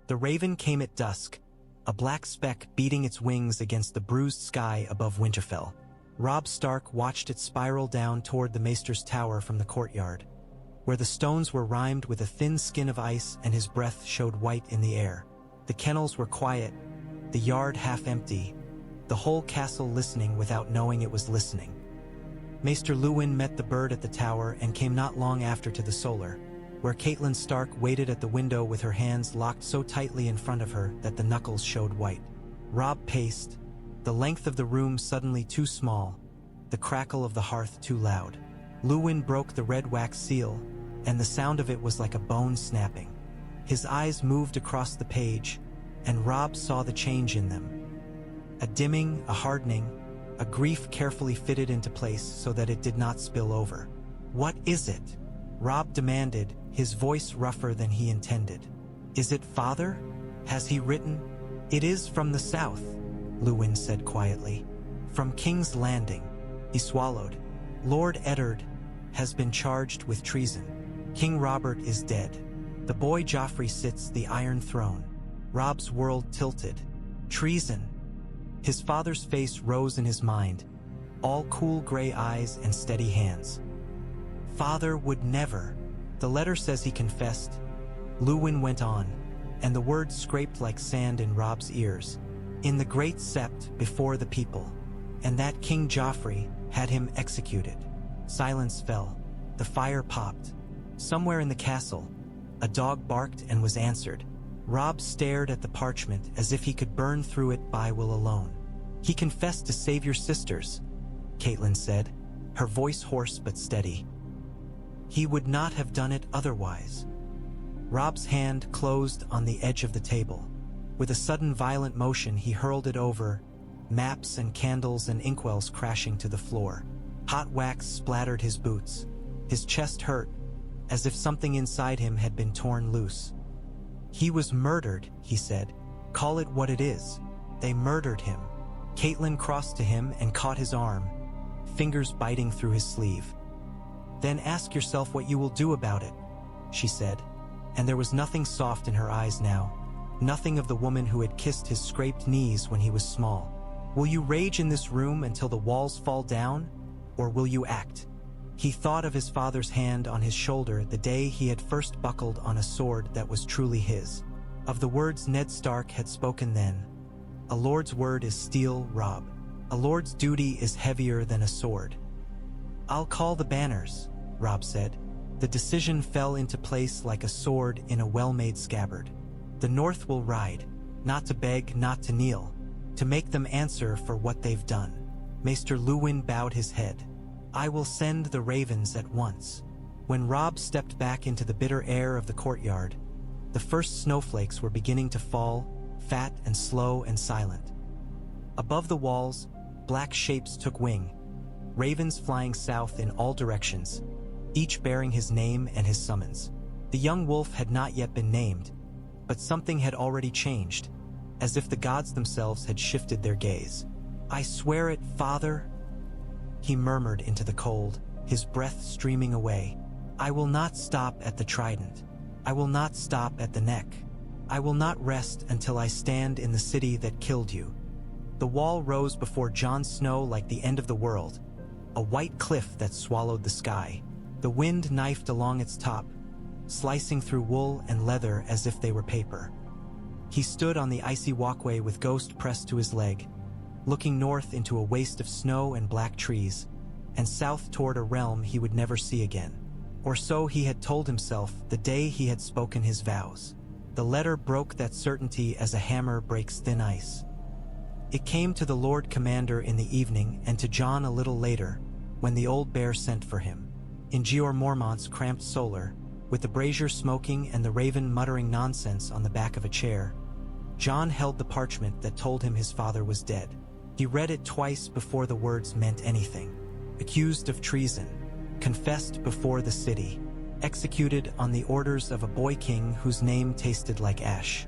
The raven came at dusk, a black speck beating its wings against the bruised sky above Winterfell. Robb Stark watched it spiral down toward the Maester's tower from the courtyard, where the stones were rimed with a thin skin of ice and his breath showed white in the air. The kennels were quiet, the yard half empty, the whole castle listening without knowing it was listening. Maester Luwin met the bird at the tower and came not long after to the solar, where Catelyn Stark waited at the window with her hands locked so tightly in front of her that the knuckles showed white. Robb paced, the length of the room suddenly too small, the crackle of the hearth too loud. Luwin broke the red wax seal, and the sound of it was like a bone snapping. His eyes moved across the page, and Robb saw the change in them. A dimming, a hardening, a grief carefully fitted into place so that it did not spill over. "What is it?" Robb demanded, his voice rougher than he intended. "Is it father? Has he written?" "It is from the south," Luwin said quietly. "From King's Landing." He swallowed. "Lord Eddard has been charged with treason. King Robert is dead. The boy Joffrey sits the Iron Throne." Robb's world tilted. Treason. His father's face rose in his mind, all cool gray eyes and steady hands. "Father would never." "The letter says he confessed," Luwin went on, and the words scraped like sand in Robb's ears. "In the Great Sept before the people, and that King Joffrey had him executed." Silence fell. The fire popped. Somewhere in the castle, a dog barked and was answered. Robb stared at the parchment as if he could burn through it by will alone. "He confessed to save your sisters," Catelyn said, her voice hoarse but steady. "He would not have done it otherwise." Robb's hand closed on the edge of the table. With a sudden violent motion he hurled it over, maps and candles and inkwells crashing to the floor. Hot wax splattered his boots. His chest hurt, as if something inside him had been torn loose. "He was murdered," he said. "Call it what it is. They murdered him." Catelyn crossed to him and caught his arm, fingers biting through his sleeve. "Then ask yourself what you will do about it," she said, and there was nothing soft in her eyes now, nothing of the woman who had kissed his scraped knees when he was small. "Will you rage in this room until the walls fall down, or will you act?" He thought of his father's hand on his shoulder the day he had first buckled on a sword that was truly his, of the words Ned Stark had spoken then. "A lord's word is steel, Robb. A lord's duty is heavier than a sword." "I'll call the banners," Robb said. The decision fell into place like a sword in a well-made scabbard. "The North will ride, not to beg, not to kneel, to make them answer for what they've done." Maester Luwin bowed his head. "I will send the ravens at once." When Robb stepped back into the bitter air of the courtyard, the first snowflakes were beginning to fall, fat and slow and silent. Above the walls, black shapes took wing, ravens flying south in all directions, each bearing his name and his summons. The young wolf had not yet been named, but something had already changed, as if the gods themselves had shifted their gaze. "I swear it, father," he murmured into the cold, his breath streaming away. "I will not stop at the Trident. I will not stop at the neck. I will not rest until I stand in the city that killed you." The wall rose before Jon Snow like the end of the world, a white cliff that swallowed the sky. The wind knifed along its top, slicing through wool and leather as if they were paper. He stood on the icy walkway with Ghost pressed to his leg, looking north into a waste of snow and black trees, and south toward a realm he would never see again. Or so he had told himself the day he had spoken his vows. The letter broke that certainty as a hammer breaks thin ice. It came to the Lord Commander in the evening and to Jon a little later, when the old bear sent for him. In Jeor Mormont's cramped solar, with the brazier smoking and the raven muttering nonsense on the back of a chair, Jon held the parchment that told him his father was dead. He read it twice before the words meant anything. Accused of treason, confessed before the city, executed on the orders of a boy king whose name tasted like ash.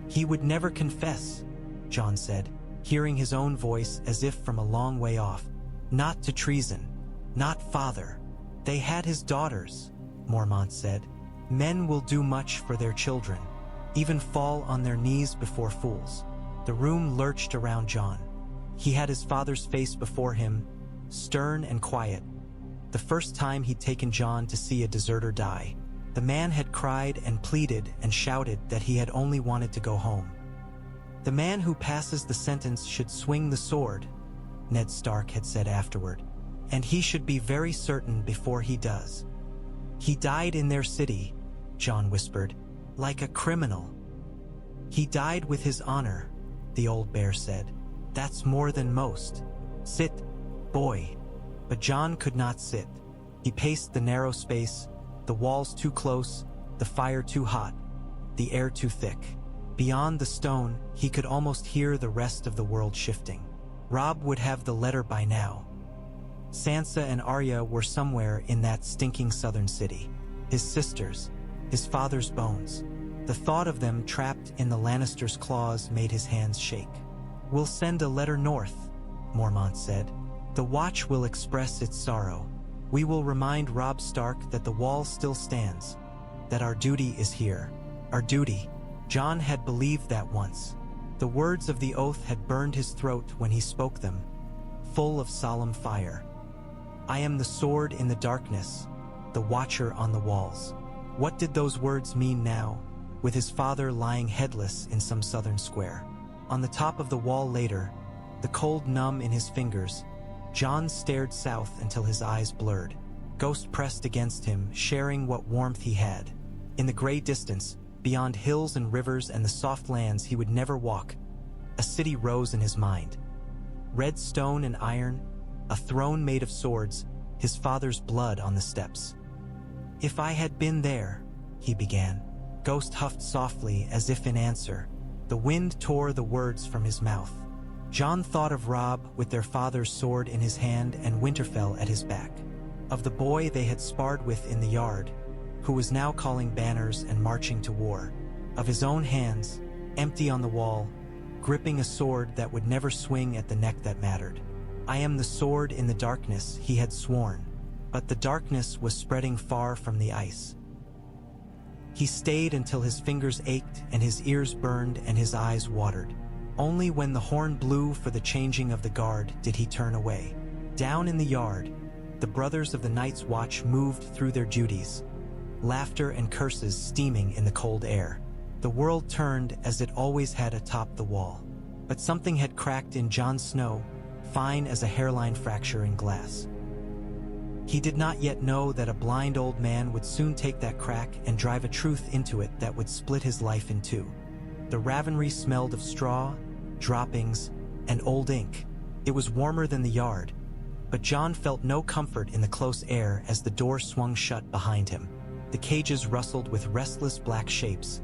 "He would never confess," Jon said, hearing his own voice as if from a long way off. "Not to treason, not father. They had his daughters," Mormont said. "Men will do much for their children, even fall on their knees before fools. The room lurched around Jon. He had his father's face before him, stern and quiet. The first time he'd taken Jon to see a deserter die. The man had cried and pleaded and shouted that he had only wanted to go home. "The man who passes the sentence should swing the sword," Ned Stark had said afterward, "and he should be very certain before he does." "He died in their city," Jon whispered, "like a criminal." "He died with his honor," the old bear said. "That's more than most. Sit, boy." But Jon could not sit. He paced the narrow space, the walls too close, the fire too hot, the air too thick. Beyond the stone, he could almost hear the rest of the world shifting. Robb would have the letter by now. Sansa and Arya were somewhere in that stinking southern city. His sisters, his father's bones. The thought of them trapped in the Lannisters' claws made his hands shake. "We'll send a letter north," Mormont said. "The Watch will express its sorrow. We will remind Robb Stark that the wall still stands, that our duty is here. Our duty." Jon had believed that once. The words of the oath had burned his throat when he spoke them, full of solemn fire. "I am the sword in the darkness, the watcher on the walls." What did those words mean now, with his father lying headless in some southern square? On the top of the wall later, the cold numb in his fingers, Jon stared south until his eyes blurred. Ghost pressed against him, sharing what warmth he had. In the gray distance, beyond hills and rivers and the soft lands he would never walk, a city rose in his mind. Red stone and iron, a throne made of swords, his father's blood on the steps. "If I had been there," he began. Ghost huffed softly as if in answer. The wind tore the words from his mouth. Jon thought of Robb with their father's sword in his hand and Winterfell at his back. Of the boy they had sparred with in the yard, who was now calling banners and marching to war. Of his own hands, empty on the wall, gripping a sword that would never swing at the neck that mattered. "I am the sword in the darkness," he had sworn, but the darkness was spreading far from the ice. He stayed until his fingers ached and his ears burned and his eyes watered. Only when the horn blew for the changing of the guard did he turn away. Down in the yard, the brothers of the Night's Watch moved through their duties, laughter and curses steaming in the cold air. The world turned as it always had atop the wall. But something had cracked in Jon Snow, fine as a hairline fracture in glass. He did not yet know that a blind old man would soon take that crack and drive a truth into it that would split his life in two. The Ravenry smelled of straw, droppings, and old ink. It was warmer than the yard, but Jon felt no comfort in the close air as the door swung shut behind him. The cages rustled with restless black shapes.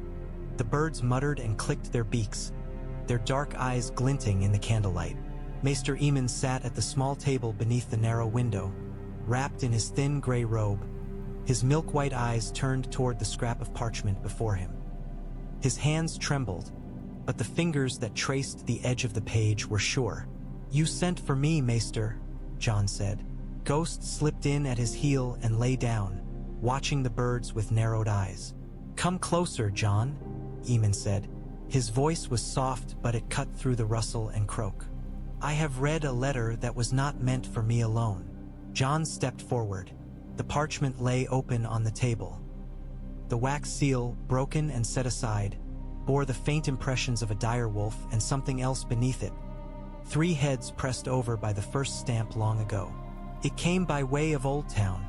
The birds muttered and clicked their beaks, their dark eyes glinting in the candlelight. Maester Aemon sat at the small table beneath the narrow window, wrapped in his thin gray robe, his milk-white eyes turned toward the scrap of parchment before him. His hands trembled, but the fingers that traced the edge of the page were sure. "You sent for me, Maester," Jon said. Ghost slipped in at his heel and lay down, watching the birds with narrowed eyes. "Come closer, Jon," Aemon said. His voice was soft, but it cut through the rustle and croak. "I have read a letter that was not meant for me alone." Jon stepped forward. The parchment lay open on the table. The wax seal, broken and set aside, bore the faint impressions of a direwolf and something else beneath it. 3 heads pressed over by the first stamp long ago. "It came by way of Old Town,"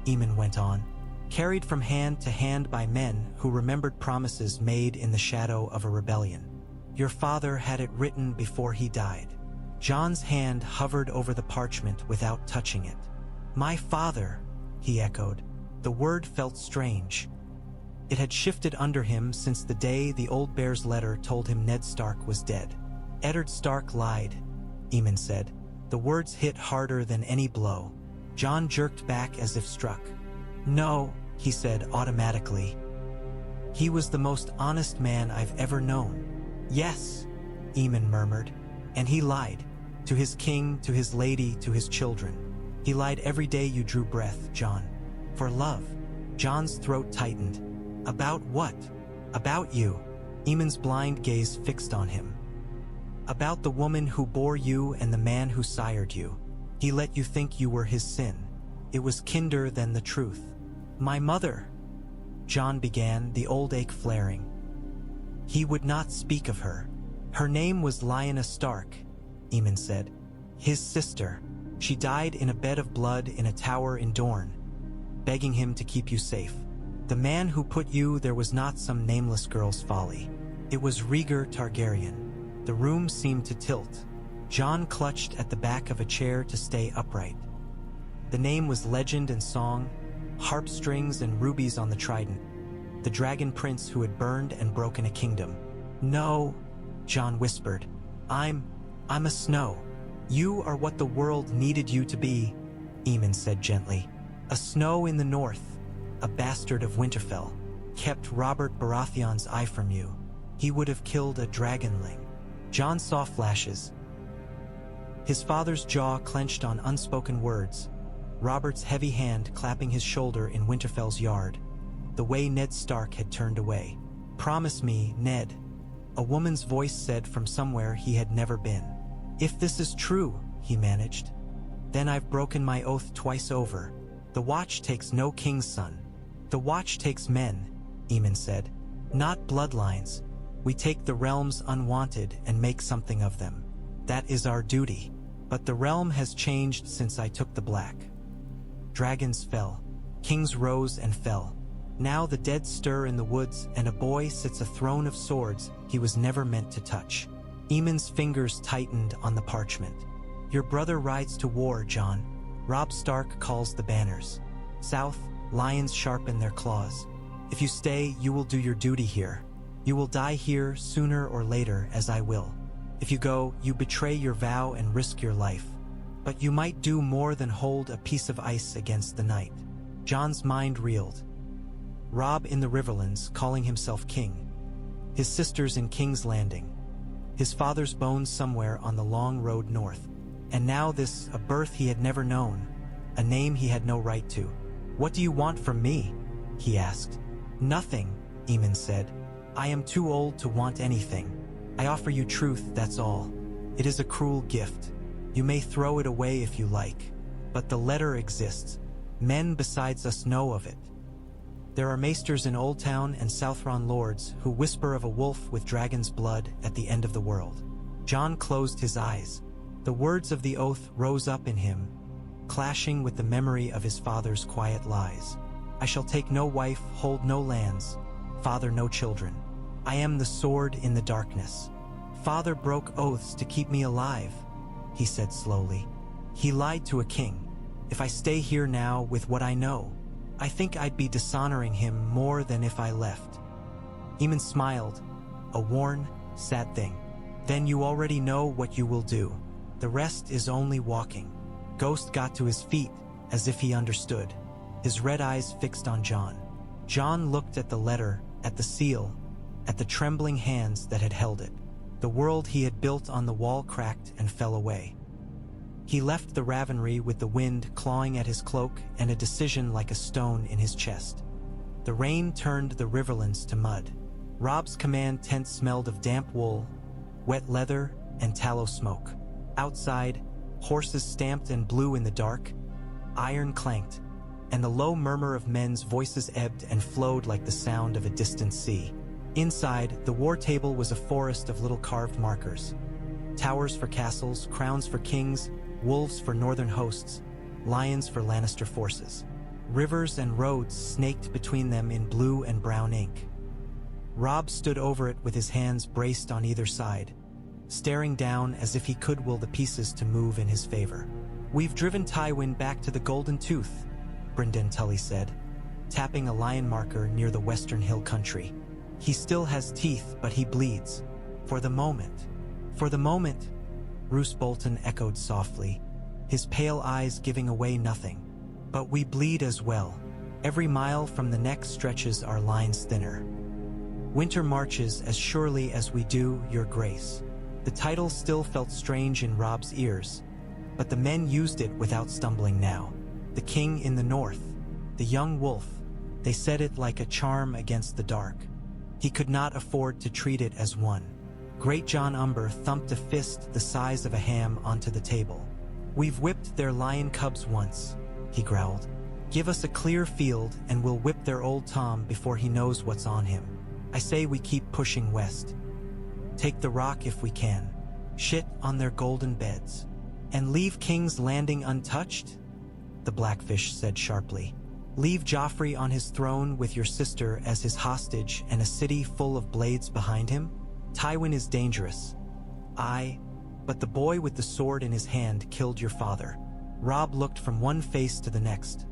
Aemon went on, "carried from hand to hand by men who remembered promises made in the shadow of a rebellion. Your father had it written before he died." Jon's hand hovered over the parchment without touching it. "My father," he echoed. The word felt strange. It had shifted under him since the day the old bear's letter told him Ned Stark was dead. "Eddard Stark lied," Aemon said. The words hit harder than any blow. Jon jerked back as if struck. "No," he said automatically. "He was the most honest man I've ever known." "Yes," Aemon murmured. "And he lied. To his king, to his lady, to his children. He lied every day you drew breath, Jon. For love." Jon's throat tightened. "About what?" "About you." Aemon's blind gaze fixed on him. About the woman who bore you and the man who sired you. He let you think you were his sin. It was kinder than the truth. My mother, Jon began, the old ache flaring. He would not speak of her. Her name was Lyanna Stark, Aemon said. His sister. She died in a bed of blood in a tower in Dorne, begging him to keep you safe. The man who put you there was not some nameless girl's folly. It was Rhaegar Targaryen. The room seemed to tilt. Jon clutched at the back of a chair to stay upright. The name was legend and song, harp strings and rubies on the Trident. The dragon prince who had burned and broken a kingdom. No, Jon whispered. I'm a Snow. You are what the world needed you to be, Aemon said gently. A Snow in the north, a bastard of Winterfell, kept Robert Baratheon's eye from you. He would have killed a dragonling. Jon saw flashes. His father's jaw clenched on unspoken words, Robert's heavy hand clapping his shoulder in Winterfell's yard, the way Ned Stark had turned away. Promise me, Ned, a woman's voice said from somewhere he had never been. If this is true, he managed, then I've broken my oath twice over. The Watch takes no king's son. The Watch takes men, Aemon said. Not bloodlines. We take the realms unwanted and make something of them. That is our duty. But the realm has changed since I took the Black. Dragons fell. Kings rose and fell. Now the dead stir in the woods and a boy sits a throne of swords he was never meant to touch. Aemon's fingers tightened on the parchment. Your brother rides to war, Jon. Robb Stark calls the banners. South, lions sharpen their claws. If you stay, you will do your duty here. You will die here sooner or later, as I will. If you go, you betray your vow and risk your life. But you might do more than hold a piece of ice against the night. Jon's mind reeled. Robb in the Riverlands, calling himself king. His sisters in King's Landing. His father's bones somewhere on the long road north. And now this, a birth he had never known, a name he had no right to. What do you want from me? He asked. Nothing, Aemon said. I am too old to want anything. I offer you truth, that's all. It is a cruel gift. You may throw it away if you like. But the letter exists. Men besides us know of it. There are maesters in Old Town and Southron lords who whisper of a wolf with dragon's blood at the end of the world. Jon closed his eyes. The words of the oath rose up in him, clashing with the memory of his father's quiet lies. I shall take no wife, hold no lands, father no children. I am the sword in the darkness. Father broke oaths to keep me alive, he said slowly. He lied to a king. If I stay here now with what I know, I think I'd be dishonoring him more than if I left. Aemon smiled, a worn, sad thing. Then you already know what you will do. The rest is only walking. Ghost got to his feet, as if he understood, his red eyes fixed on Jon. Jon looked at the letter, at the seal, at the trembling hands that had held it. The world he had built on the wall cracked and fell away. He left the Ravenry with the wind clawing at his cloak and a decision like a stone in his chest. The rain turned the Riverlands to mud. Robb's command tent smelled of damp wool, wet leather, and tallow smoke. Outside, horses stamped and blew in the dark, iron clanked, and the low murmur of men's voices ebbed and flowed like the sound of a distant sea. Inside, the war table was a forest of little carved markers. Towers for castles, crowns for kings, wolves for northern hosts, lions for Lannister forces. Rivers and roads snaked between them in blue and brown ink. Robb stood over it with his hands braced on either side, staring down as if he could will the pieces to move in his favor. We've driven Tywin back to the Golden Tooth, Brynden Tully said, tapping a lion marker near the western hill country. He still has teeth, but he bleeds. For the moment. For the moment, Roose Bolton echoed softly, his pale eyes giving away nothing. But we bleed as well. Every mile from the neck stretches our lines thinner. Winter marches as surely as we do, Your Grace. The title still felt strange in Robb's ears, but the men used it without stumbling now. The king in the north, the young wolf, they said it like a charm against the dark. He could not afford to treat it as one. Great Jon Umber thumped a fist the size of a ham onto the table. "We've whipped their lion cubs once," he growled. "Give us a clear field and we'll whip their old Tom before he knows what's on him. I say we keep pushing west. Take the rock if we can. Shit on their golden beds. And leave King's Landing untouched?" The Blackfish said sharply. "Leave Joffrey on his throne with your sister as his hostage and a city full of blades behind him? Tywin is dangerous. Aye, but the boy with the sword in his hand killed your father." Robb looked from one face to the next.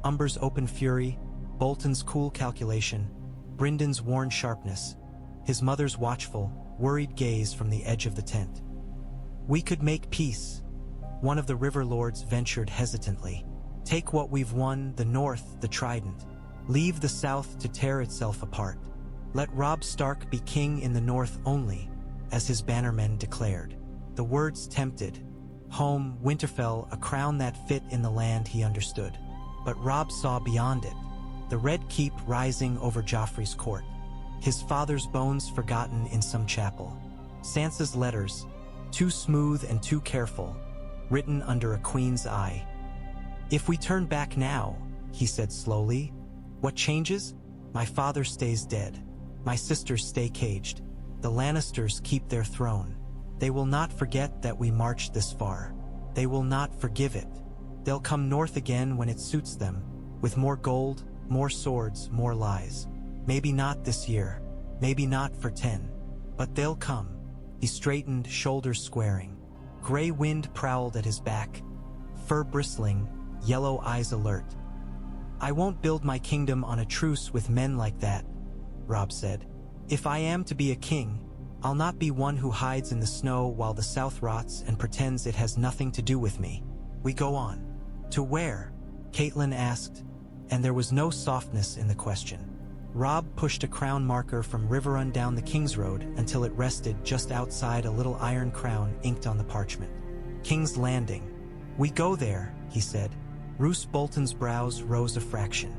Umber's open fury, Bolton's cool calculation, Bryndon's worn sharpness, his mother's watchful, worried gaze from the edge of the tent. "We could make peace," one of the river lords ventured hesitantly. "Take what we've won, the north, the Trident. Leave the south to tear itself apart. Let Robb Stark be king in the north only," as his bannermen declared. The words tempted. Home, Winterfell, a crown that fit in the land he understood. But Robb saw beyond it. The Red Keep rising over Joffrey's court. His father's bones forgotten in some chapel. Sansa's letters, too smooth and too careful, written under a queen's eye. "If we turn back now," he said slowly, "what changes? My father stays dead. My sisters stay caged. The Lannisters keep their throne. They will not forget that we marched this far. They will not forgive it. They'll come north again when it suits them, with more gold, more swords, more lies. Maybe not this year, maybe not for 10, but they'll come." He straightened, shoulders squaring. Gray wind prowled at his back, fur bristling, yellow eyes alert. "I won't build my kingdom on a truce with men like that," Robb said. "If I am to be a king, I'll not be one who hides in the snow while the south rots and pretends it has nothing to do with me." "We go on." "To where?" Catelyn asked, and there was no softness in the question. Robb pushed a crown marker from Riverrun down the King's Road until it rested just outside a little iron crown inked on the parchment. "King's Landing. We go there," he said. Roose Bolton's brows rose a fraction.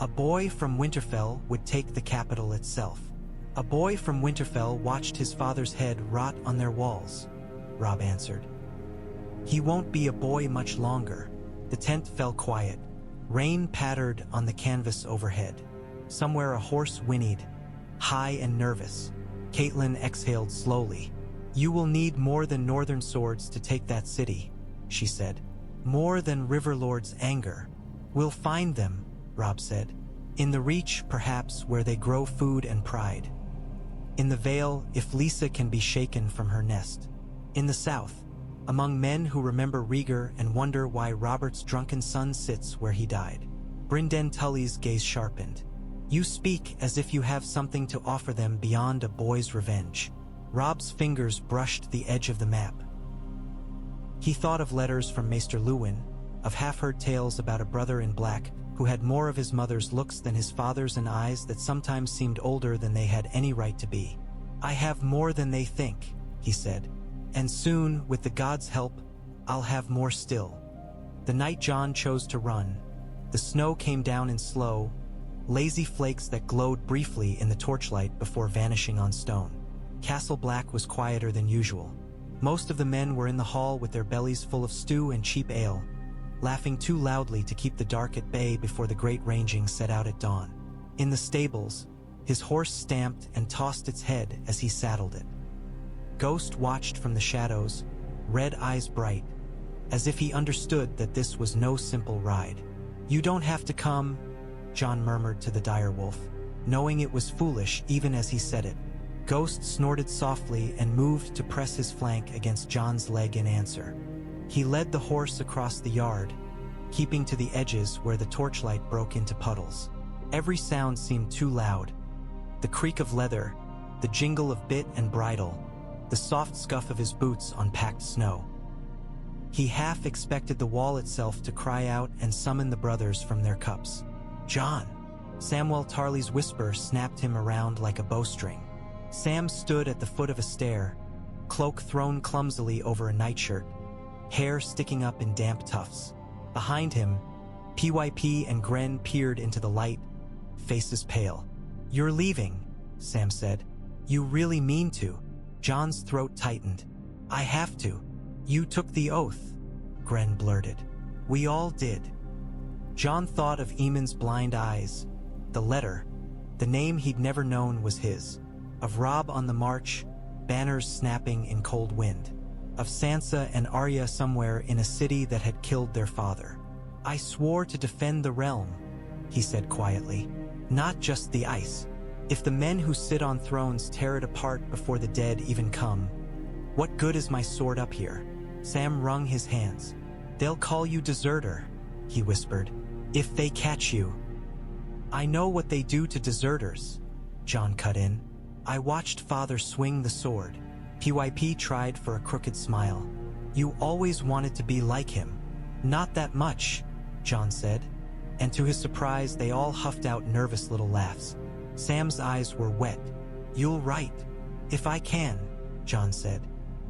"A boy from Winterfell would take the capital itself." "A boy from Winterfell watched his father's head rot on their walls," Robb answered. "He won't be a boy much longer." The tent fell quiet. Rain pattered on the canvas overhead. Somewhere a horse whinnied, high and nervous. Catelyn exhaled slowly. "You will need more than northern swords to take that city," she said. "More than Riverlord's anger." "We'll find them," Robb said. "In the Reach, perhaps, where they grow food and pride. In the Vale, if Lisa can be shaken from her nest. In the south, among men who remember Rhaegar and wonder why Robert's drunken son sits where he died." Brynden Tully's gaze sharpened. "You speak as if you have something to offer them beyond a boy's revenge." Robb's fingers brushed the edge of the map. He thought of letters from Maester Luwin, of half-heard tales about a brother in black who had more of his mother's looks than his father's and eyes that sometimes seemed older than they had any right to be. "I have more than they think," he said. "And soon, with the gods' help, I'll have more still." The night Jon chose to run, the snow came down in slow, lazy flakes that glowed briefly in the torchlight before vanishing on stone. Castle Black was quieter than usual. Most of the men were in the hall with their bellies full of stew and cheap ale, laughing too loudly to keep the dark at bay before the great ranging set out at dawn. In the stables, his horse stamped and tossed its head as he saddled it. Ghost watched from the shadows, red eyes bright, as if he understood that this was no simple ride. "You don't have to come," Jon murmured to the direwolf, knowing it was foolish even as he said it. Ghost snorted softly and moved to press his flank against Jon's leg in answer. He led the horse across the yard, keeping to the edges where the torchlight broke into puddles. Every sound seemed too loud. The creak of leather, the jingle of bit and bridle, the soft scuff of his boots on packed snow. He half expected the wall itself to cry out and summon the brothers from their cups. "Jon!" Samwell Tarly's whisper snapped him around like a bowstring. Sam stood at the foot of a stair, cloak thrown clumsily over a nightshirt, hair sticking up in damp tufts. Behind him, PYP and Gren peered into the light, faces pale. "You're leaving," Sam said. You really mean to? Jon's throat tightened. I have to. You took the oath, Gren blurted. We all did. Jon thought of Aemon's blind eyes. The letter, the name he'd never known was his. Of Robb on the march, banners snapping in cold wind. Of Sansa and Arya somewhere in a city that had killed their father. I swore to defend the realm, he said quietly. Not just the ice. If the men who sit on thrones tear it apart before the dead even come, what good is my sword up here? Sam wrung his hands. They'll call you deserter, he whispered. If they catch you. I know what they do to deserters, Jon cut in. I watched father swing the sword. PYP tried for a crooked smile. You always wanted to be like him. Not that much, Jon said. And to his surprise, they all huffed out nervous little laughs. Sam's eyes were wet. You'll write. If I can, Jon said.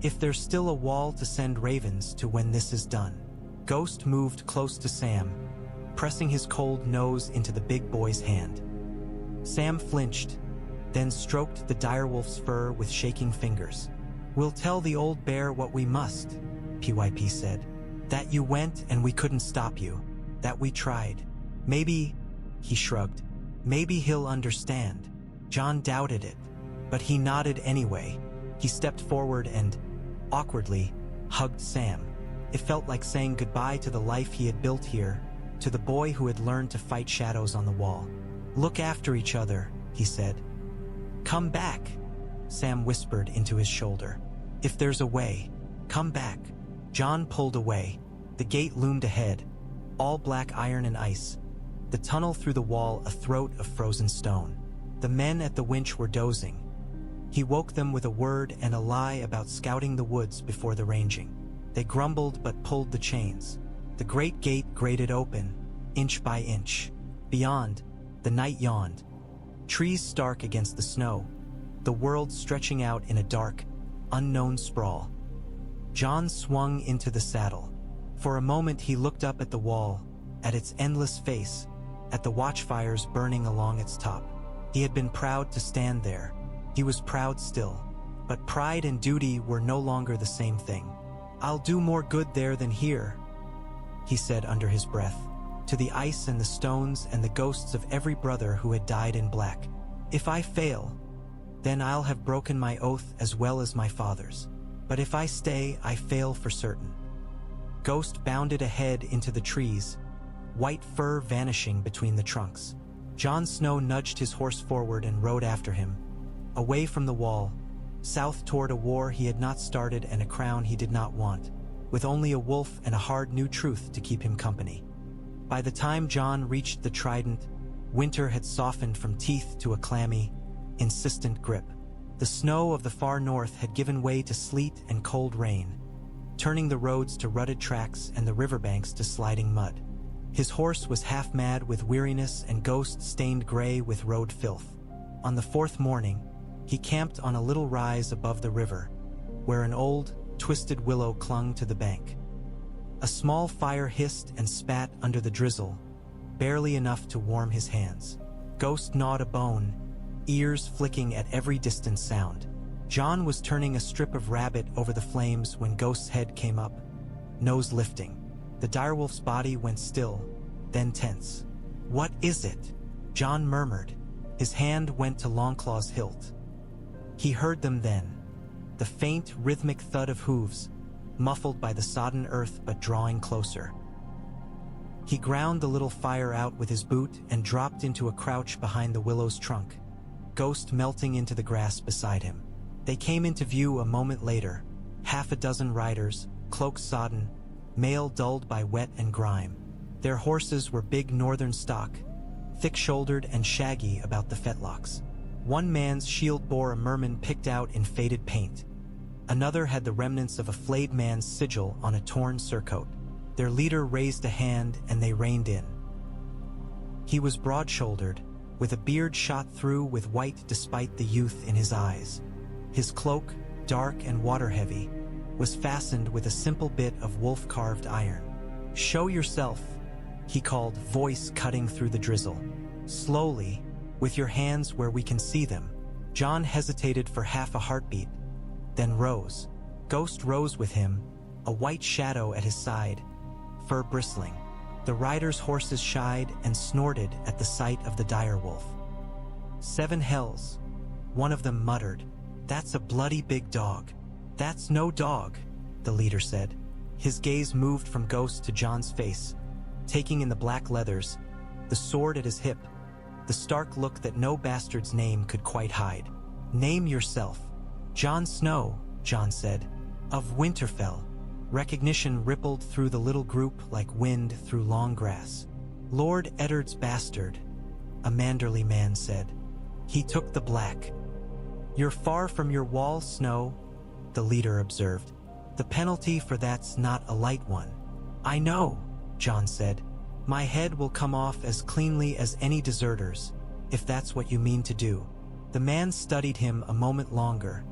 If there's still a wall to send ravens to when this is done. Ghost moved close to Sam, pressing his cold nose into the big boy's hand. Sam flinched, then stroked the direwolf's fur with shaking fingers. We'll tell the old bear what we must, PYP said. That you went and we couldn't stop you. That we tried. Maybe, he shrugged, maybe he'll understand. Jon doubted it, but he nodded anyway. He stepped forward and, awkwardly, hugged Sam. It felt like saying goodbye to the life he had built here, to the boy who had learned to fight shadows on the wall. Look after each other, he said. Come back, Sam whispered into his shoulder. If there's a way, come back. Jon pulled away. The gate loomed ahead, all black iron and ice. The tunnel through the wall a throat of frozen stone. The men at the winch were dozing. He woke them with a word and a lie about scouting the woods before the ranging. They grumbled but pulled the chains. The great gate grated open, inch by inch. Beyond, the night yawned. Trees stark against the snow, the world stretching out in a dark, unknown sprawl. Jon swung into the saddle. For a moment he looked up at the wall, at its endless face, at the watchfires burning along its top. He had been proud to stand there. He was proud still. But pride and duty were no longer the same thing. I'll do more good there than here, he said under his breath, to the ice and the stones and the ghosts of every brother who had died in black. If I fail, then I'll have broken my oath as well as my father's. But if I stay, I fail for certain. Ghost bounded ahead into the trees, white fur vanishing between the trunks. Jon Snow nudged his horse forward and rode after him, away from the wall, south toward a war he had not started and a crown he did not want, with only a wolf and a hard new truth to keep him company. By the time Jon reached the Trident, winter had softened from teeth to a clammy, insistent grip. The snow of the far north had given way to sleet and cold rain, turning the roads to rutted tracks and the riverbanks to sliding mud. His horse was half mad with weariness and Ghost stained gray with road filth. On the fourth morning, he camped on a little rise above the river, where an old, twisted willow clung to the bank. A small fire hissed and spat under the drizzle, barely enough to warm his hands. Ghost gnawed a bone, ears flicking at every distant sound. Jon was turning a strip of rabbit over the flames when Ghost's head came up, nose lifting. The direwolf's body went still, then tense. What is it? Jon murmured. His hand went to Longclaw's hilt. He heard them then, the faint, rhythmic thud of hooves, muffled by the sodden earth but drawing closer. He ground the little fire out with his boot and dropped into a crouch behind the willow's trunk, Ghost melting into the grass beside him. They came into view a moment later, half a dozen riders, cloaks sodden, mail dulled by wet and grime. Their horses were big northern stock, thick-shouldered and shaggy about the fetlocks. One man's shield bore a merman picked out in faded paint. Another had the remnants of a flayed man's sigil on a torn surcoat. Their leader raised a hand and they reined in. He was broad-shouldered, with a beard shot through with white despite the youth in his eyes. His cloak, dark and water-heavy, was fastened with a simple bit of wolf-carved iron. "Show yourself," he called, voice cutting through the drizzle. "Slowly, with your hands where we can see them." Jon hesitated for half a heartbeat, then rose. Ghost rose with him, a white shadow at his side, fur bristling. The riders' horses shied and snorted at the sight of the direwolf. 7 hells, one of them muttered. That's a bloody big dog. That's no dog, the leader said. His gaze moved from Ghost to Jon's face, taking in the black leathers, the sword at his hip, the stark look that no bastard's name could quite hide. Name yourself. Jon Snow, Jon said, of Winterfell. Recognition rippled through the little group like wind through long grass. Lord Eddard's bastard, a manderly man said. He took the black. You're far from your wall, Snow, the leader observed. The penalty for that's not a light one. I know, Jon said. My head will come off as cleanly as any deserter's, if that's what you mean to do. The man studied him a moment longer,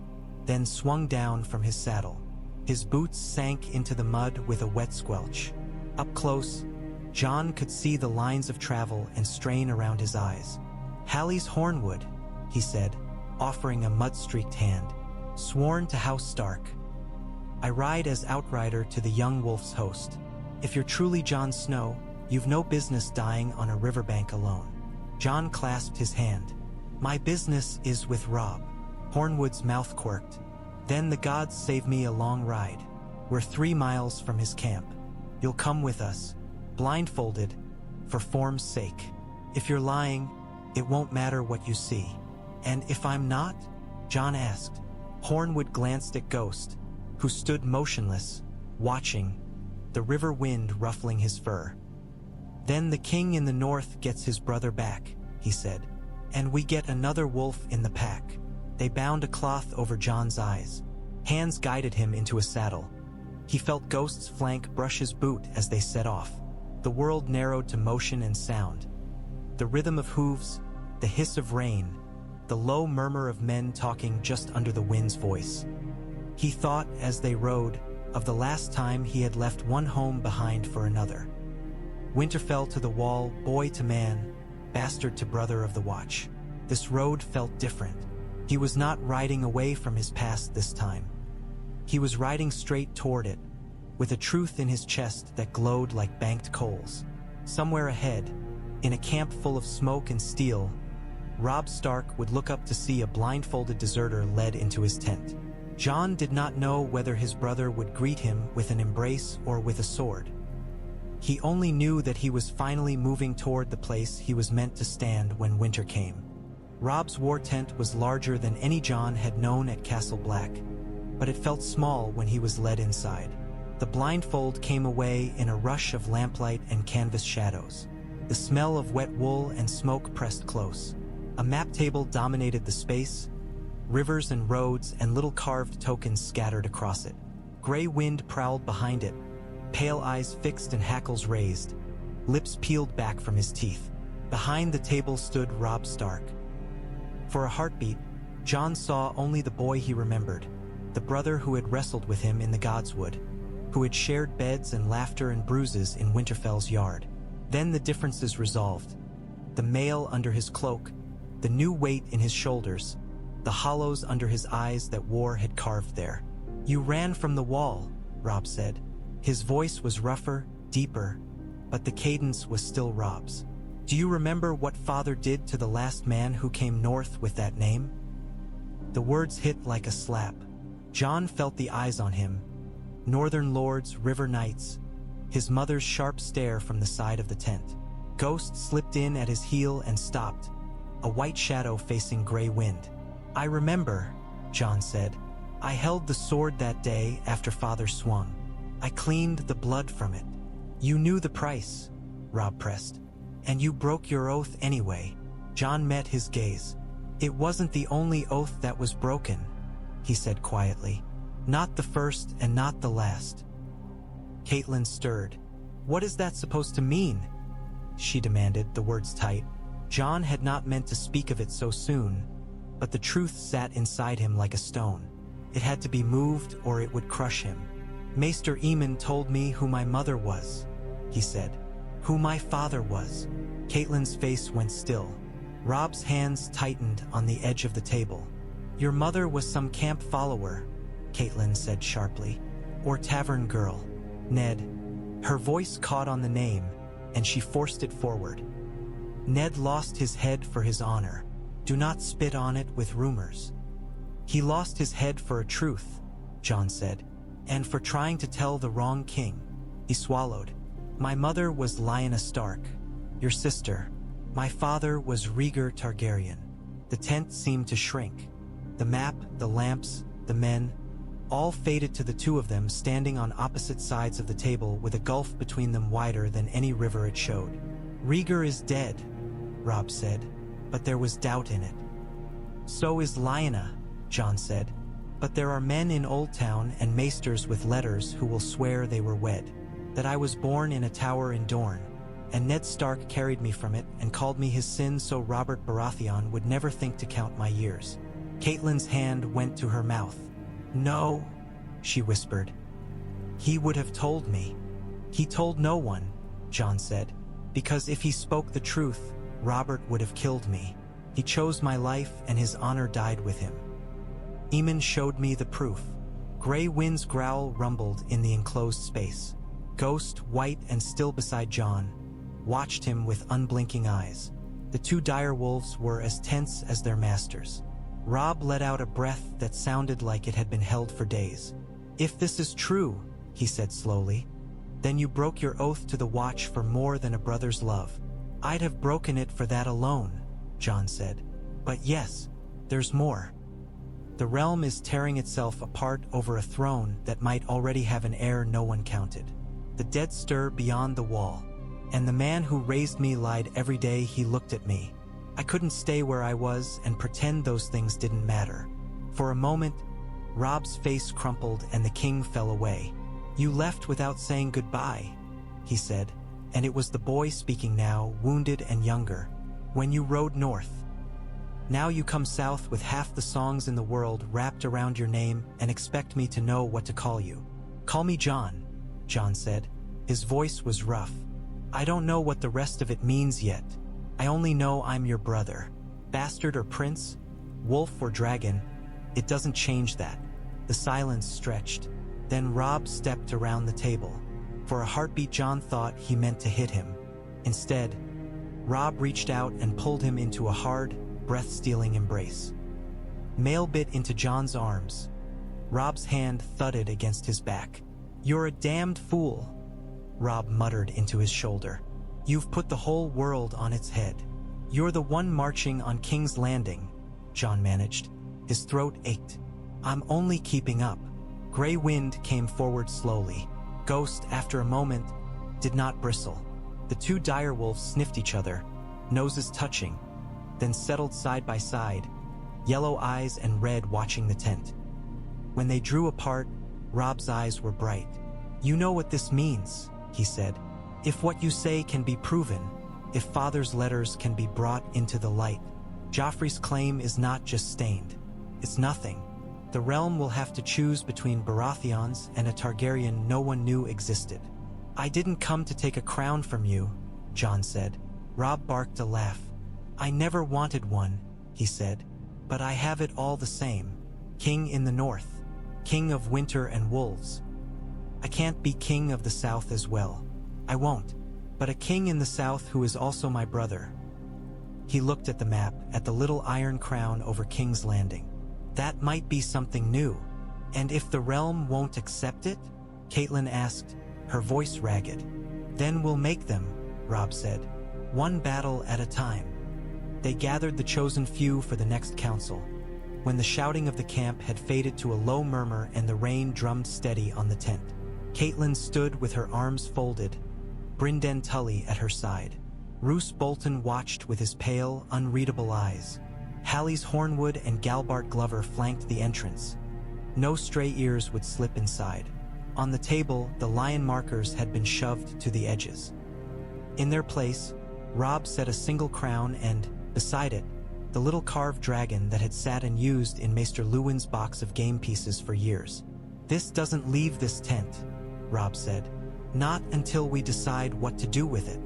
then swung down from his saddle. His boots sank into the mud with a wet squelch. Up close, Jon could see the lines of travel and strain around his eyes. Hallie's Hornwood, he said, offering a mud-streaked hand. Sworn to House Stark. I ride as outrider to the young wolf's host. If you're truly Jon Snow, you've no business dying on a riverbank alone. Jon clasped his hand. My business is with Robb. Hornwood's mouth quirked. Then the gods save me a long ride. We're 3 miles from his camp. You'll come with us, blindfolded, for form's sake. If you're lying, it won't matter what you see. And if I'm not? Jon asked. Hornwood glanced at Ghost, who stood motionless, watching, the river wind ruffling his fur. Then the king in the north gets his brother back, he said. And we get another wolf in the pack. They bound a cloth over Jon's eyes. Hands guided him into a saddle. He felt Ghost's flank brush his boot as they set off. The world narrowed to motion and sound. The rhythm of hooves, the hiss of rain, the low murmur of men talking just under the wind's voice. He thought, as they rode, of the last time he had left one home behind for another. Winterfell to the wall, boy to man, bastard to brother of the watch. This road felt different. He was not riding away from his past this time. He was riding straight toward it, with a truth in his chest that glowed like banked coals. Somewhere ahead, in a camp full of smoke and steel, Robb Stark would look up to see a blindfolded deserter led into his tent. Jon did not know whether his brother would greet him with an embrace or with a sword. He only knew that he was finally moving toward the place he was meant to stand when winter came. Robb's war tent was larger than any Jon had known at Castle Black, but it felt small when he was led inside. The blindfold came away in a rush of lamplight and canvas shadows. The smell of wet wool and smoke pressed close. A map table dominated the space, rivers and roads and little carved tokens scattered across it. Gray wind prowled behind it, pale eyes fixed and hackles raised, lips peeled back from his teeth. Behind the table stood Robb Stark. For a heartbeat, Jon saw only the boy he remembered, the brother who had wrestled with him in the Godswood, who had shared beds and laughter and bruises in Winterfell's yard. Then the differences resolved. The mail under his cloak, the new weight in his shoulders, the hollows under his eyes that war had carved there. You ran from the wall, Robb said. His voice was rougher, deeper, but the cadence was still Robb's. Do you remember what Father did to the last man who came north with that name? The words hit like a slap. Jon felt the eyes on him. Northern lords, river knights, his mother's sharp stare from the side of the tent. Ghost slipped in at his heel and stopped, a white shadow facing gray wind. I remember, Jon said. I held the sword that day after Father swung. I cleaned the blood from it. You knew the price, Robb pressed. And you broke your oath anyway. Jon met his gaze. It wasn't the only oath that was broken, he said quietly. Not the first and not the last. Catelyn stirred. What is that supposed to mean? She demanded, the words tight. Jon had not meant to speak of it so soon, but the truth sat inside him like a stone. It had to be moved or it would crush him. Maester Aemon told me who my mother was, he said. Who my father was. Catelyn's face went still. Robb's hands tightened on the edge of the table. "Your mother was some camp follower," Catelyn said sharply. "Or tavern girl." "Ned." Her voice caught on the name, and she forced it forward. "Ned lost his head for his honor. Do not spit on it with rumors." "He lost his head for a truth," Jon said, "and for trying to tell the wrong king." He swallowed. "My mother was Lyanna Stark, your sister. My father was Rhaegar Targaryen." The tent seemed to shrink. The map, the lamps, the men, all faded to the two of them standing on opposite sides of the table with a gulf between them wider than any river it showed. "Rhaegar is dead," Robb said, but there was doubt in it. "So is Lyanna," Jon said, "but there are men in Old Town and maesters with letters who will swear they were wed, that I was born in a tower in Dorne, and Ned Stark carried me from it and called me his sin so Robert Baratheon would never think to count my years." Catelyn's hand went to her mouth. "No," she whispered. "He would have told me." "He told no one," Jon said, "because if he spoke the truth, Robert would have killed me. He chose my life and his honor died with him." Aemon showed me the proof. Grey Wind's growl rumbled in the enclosed space. Ghost, white and still beside Jon, watched him with unblinking eyes. The two direwolves were as tense as their masters. Robb let out a breath that sounded like it had been held for days. "If this is true," he said slowly, "then you broke your oath to the Watch for more than a brother's love." "I'd have broken it for that alone," Jon said. "But yes, there's more. The realm is tearing itself apart over a throne that might already have an heir no one counted. The dead stir beyond the wall. And the man who raised me lied every day he looked at me. I couldn't stay where I was and pretend those things didn't matter." For a moment, Robb's face crumpled and the king fell away. "You left without saying goodbye," he said, and it was the boy speaking now, wounded and younger. "When you rode north. Now you come south with half the songs in the world wrapped around your name and expect me to know what to call you." "Call me Jon," Jon said. His voice was rough. "I don't know what the rest of it means yet. I only know I'm your brother. Bastard or prince, wolf or dragon, it doesn't change that." The silence stretched. Then Robb stepped around the table. For a heartbeat Jon thought he meant to hit him. Instead, Robb reached out and pulled him into a hard, breath-stealing embrace. Mail bit into Jon's arms. Robb's hand thudded against his back. "You're a damned fool," Robb muttered into his shoulder. "You've put the whole world on its head. You're the one marching on King's Landing," Jon managed. His throat ached. "I'm only keeping up." Grey Wind came forward slowly. Ghost, after a moment, did not bristle. The two direwolves sniffed each other, noses touching, then settled side by side, yellow eyes and red watching the tent. When they drew apart, Robb's eyes were bright. "You know what this means," he said. "If what you say can be proven, if Father's letters can be brought into the light, Joffrey's claim is not just stained. It's nothing. The realm will have to choose between Baratheons and a Targaryen no one knew existed." "I didn't come to take a crown from you," Jon said. Robb barked a laugh. "I never wanted one," he said, "but I have it all the same. King in the north, king of winter and wolves. I can't be king of the south as well. I won't, but a king in the south who is also my brother." He looked at the map, at the little iron crown over King's Landing. "That might be something new. And if the realm won't accept it?" Catelyn asked, her voice ragged. "Then we'll make them," Robb said. "One battle at a time." They gathered the chosen few for the next council. When the shouting of the camp had faded to a low murmur and the rain drummed steady on the tent, Catelyn stood with her arms folded, Brynden Tully at her side. Roose Bolton watched with his pale, unreadable eyes. Hally's Hornwood and Galbart Glover flanked the entrance. No stray ears would slip inside. On the table, the lion markers had been shoved to the edges. In their place, Robb set a single crown and, beside it, the little carved dragon that had sat and used in Maester Lewin's box of game pieces for years. "This doesn't leave this tent," Robb said. "Not until we decide what to do with it."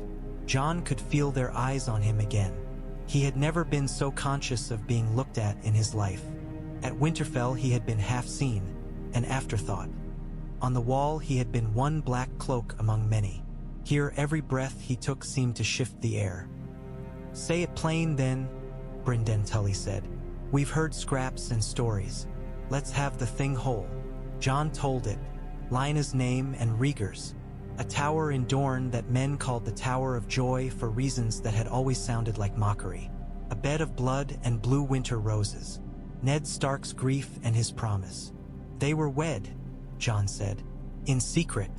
Jon could feel their eyes on him again. He had never been so conscious of being looked at in his life. At Winterfell he had been half seen, an afterthought. On the wall he had been one black cloak among many. Here every breath he took seemed to shift the air. "Say it plain then," Brynden Tully said. "We've heard scraps and stories. Let's have the thing whole." Jon told it, Lyanna's name and Rhaegar's. A tower in Dorne that men called the Tower of Joy for reasons that had always sounded like mockery. A bed of blood and blue winter roses. Ned Stark's grief and his promise. "They were wed," Jon said. "In secret.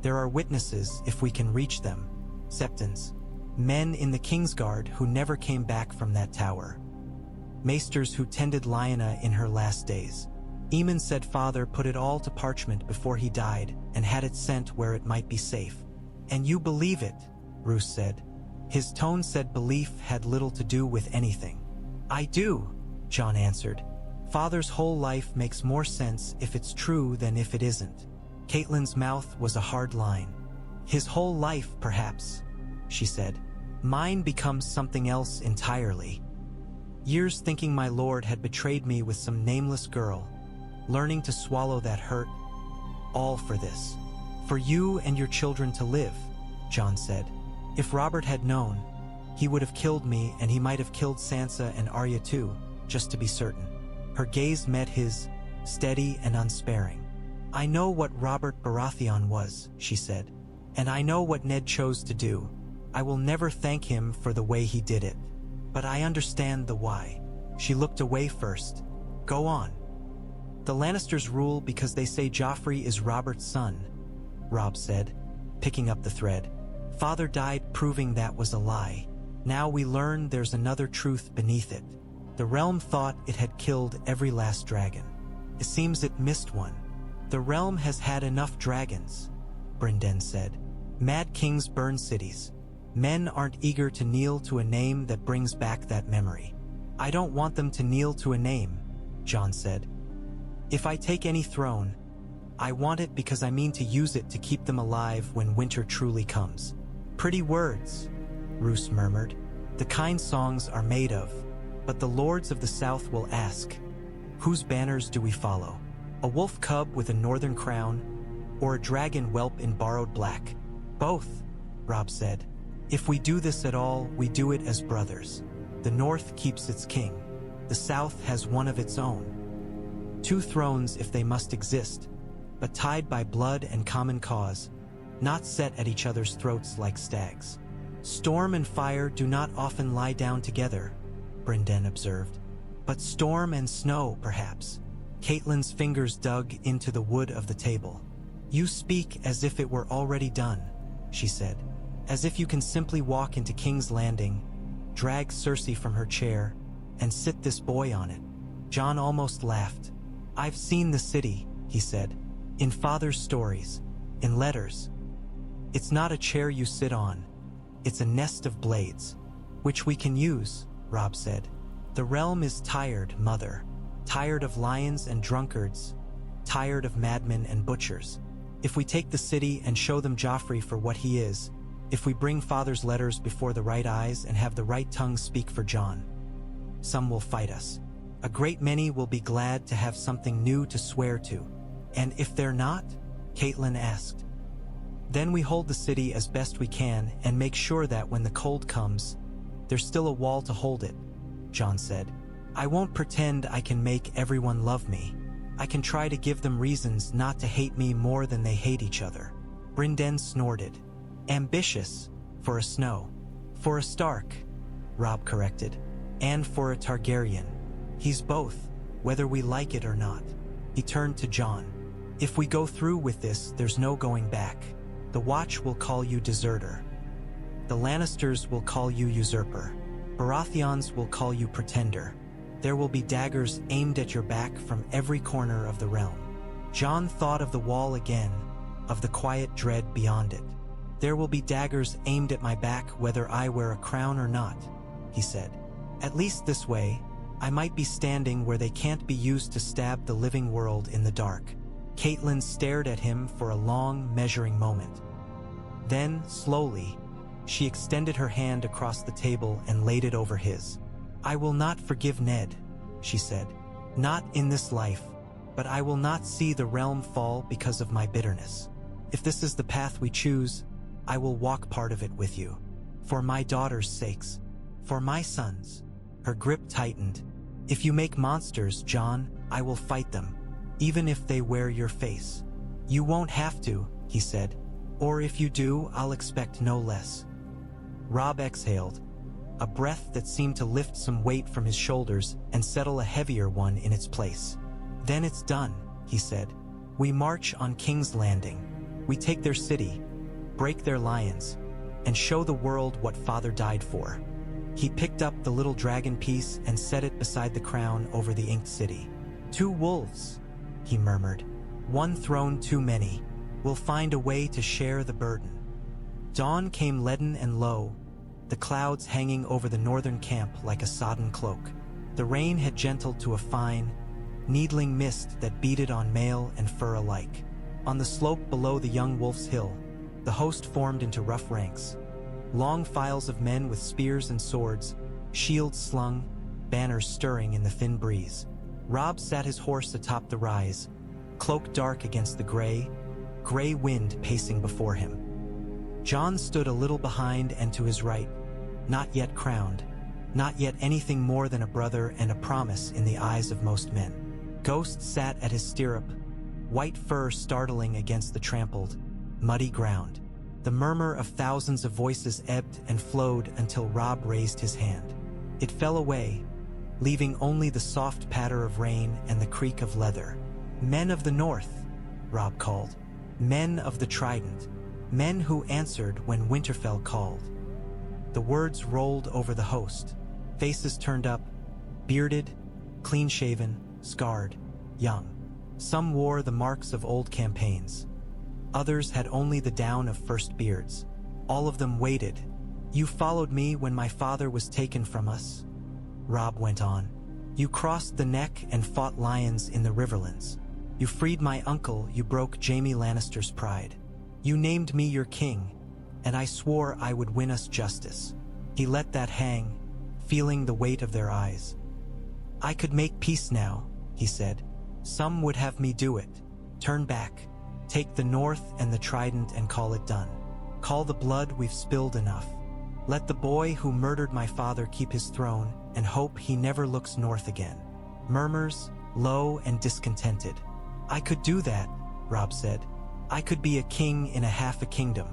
There are witnesses if we can reach them. Septons. Men in the Kingsguard who never came back from that tower. Maesters who tended Lyanna in her last days. Aemon said father put it all to parchment before he died and had it sent where it might be safe." "And you believe it," Roose said. His tone said belief had little to do with anything. "I do," Jon answered. "Father's whole life makes more sense if it's true than if it isn't." Catelyn's mouth was a hard line. "His whole life, perhaps," she said. "Mine becomes something else entirely. Years thinking my lord had betrayed me with some nameless girl, learning to swallow that hurt, all for this. For you and your children to live," Jon said. "If Robert had known, he would have killed me, and he might have killed Sansa and Arya too, just to be certain." Her gaze met his, steady and unsparing. "I know what Robert Baratheon was," she said. "And I know what Ned chose to do. I will never thank him for the way he did it. But I understand the why." She looked away first. "Go on." "The Lannisters rule because they say Joffrey is Robert's son," Robb said, picking up the thread. "Father died proving that was a lie. Now we learn there's another truth beneath it. The realm thought it had killed every last dragon. It seems it missed one." "The realm has had enough dragons," Brynden said. "Mad kings burn cities. Men aren't eager to kneel to a name that brings back that memory." "I don't want them to kneel to a name," Jon said. "If I take any throne, I want it because I mean to use it to keep them alive when winter truly comes." "Pretty words," Roose murmured. "The kind songs are made of. But the lords of the south will ask, whose banners do we follow? A wolf cub with a northern crown, or a dragon whelp in borrowed black?" "Both," Robb said. "If we do this at all, we do it as brothers. The north keeps its king. The south has one of its own. 2 thrones if they must exist, but tied by blood and common cause, not set at each other's throats like stags." "Storm and fire do not often lie down together," Brynden observed. "But storm and snow, perhaps." Catelyn's fingers dug into the wood of the table. "You speak as if it were already done," she said. "As if you can simply walk into King's Landing, drag Cersei from her chair, and sit this boy on it." Jon almost laughed. "I've seen the city," he said. "In father's stories, in letters. It's not a chair you sit on. It's a nest of blades, which we can use," Robb said. "The realm is tired, mother. Tired of lions and drunkards. Tired of madmen and butchers. If we take the city and show them Joffrey for what he is, if we bring father's letters before the right eyes and have the right tongue speak for Jon, some will fight us. A great many will be glad to have something new to swear to. And if they're not?" Catelyn asked. "Then we hold the city as best we can and make sure that when the cold comes, there's still a wall to hold it," Jon said. "I won't pretend I can make everyone love me. I can try to give them reasons not to hate me more than they hate each other." Brynden snorted. "Ambitious, for a Snow. For a Stark," Robb corrected. "And for a Targaryen. He's both, whether we like it or not." He turned to Jon. "If we go through with this, there's no going back. The Watch will call you deserter. The Lannisters will call you usurper. Baratheons will call you pretender. There will be daggers aimed at your back from every corner of the realm." Jon thought of the wall again, of the quiet dread beyond it. "There will be daggers aimed at my back whether I wear a crown or not," he said. "At least this way, I might be standing where they can't be used to stab the living world in the dark." Catelyn stared at him for a long, measuring moment. Then, slowly, She extended her hand across the table and laid it over his. "I will not forgive Ned," she said. "Not in this life, but I will not see the realm fall because of my bitterness. If this is the path we choose, I will walk part of it with you. For my daughter's sakes. For my sons." Her grip tightened. "If you make monsters, Jon, I will fight them, even if they wear your face." "You won't have to," he said. "Or if you do, I'll expect no less." Robb exhaled, a breath that seemed to lift some weight from his shoulders and settle a heavier one in its place. "Then it's done," he said. "We march on King's Landing. We take their city, break their lions, and show the world what Father died for." He picked up the little dragon piece and set it beside the crown over the inked city. "2 wolves," he murmured. "1 throne too many. We'll find a way to share the burden." Dawn came leaden and low, the clouds hanging over the northern camp like a sodden cloak. The rain had gentled to a fine, needling mist that beaded on mail and fur alike. On the slope below the young wolf's hill, the host formed into rough ranks. Long files of men with spears and swords, shields slung, banners stirring in the thin breeze. Robb sat his horse atop the rise, cloak dark against the gray wind pacing before him. Jon stood a little behind and to his right, not yet crowned, not yet anything more than a brother and a promise in the eyes of most men. Ghost sat at his stirrup, white fur startling against the trampled, muddy ground. The murmur of thousands of voices ebbed and flowed until Robb raised his hand. It fell away, leaving only the soft patter of rain and the creak of leather. "Men of the North," Robb called. "Men of the Trident. Men who answered when Winterfell called." The words rolled over the host. Faces turned up, bearded, clean-shaven, scarred, young. Some wore the marks of old campaigns. Others had only the down of first beards. All of them waited. "You followed me when my father was taken from us," Robb went on. "You crossed the neck and fought lions in the Riverlands. You freed my uncle, you broke Jaime Lannister's pride. You named me your king, and I swore I would win us justice." He let that hang, feeling the weight of their eyes. "I could make peace now," he said. "Some would have me do it. Turn back. Take the North and the Trident and call it done. Call the blood we've spilled enough. Let the boy who murdered my father keep his throne and hope he never looks north again." Murmurs, low and discontented. "I could do that," Robb said. "I could be a king in a half a kingdom.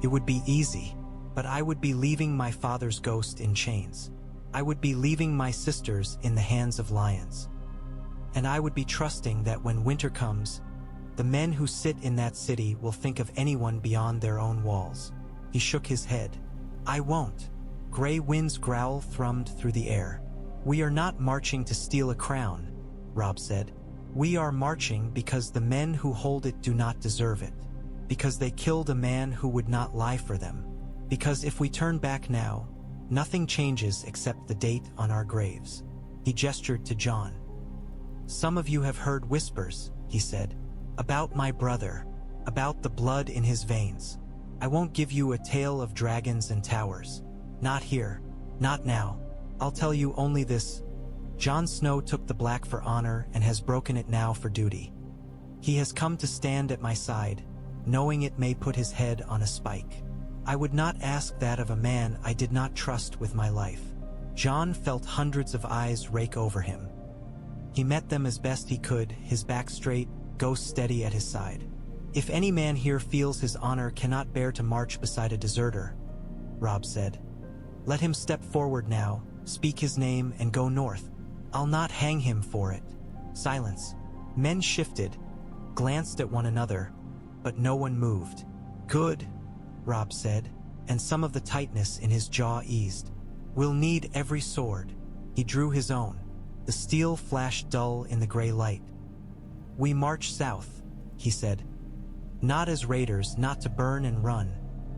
It would be easy, but I would be leaving my father's ghost in chains. I would be leaving my sisters in the hands of lions. And I would be trusting that when winter comes, the men who sit in that city will think of anyone beyond their own walls." He shook his head. "I won't." Gray wind's growl thrummed through the air. "We are not marching to steal a crown," Robb said. "We are marching because the men who hold it do not deserve it. Because they killed a man who would not lie for them. Because if we turn back now, nothing changes except the date on our graves." He gestured to Jon. "Some of you have heard whispers," he said, "about my brother, about the blood in his veins. I won't give you a tale of dragons and towers. Not here, not now. I'll tell you only this. Jon Snow took the black for honor and has broken it now for duty. He has come to stand at my side, knowing it may put his head on a spike. I would not ask that of a man I did not trust with my life." Jon felt hundreds of eyes rake over him. He met them as best he could, his back straight, ghost steady at his side. "If any man here feels his honor cannot bear to march beside a deserter," Robb said, "let him step forward now, speak his name, and go north. I'll not hang him for it." Silence. Men shifted, glanced at one another, but no one moved. "Good," Robb said, and some of the tightness in his jaw eased. "We'll need every sword." He drew his own. The steel flashed dull in the gray light. "We march south," he said. "Not as raiders, not to burn and run,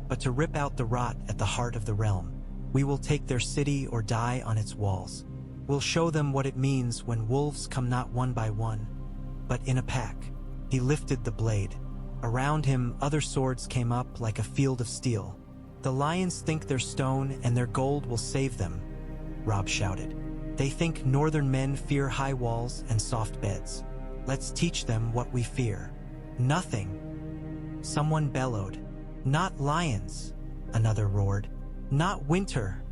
but to rip out the rot at the heart of the realm. We will take their city or die on its walls. We'll show them what it means when wolves come not one by one, but in a pack." He lifted the blade. Around him, other swords came up like a field of steel. "The lions think their stone and their gold will save them," Robb shouted. "They think northern men fear high walls and soft beds. Let's teach them what we fear." "Nothing," someone bellowed. "Not lions," another roared. "Not winter,"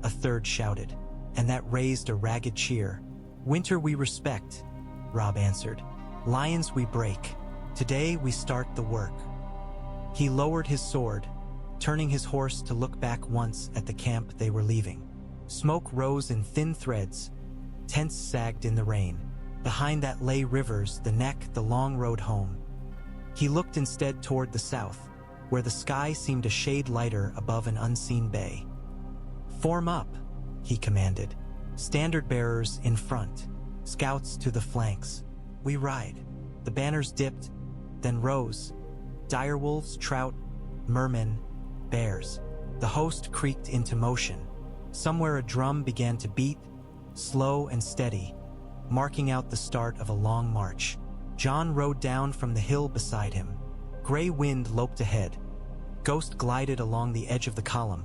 a third shouted, and that raised a ragged cheer. "Winter we respect," Robb answered. "Lions we break. Today we start the work." He lowered his sword, turning his horse to look back once at the camp they were leaving. Smoke rose in thin threads. Tents sagged in the rain. Behind that lay rivers, the neck, the long road home. He looked instead toward the south, where the sky seemed a shade lighter above an unseen bay. "Form up," he commanded. "Standard-bearers in front, scouts to the flanks. We ride." The banners dipped, then rose. Direwolves, trout, mermen, bears. The host creaked into motion. Somewhere a drum began to beat, slow and steady, marking out the start of a long march. Jon rode down from the hill beside him. Gray wind loped ahead. Ghost glided along the edge of the column,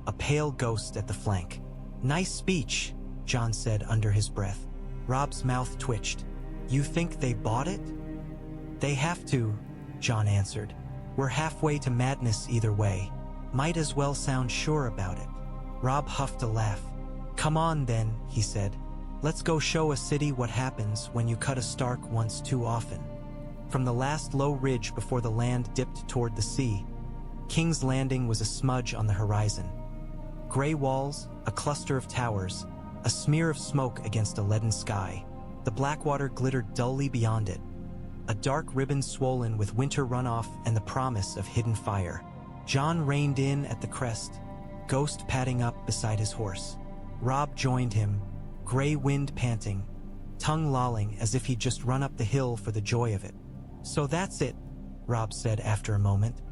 a pale ghost at the flank. "Nice speech," Jon said under his breath. Robb's mouth twitched. "You think they bought it?" "They have to," Jon answered. "We're halfway to madness either way. Might as well sound sure about it." Robb huffed a laugh. "Come on then," he said. "Let's go show a city what happens when you cut a Stark once too often." From the last low ridge before the land dipped toward the sea, King's Landing was a smudge on the horizon. Gray walls, a cluster of towers, a smear of smoke against a leaden sky. The Blackwater glittered dully beyond it, a dark ribbon swollen with winter runoff and the promise of hidden fire. Jon reined in at the crest, Ghost padding up beside his horse. Robb joined him, gray wind panting, tongue lolling as if he'd just run up the hill for the joy of it. "So that's it," Robb said after a moment.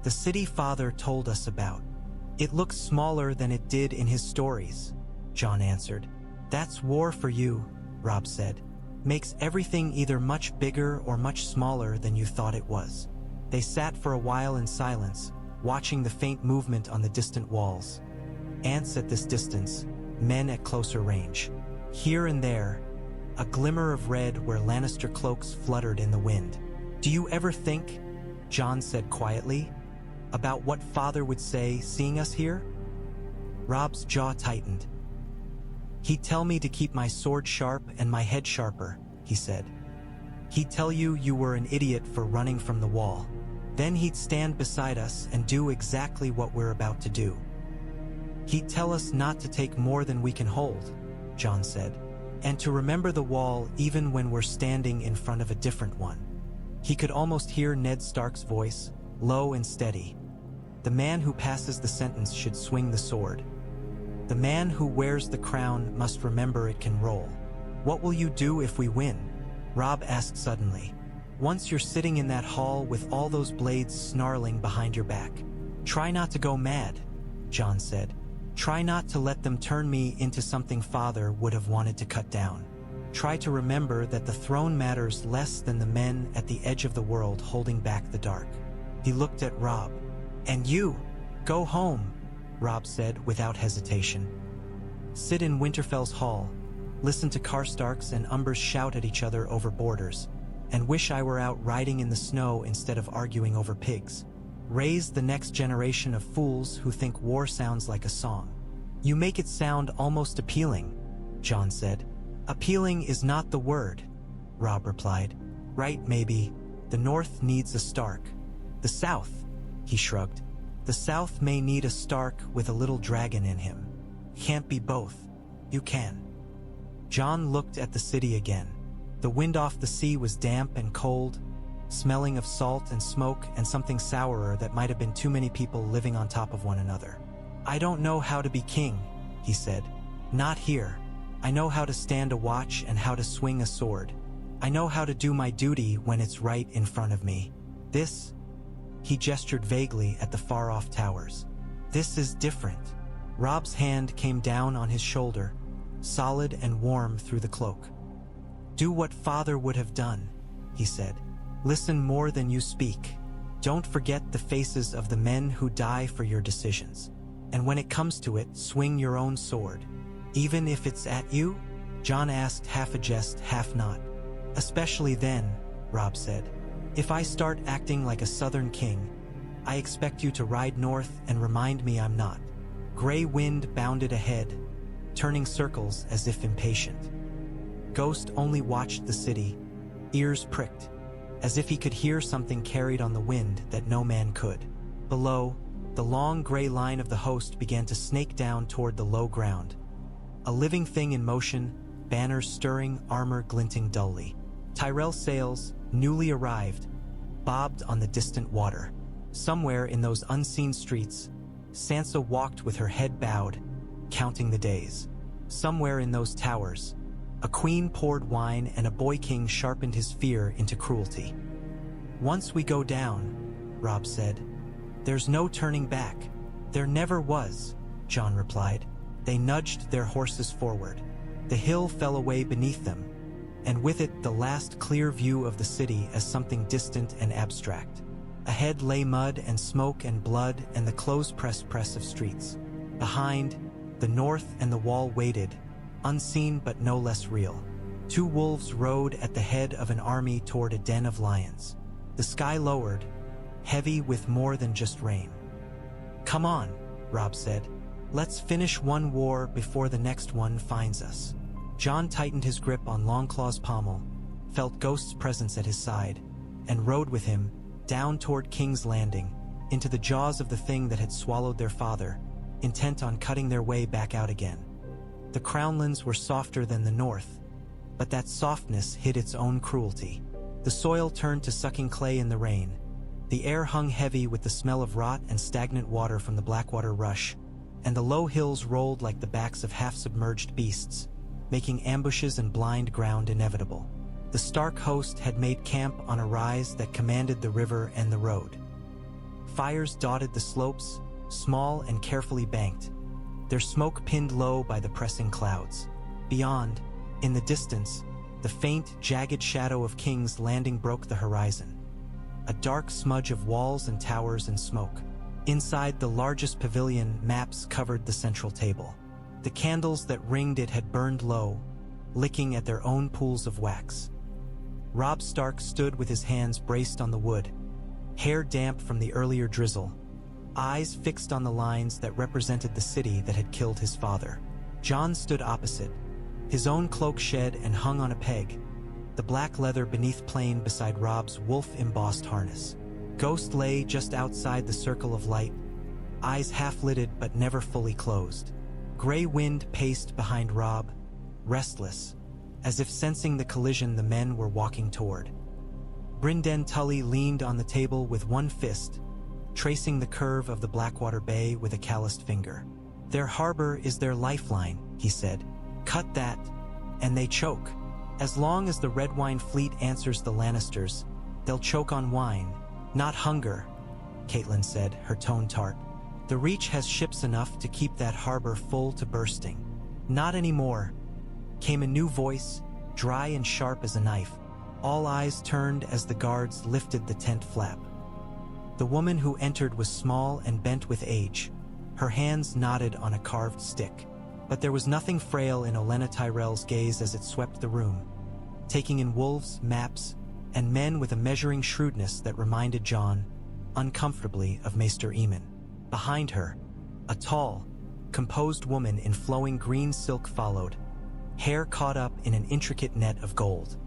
"The city father told us about. It looks smaller than it did in his stories," Jon answered. "That's war for you," Robb said. "Makes everything either much bigger or much smaller than you thought it was." They sat for a while in silence, watching the faint movement on the distant walls. Ants at this distance, men at closer range. Here and there, a glimmer of red where Lannister cloaks fluttered in the wind. "Do you ever think," Jon said quietly, "about what Father would say seeing us here?" Robb's jaw tightened. "He'd tell me to keep my sword sharp and my head sharper," he said. "He'd tell you you were an idiot for running from the wall. Then he'd stand beside us and do exactly what we're about to do. He'd tell us not to take more than we can hold," Jon said, "and to remember the wall even when we're standing in front of a different one." He could almost hear Ned Stark's voice, low and steady. "The man who passes the sentence should swing the sword. The man who wears the crown must remember it can roll." "What will you do if we win?" Robb asked suddenly. "Once you're sitting in that hall with all those blades snarling behind your back. Try not to go mad," Jon said. "Try not to let them turn me into something Father would have wanted to cut down. Try to remember that the throne matters less than the men at the edge of the world holding back the dark." He looked at Robb. "And you, go home," Robb said without hesitation. "Sit in Winterfell's hall, listen to Karstarks and Umbers shout at each other over borders, and wish I were out riding in the snow instead of arguing over pigs. Raise the next generation of fools who think war sounds like a song." "You make it sound almost appealing," Jon said. "Appealing is not the word," Robb replied. "Right, maybe. The North needs a Stark. The South," he shrugged. "The South may need a Stark with a little dragon in him. Can't be both. You can." Jon looked at the city again. The wind off the sea was damp and cold, smelling of salt and smoke and something sourer that might have been too many people living on top of one another. "I don't know how to be king," he said. "Not here. I know how to stand a watch and how to swing a sword. I know how to do my duty when it's right in front of me. This," he gestured vaguely at the far-off towers. "This is different." Robb's hand came down on his shoulder, solid and warm through the cloak. "Do what Father would have done," he said. "Listen more than you speak. Don't forget the faces of the men who die for your decisions. And when it comes to it, swing your own sword. Even if it's at you? Jon asked, half a jest, half not. Especially then, Robb said. If I start acting like a southern king, I expect you to ride north and remind me I'm not. Gray wind bounded ahead, turning circles as if impatient. Ghost only watched the city, ears pricked, as if he could hear something carried on the wind that no man could. Below, the long gray line of the host began to snake down toward the low ground. A living thing in motion, banners stirring, armor glinting dully. Tyrell sails, newly arrived, bobbed on the distant water. Somewhere in those unseen streets, Sansa walked with her head bowed, counting the days. Somewhere in those towers, a queen poured wine and a boy king sharpened his fear into cruelty. Once we go down, Robb said, there's no turning back. There never was, Jon replied. They nudged their horses forward. The hill fell away beneath them, and with it the last clear view of the city as something distant and abstract. Ahead lay mud and smoke and blood and the close-pressed press of streets. Behind, the north and the wall waited, unseen but no less real. Two wolves rode at the head of an army toward a den of lions. The sky lowered, heavy with more than just rain. Come on, Robb said. Let's finish one war before the next one finds us. Jon tightened his grip on Longclaw's pommel, felt Ghost's presence at his side, and rode with him, down toward King's Landing, into the jaws of the thing that had swallowed their father, intent on cutting their way back out again. The Crownlands were softer than the north, but that softness hid its own cruelty. The soil turned to sucking clay in the rain. The air hung heavy with the smell of rot and stagnant water from the Blackwater rush, and the low hills rolled like the backs of half-submerged beasts, making ambushes and blind ground inevitable. The Stark host had made camp on a rise that commanded the river and the road. Fires dotted the slopes, small and carefully banked, their smoke pinned low by the pressing clouds. Beyond, in the distance, the faint, jagged shadow of King's Landing broke the horizon, a dark smudge of walls and towers and smoke. Inside the largest pavilion, maps covered the central table. The candles that ringed it had burned low, licking at their own pools of wax. Robb Stark stood with his hands braced on the wood, hair damp from the earlier drizzle, eyes fixed on the lines that represented the city that had killed his father. Jon stood opposite, his own cloak shed and hung on a peg, the black leather beneath plain beside Robb's wolf-embossed harness. Ghost lay just outside the circle of light, eyes half-lidded but never fully closed. Gray wind paced behind Robb, restless, as if sensing the collision the men were walking toward. Brynden Tully leaned on the table with one fist, tracing the curve of the Blackwater Bay with a calloused finger. Their harbor is their lifeline, he said. Cut that, and they choke. As long as the Red Wine fleet answers the Lannisters, they'll choke on wine, not hunger, Catelyn said, her tone tart. The Reach has ships enough to keep that harbor full to bursting. Not anymore, came a new voice, dry and sharp as a knife. All eyes turned as the guards lifted the tent flap. The woman who entered was small and bent with age, her hands knotted on a carved stick. But there was nothing frail in Olenna Tyrell's gaze as it swept the room, taking in wolves, maps, and men with a measuring shrewdness that reminded Jon, uncomfortably, of Maester Aemon. Behind her, a tall, composed woman in flowing green silk followed, hair caught up in an intricate net of gold.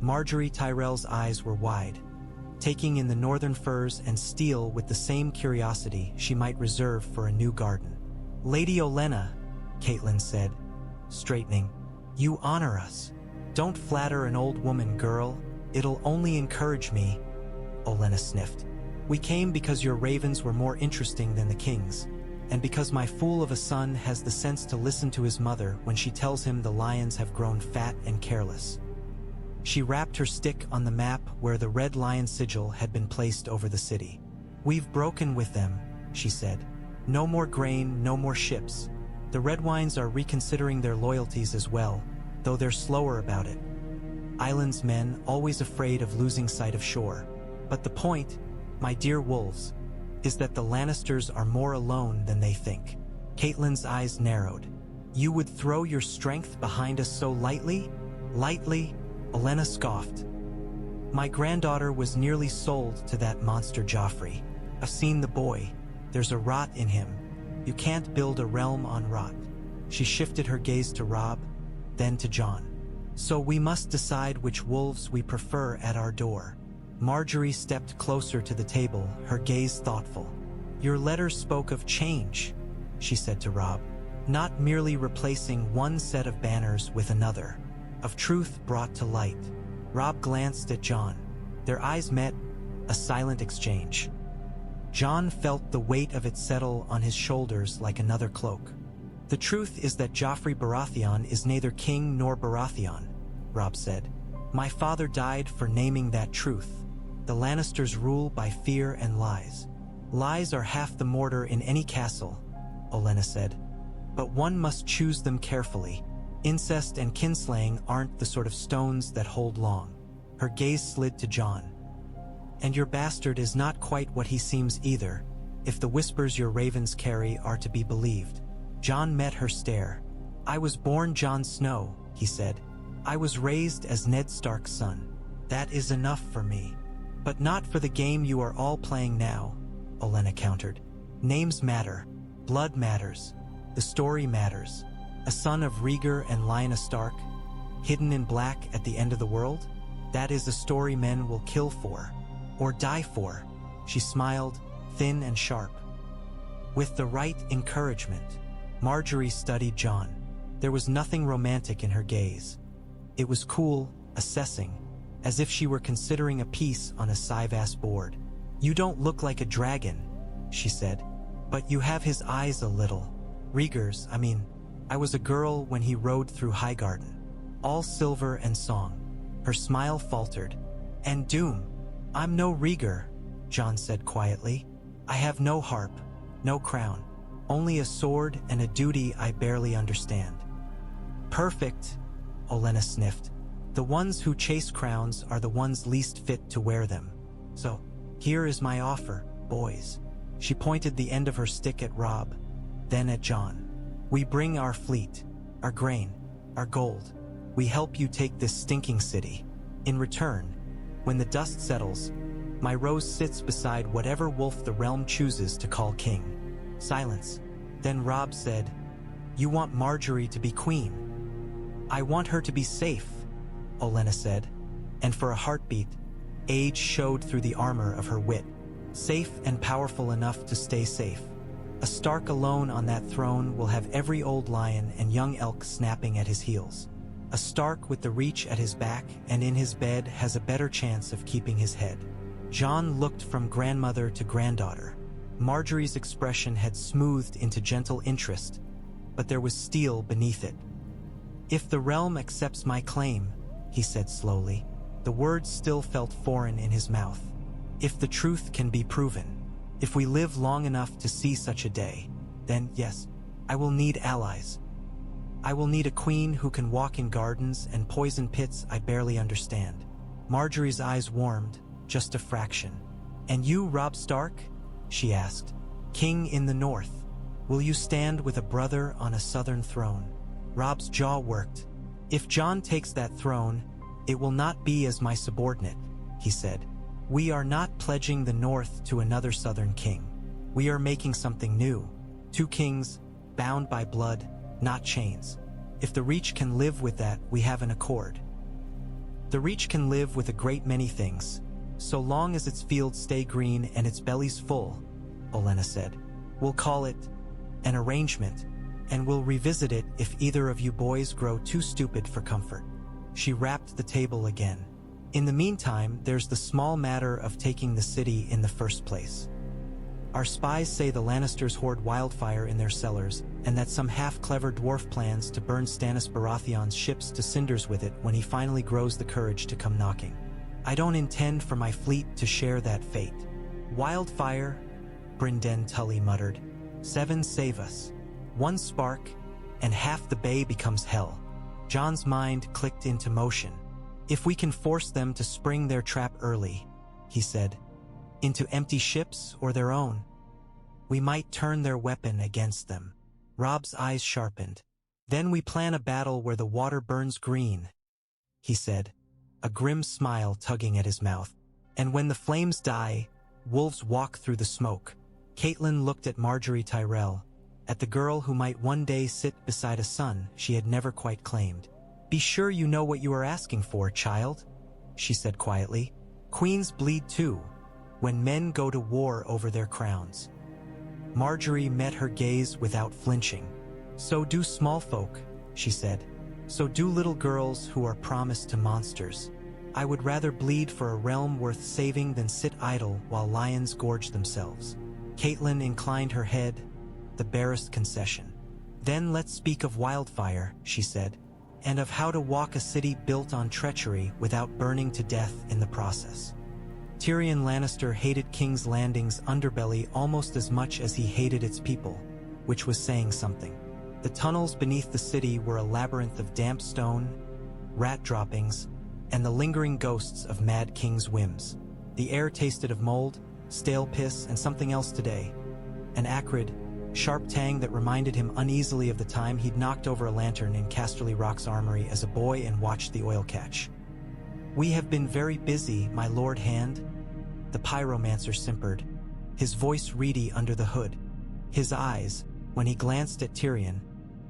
Marjorie Tyrell's eyes were wide, taking in the northern firs and steel with the same curiosity she might reserve for a new garden. Lady Olenna, Catelyn said, straightening, you honor us. Don't flatter an old woman, girl. It'll only encourage me, Olenna sniffed. We came because your ravens were more interesting than the king's, and because my fool of a son has the sense to listen to his mother when she tells him the lions have grown fat and careless. She rapped her stick on the map where the red lion sigil had been placed over the city. We've broken with them, she said. No more grain, no more ships. The Redwines are reconsidering their loyalties as well, though they're slower about it. Island's men always afraid of losing sight of shore. But the point, my dear wolves, is that the Lannisters are more alone than they think." Catelyn's eyes narrowed. "You would throw your strength behind us so lightly?" "Lightly?" Olenna scoffed. "My granddaughter was nearly sold to that monster Joffrey. I've seen the boy. There's a rot in him. You can't build a realm on rot." She shifted her gaze to Robb, then to Jon. "So we must decide which wolves we prefer at our door." Marjorie stepped closer to the table, her gaze thoughtful. "Your letter spoke of change," she said to Robb. "Not merely replacing one set of banners with another. Of truth brought to light." Robb glanced at Jon. Their eyes met, a silent exchange. Jon felt the weight of it settle on his shoulders like another cloak. "The truth is that Joffrey Baratheon is neither king nor Baratheon," Robb said. "My father died for naming that truth. The Lannisters rule by fear and lies. Lies are half the mortar in any castle," Olenna said. "But one must choose them carefully. Incest and kinslaying aren't the sort of stones that hold long." Her gaze slid to Jon. "And your bastard is not quite what he seems either, if the whispers your ravens carry are to be believed." Jon met her stare. "I was born Jon Snow," he said. "I was raised as Ned Stark's son. That is enough for me." "But not for the game you are all playing now," Olenna countered. "Names matter. Blood matters. The story matters. A son of Rhaegar and Lyanna Stark, hidden in black at the end of the world? That is a story men will kill for, or die for." She smiled, thin and sharp. "With the right encouragement." Marjorie studied Jon. There was nothing romantic in her gaze. It was cool, assessing, as if she were considering a piece on a Sivas board. "You don't look like a dragon," she said. "But you have his eyes a little. Rhaegar's, I was a girl when he rode through Highgarden. All silver and song." Her smile faltered. "And doom. I'm no Rhaegar," Jon said quietly. "I have no harp, no crown. Only a sword and a duty I barely understand." "Perfect," Olenna sniffed. "The ones who chase crowns are the ones least fit to wear them. So, here is my offer, boys." She pointed the end of her stick at Robb, then at Jon. "We bring our fleet, our grain, our gold. We help you take this stinking city. In return, when the dust settles, my rose sits beside whatever wolf the realm chooses to call king." Silence. Then Robb said, "You want Marjorie to be queen?" "I want her to be safe," Olenna said, and for a heartbeat, age showed through the armor of her wit. "Safe and powerful enough to stay safe. A Stark alone on that throne will have every old lion and young elk snapping at his heels. A Stark with the reach at his back and in his bed has a better chance of keeping his head." Jon looked from grandmother to granddaughter. Marjorie's expression had smoothed into gentle interest, but there was steel beneath it. "If the realm accepts my claim," he said slowly. The words still felt foreign in his mouth. "If the truth can be proven, if we live long enough to see such a day, then yes, I will need allies. I will need a queen who can walk in gardens and poison pits I barely understand." Marjorie's eyes warmed, just a fraction. "And you, Robb Stark?" she asked. "King in the north. Will you stand with a brother on a southern throne?" Robb's jaw worked. "If Jon takes that throne, it will not be as my subordinate," he said. "We are not pledging the north to another southern king. We are making something new. Two kings, bound by blood, not chains. If the Reach can live with that, we have an accord." "The Reach can live with a great many things, so long as its fields stay green and its bellies full," Olenna said. "We'll call it an arrangement, and we'll revisit it if either of you boys grow too stupid for comfort." She rapped the table again. "In the meantime, there's the small matter of taking the city in the first place. Our spies say the Lannisters hoard wildfire in their cellars, and that some half-clever dwarf plans to burn Stannis Baratheon's ships to cinders with it when he finally grows the courage to come knocking. I don't intend for my fleet to share that fate." "Wildfire," Brynden Tully muttered. "7 save us. 1 spark, and half the bay becomes hell." Jon's mind clicked into motion. "If we can force them to spring their trap early," he said. Into empty ships or their own? We might turn their weapon against them. Robb's eyes sharpened. Then we plan a battle where the water burns green, he said, a grim smile tugging at his mouth. And when the flames die, wolves walk through the smoke. Catelyn looked at Marjorie Tyrell, at the girl who might one day sit beside a son she had never quite claimed. Be sure you know what you are asking for, child, she said quietly. Queens bleed too, when men go to war over their crowns. Marjorie met her gaze without flinching. So do small folk, she said. So do little girls who are promised to monsters. I would rather bleed for a realm worth saving than sit idle while lions gorge themselves. Catelyn inclined her head, the barest concession. Then let's speak of Wildfire, she said, and of how to walk a city built on treachery without burning to death in the process. Tyrion Lannister hated King's Landing's underbelly almost as much as he hated its people, which was saying something. The tunnels beneath the city were a labyrinth of damp stone, rat droppings, and the lingering ghosts of Mad King's whims. The air tasted of mold, stale piss, and something else today. An acrid, sharp tang that reminded him uneasily of the time he'd knocked over a lantern in Casterly Rock's armory as a boy and watched the oil catch. We have been very busy, my lord Hand, the pyromancer simpered, his voice reedy under the hood. His eyes, when he glanced at Tyrion,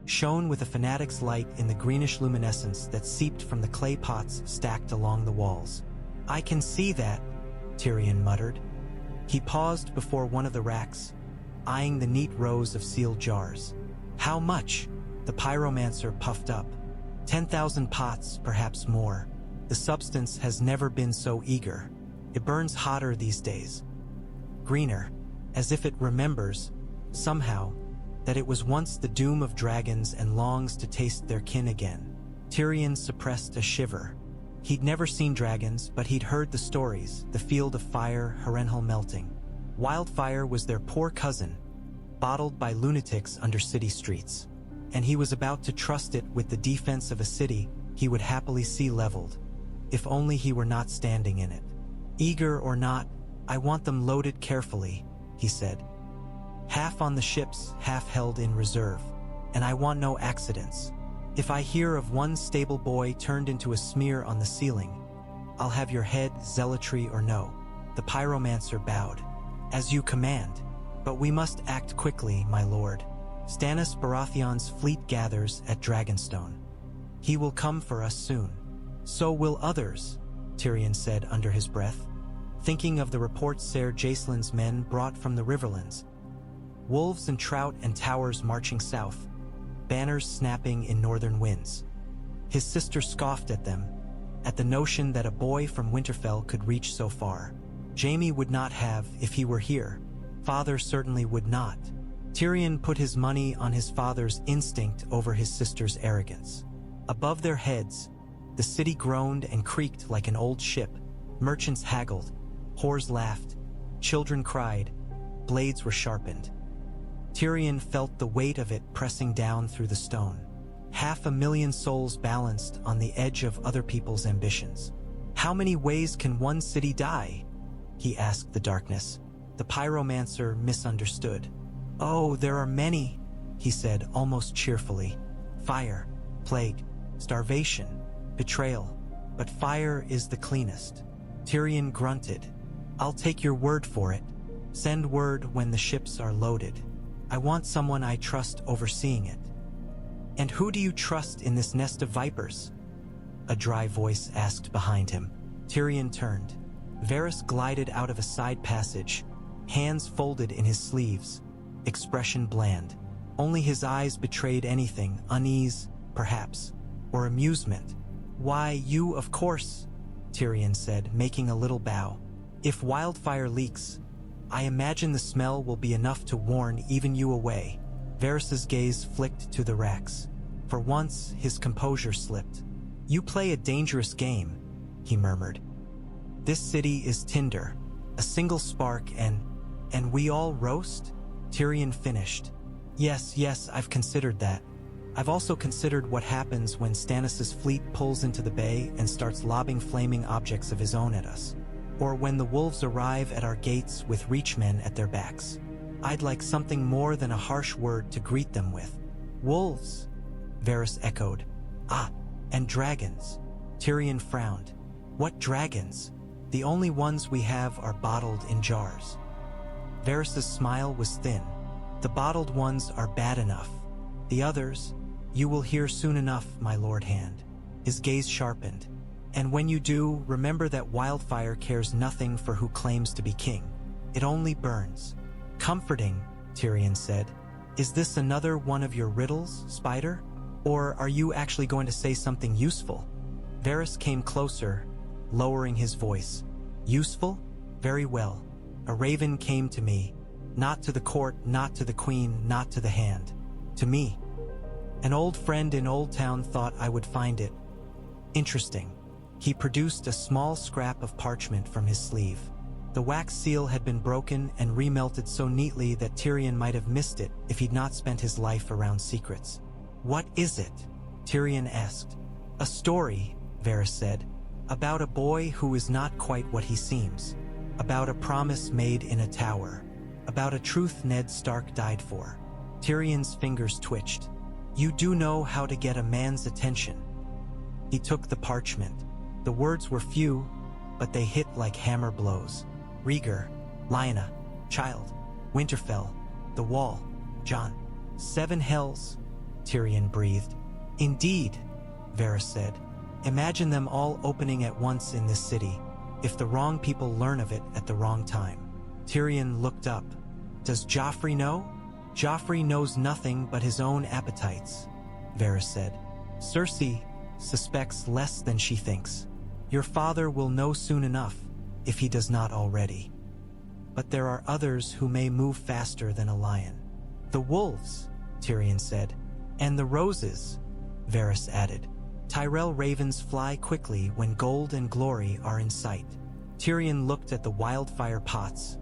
shone with a fanatic's light in the greenish luminescence that seeped from the clay pots stacked along the walls. I can see that, Tyrion muttered. He paused before one of the racks, eyeing the neat rows of sealed jars. How much? The pyromancer puffed up. 10,000 pots, perhaps more. The substance has never been so eager. It burns hotter these days. Greener, as if it remembers, somehow, that it was once the doom of dragons and longs to taste their kin again. Tyrion suppressed a shiver. He'd never seen dragons, but he'd heard the stories, the field of fire, Harrenhal melting. Wildfire was their poor cousin, bottled by lunatics under city streets. And he was about to trust it with the defense of a city he would happily see leveled, if only he were not standing in it. Eager or not, I want them loaded carefully, he said. Half on the ships, half held in reserve. And I want no accidents. If I hear of one stable boy turned into a smear on the ceiling, I'll have your head, zealotry or no. The pyromancer bowed. As you command. But we must act quickly, my lord. Stannis Baratheon's fleet gathers at Dragonstone. He will come for us soon. So will others, Tyrion said under his breath, thinking of the reports Ser Jacelin's men brought from the Riverlands. Wolves and trout and towers marching south, banners snapping in northern winds. His sister scoffed at them, at the notion that a boy from Winterfell could reach so far. Jaime would not have if he were here. Father certainly would not. Tyrion put his money on his father's instinct over his sister's arrogance. Above their heads, the city groaned and creaked like an old ship. Merchants haggled, whores laughed, children cried, blades were sharpened. Tyrion felt the weight of it pressing down through the stone. 500,000 souls balanced on the edge of other people's ambitions. How many ways can one city die? He asked the darkness. The pyromancer misunderstood. Oh, there are many, he said almost cheerfully. Fire, plague, starvation, betrayal. But fire is the cleanest. Tyrion grunted. I'll take your word for it. Send word when the ships are loaded. I want someone I trust overseeing it. And who do you trust in this nest of vipers? A dry voice asked behind him. Tyrion turned. Varys glided out of a side passage, hands folded in his sleeves, expression bland. Only his eyes betrayed anything, unease, perhaps, or amusement. Why, you, of course, Tyrion said, making a little bow. If Wildfire leaks, I imagine the smell will be enough to warn even you away. Varys's gaze flicked to the racks. For once, his composure slipped. You play a dangerous game, he murmured. This city is tinder, a single spark and we all roast? Tyrion finished. Yes, I've considered that. I've also considered what happens when Stannis' fleet pulls into the bay and starts lobbing flaming objects of his own at us. or when the wolves arrive at our gates with reachmen at their backs. I'd like something more than a harsh word to greet them with. Wolves, Varys echoed. Ah, and dragons. Tyrion frowned. What dragons? The only ones we have are bottled in jars. Varys' smile was thin. The bottled ones are bad enough. The others, you will hear soon enough, my lord hand. His gaze sharpened. And when you do, remember that Wildfire cares nothing for who claims to be king. It only burns. Comforting, Tyrion said. Is this another one of your riddles, Spider? Or are you actually going to say something useful? Varys came closer, lowering his voice. Useful? Very well. A raven came to me. Not to the court, not to the queen, not to the hand. To me. An old friend in Old Town thought I would find it. Interesting. He produced a small scrap of parchment from his sleeve. The wax seal had been broken and remelted so neatly that Tyrion might have missed it if he'd not spent his life around secrets. What is it? Tyrion asked. A story, Varys said, about a boy who is not quite what he seems, about a promise made in a tower, about a truth Ned Stark died for. Tyrion's fingers twitched. You do know how to get a man's attention. He took the parchment. The words were few, but they hit like hammer blows. Rhaegar, Lyanna, child, Winterfell, the wall, Jon. 7 hells, Tyrion breathed. Indeed, Varys said. Imagine them all opening at once in this city, if the wrong people learn of it at the wrong time. Tyrion looked up. Does Joffrey know? Joffrey knows nothing but his own appetites, Varys said. Cersei suspects less than she thinks. Your father will know soon enough, if he does not already. But there are others who may move faster than a lion. The wolves, Tyrion said. And the roses, Varys added. Tyrell ravens fly quickly when gold and glory are in sight. Tyrion looked at the wildfire pots,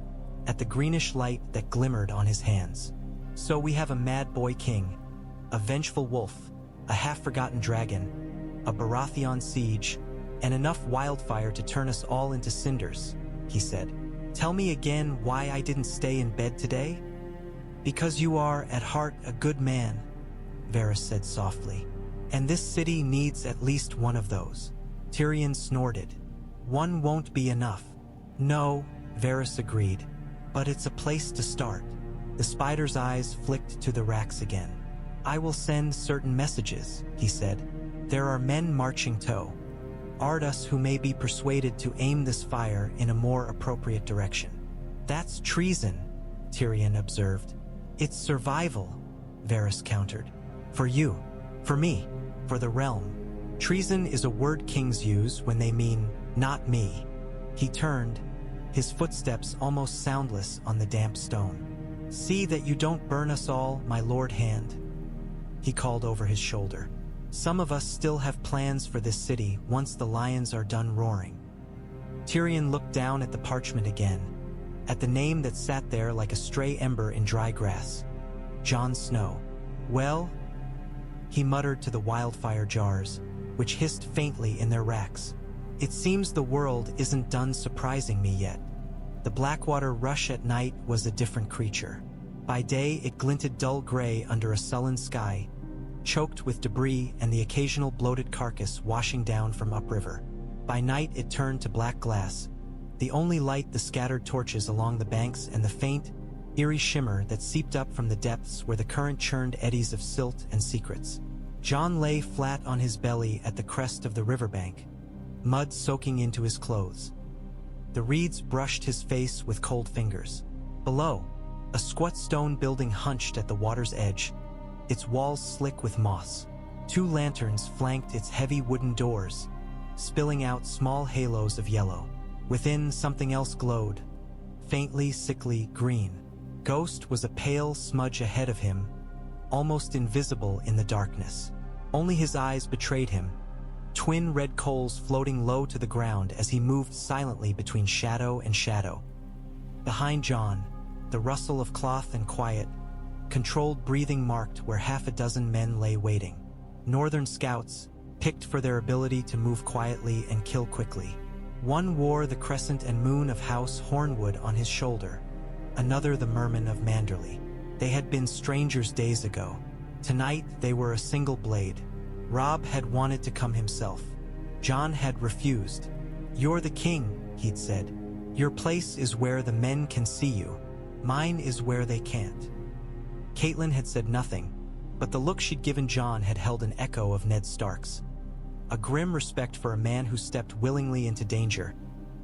at the greenish light that glimmered on his hands. So we have a mad boy king, a vengeful wolf, a half-forgotten dragon, a Baratheon siege, and enough wildfire to turn us all into cinders, he said. Tell me again why I didn't stay in bed today? Because you are, at heart, a good man, Varys said softly. And this city needs at least one of those. Tyrion snorted. One won't be enough. No, Varys agreed. But it's a place to start. The spider's eyes flicked to the racks again. I will send certain messages, he said. There are men marching to Ardas who may be persuaded to aim this fire in a more appropriate direction. That's treason, Tyrion observed. It's survival, Varys countered. For you, for me, for the realm. Treason is a word kings use when they mean, not me. He turned, his footsteps almost soundless on the damp stone. See that you don't burn us all, my lord hand, he called over his shoulder. Some of us still have plans for this city once the lions are done roaring. Tyrion looked down at the parchment again, at the name that sat there like a stray ember in dry grass. Jon Snow. Well, he muttered to the wildfire jars, which hissed faintly in their racks. It seems the world isn't done surprising me yet. The Blackwater rush at night was a different creature. By day it glinted dull gray under a sullen sky, choked with debris and the occasional bloated carcass washing down from upriver. By night it turned to black glass, the only light the scattered torches along the banks and the faint, eerie shimmer that seeped up from the depths where the current churned eddies of silt and secrets. Jon lay flat on his belly at the crest of the riverbank, mud soaking into his clothes. The reeds brushed his face with cold fingers. Below, a squat stone building hunched at the water's edge, its walls slick with moss. 2 lanterns flanked its heavy wooden doors, spilling out small halos of yellow. Within, something else glowed, faintly, sickly green. Ghost was a pale smudge ahead of him, almost invisible in the darkness. Only his eyes betrayed him, twin red coals floating low to the ground as he moved silently between shadow and shadow. Behind Jon, the rustle of cloth and quiet, controlled breathing marked where half a dozen men lay waiting. Northern scouts, picked for their ability to move quietly and kill quickly. One wore the crescent and moon of House Hornwood on his shoulder, another the merman of Manderley. They had been strangers days ago. Tonight they were a single blade. Robb had wanted to come himself. Jon had refused. "You're the king," he'd said. "Your place is where the men can see you. Mine is where they can't." Catelyn had said nothing, but the look she'd given Jon had held an echo of Ned Stark's. A grim respect for a man who stepped willingly into danger,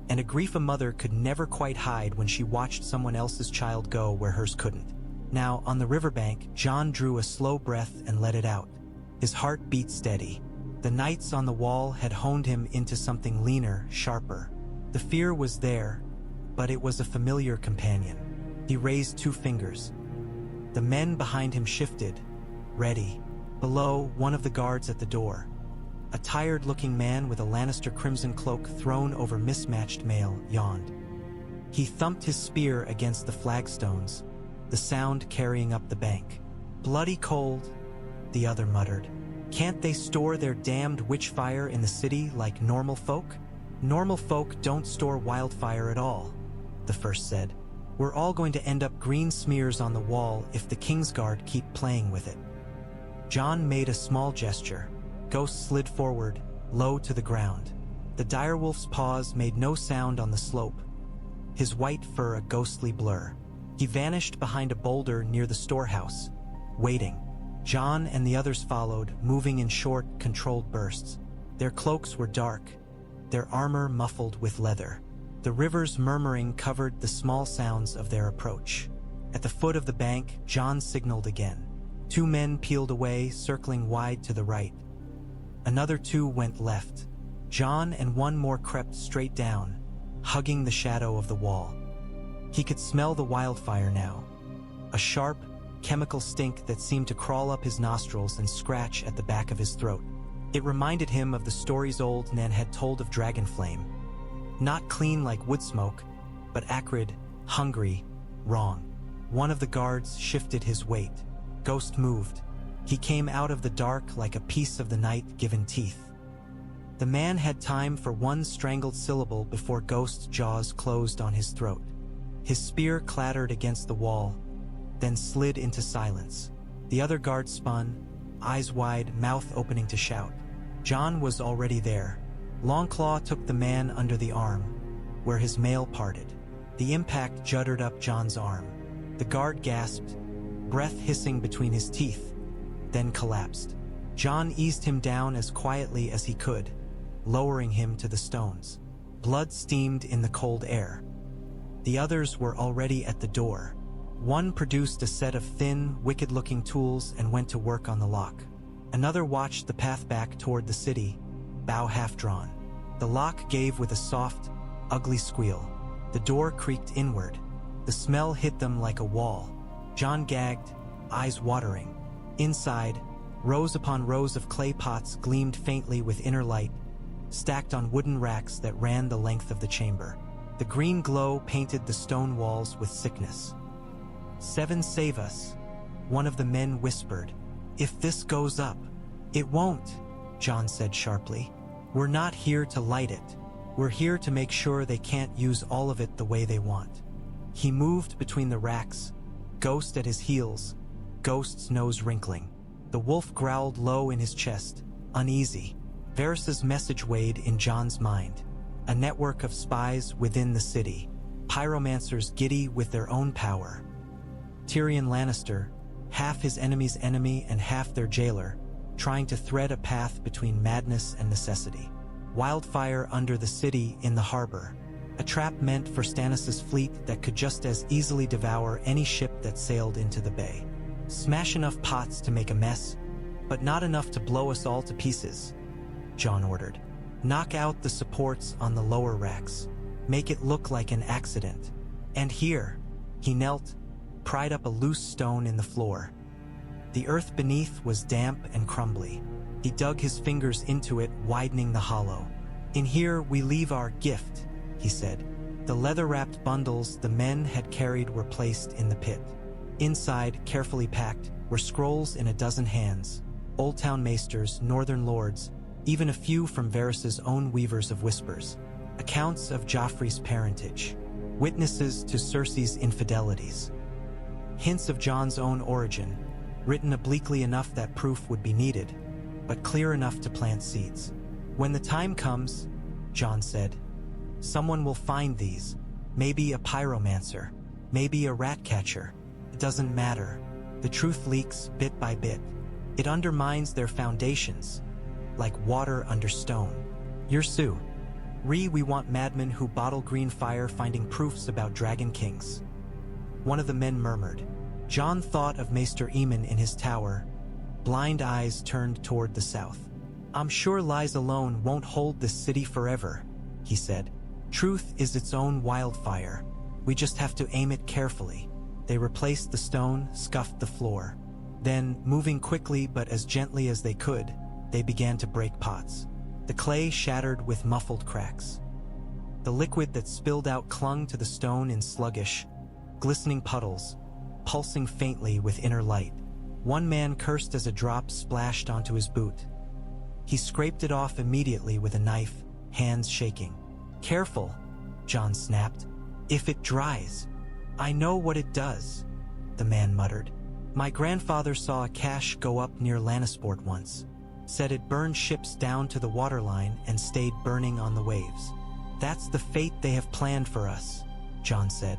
and a grief a mother could never quite hide when she watched someone else's child go where hers couldn't. Now, on the riverbank, Jon drew a slow breath and let it out. His heart beat steady. The knights on the wall had honed him into something leaner, sharper. The fear was there, but it was a familiar companion. He raised 2 fingers. The men behind him shifted, ready. Below, one of the guards at the door, a tired-looking man with a Lannister crimson cloak thrown over mismatched mail, yawned. He thumped his spear against the flagstones, the sound carrying up the bank. "Bloody cold," the other muttered. "Can't they store their damned witchfire in the city like normal folk?" "Normal folk don't store wildfire at all," the first said. "We're all going to end up green smears on the wall if the Kingsguard keep playing with it." Jon made a small gesture. Ghost slid forward, low to the ground. The direwolf's paws made no sound on the slope, his white fur a ghostly blur. He vanished behind a boulder near the storehouse, waiting. Jon and the others followed, moving in short, controlled bursts. Their cloaks were dark, their armor muffled with leather. The river's murmuring covered the small sounds of their approach. At the foot of the bank, Jon signaled again. 2 men peeled away, circling wide to the right. Another 2 went left. Jon and 1 more crept straight down, hugging the shadow of the wall. He could smell the wildfire now, a sharp, chemical stink that seemed to crawl up his nostrils and scratch at the back of his throat. It reminded him of the stories old Nan had told of Dragonflame. Not clean like wood smoke, but acrid, hungry, wrong. One of the guards shifted his weight. Ghost moved. He came out of the dark like a piece of the night given teeth. The man had time for 1 strangled syllable before Ghost's jaws closed on his throat. His spear clattered against the wall, then slid into silence. The other guard spun, eyes wide, mouth opening to shout. Jon was already there. Longclaw took the man under the arm, where his mail parted. The impact juddered up Jon's arm. The guard gasped, breath hissing between his teeth, then collapsed. Jon eased him down as quietly as he could, lowering him to the stones. Blood steamed in the cold air. The others were already at the door. One produced a set of thin, wicked-looking tools and went to work on the lock. Another watched the path back toward the city, bow half-drawn. The lock gave with a soft, ugly squeal. The door creaked inward. The smell hit them like a wall. Jon gagged, eyes watering. Inside, rows upon rows of clay pots gleamed faintly with inner light, stacked on wooden racks that ran the length of the chamber. The green glow painted the stone walls with sickness. "7 save us," one of the men whispered. "If this goes up." "It won't," Jon said sharply. "We're not here to light it. We're here to make sure they can't use all of it the way they want." He moved between the racks, Ghost at his heels, Ghost's nose wrinkling. The wolf growled low in his chest, uneasy. Varys's message weighed in Jon's mind. A network of spies within the city, pyromancers giddy with their own power. Tyrion Lannister, half his enemy's enemy and half their jailer, trying to thread a path between madness and necessity. Wildfire under the city in the harbor, a trap meant for Stannis' fleet that could just as easily devour any ship that sailed into the bay. "Smash enough pots to make a mess, but not enough to blow us all to pieces," Jon ordered. "Knock out the supports on the lower racks. Make it look like an accident. And here," he knelt, pried up a loose stone in the floor. The earth beneath was damp and crumbly. He dug his fingers into it, widening the hollow. "In here we leave our gift," he said. The leather-wrapped bundles the men had carried were placed in the pit. Inside, carefully packed, were scrolls in a dozen hands, Old Town maesters, northern lords, even a few from Varys's own weavers of whispers. accounts of Joffrey's parentage, witnesses to Cersei's infidelities, hints of Jon's own origin, written obliquely enough that proof would be needed, but clear enough to plant seeds. When the time comes, Jon said, someone will find these, maybe a pyromancer, maybe a rat catcher. It doesn't matter. The truth leaks bit by bit. It undermines their foundations, like water under stone. You're Sue. We want madmen who bottle green fire finding proofs about dragon kings. One of the men murmured. Jon thought of Maester Aemon in his tower, blind eyes turned toward the south. I'm sure lies alone won't hold this city forever, he said. Truth is its own wildfire. We just have to aim it carefully. They replaced the stone, scuffed the floor. Then, moving quickly but as gently as they could, they began to break pots. The clay shattered with muffled cracks. The liquid that spilled out clung to the stone in sluggish, glistening puddles, pulsing faintly with inner light. One man cursed as a drop splashed onto his boot. He scraped it off immediately with a knife, hands shaking. Careful, Jon snapped. If it dries. I know what it does, the man muttered. My grandfather saw a cache go up near Lannisport once. Said it burned ships down to the waterline and stayed burning on the waves. That's the fate they have planned for us, Jon said.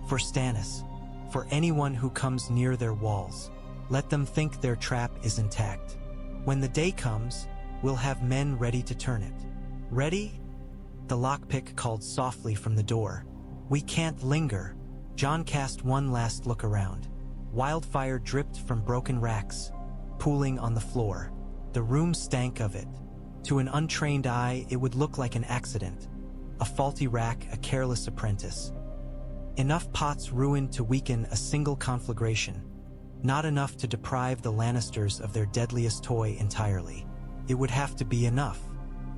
For Stannis. For anyone who comes near their walls. Let them think their trap is intact. When the day comes, we'll have men ready to turn it. Ready? The lockpick called softly from the door. We can't linger. Jon cast one last look around. Wildfire dripped from broken racks, pooling on the floor. The room stank of it. To an untrained eye, it would look like an accident. A faulty rack, a careless apprentice. Enough pots ruined to weaken a single conflagration. Not enough to deprive the Lannisters of their deadliest toy entirely. It would have to be enough.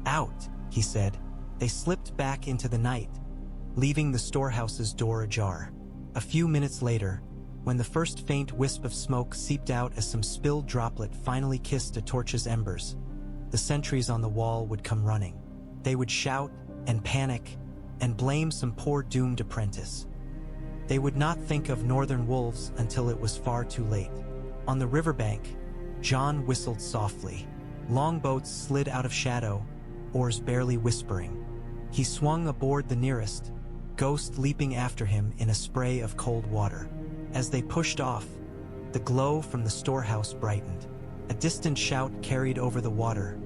Out, he said. They slipped back into the night, leaving the storehouse's door ajar. A few minutes later, when the first faint wisp of smoke seeped out as some spilled droplet finally kissed a torch's embers, the sentries on the wall would come running. They would shout and panic and blame some poor doomed apprentice. They would not think of northern wolves until it was far too late. On the riverbank, Jon whistled softly. Longboats slid out of shadow, oars barely whispering. He swung aboard the nearest, Ghost leaping after him in a spray of cold water. As they pushed off, the glow from the storehouse brightened. A distant shout carried over the water,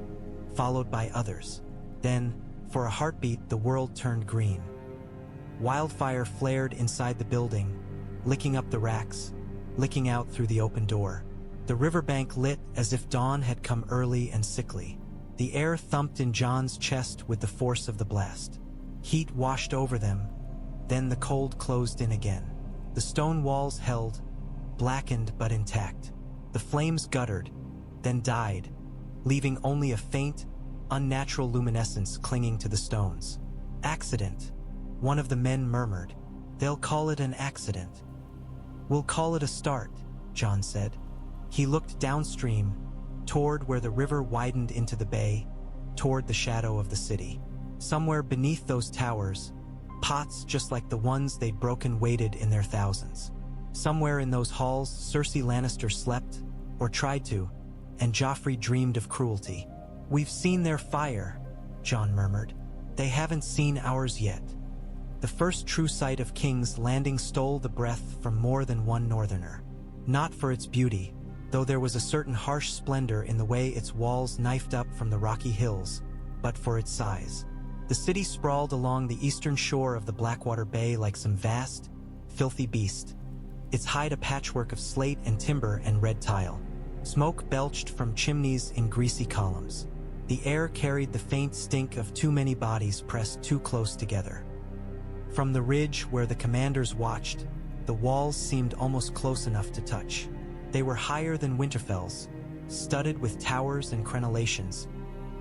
followed by others. Then, for a heartbeat, the world turned green. Wildfire flared inside the building, licking up the racks, licking out through the open door. The riverbank lit as if dawn had come early and sickly. The air thumped in Jon's chest with the force of the blast. Heat washed over them, then the cold closed in again. The stone walls held, blackened but intact. The flames guttered, then died, leaving only a faint, unnatural luminescence clinging to the stones. Accident, one of the men murmured. They'll call it an accident. We'll call it a start, Jon said. He looked downstream, toward where the river widened into the bay, toward the shadow of the city. Somewhere beneath those towers, pots just like the ones they'd broken waited in their thousands. Somewhere in those halls, Cersei Lannister slept, or tried to, and Joffrey dreamed of cruelty. We've seen their fire, Jon murmured. They haven't seen ours yet. The first true sight of King's Landing stole the breath from more than one northerner. Not for its beauty, though there was a certain harsh splendor in the way its walls knifed up from the rocky hills, but for its size. The city sprawled along the eastern shore of the Blackwater Bay like some vast, filthy beast, its hide a patchwork of slate and timber and red tile. Smoke belched from chimneys in greasy columns. The air carried the faint stink of too many bodies pressed too close together. From the ridge where the commanders watched, the walls seemed almost close enough to touch. They were higher than Winterfell's, studded with towers and crenellations,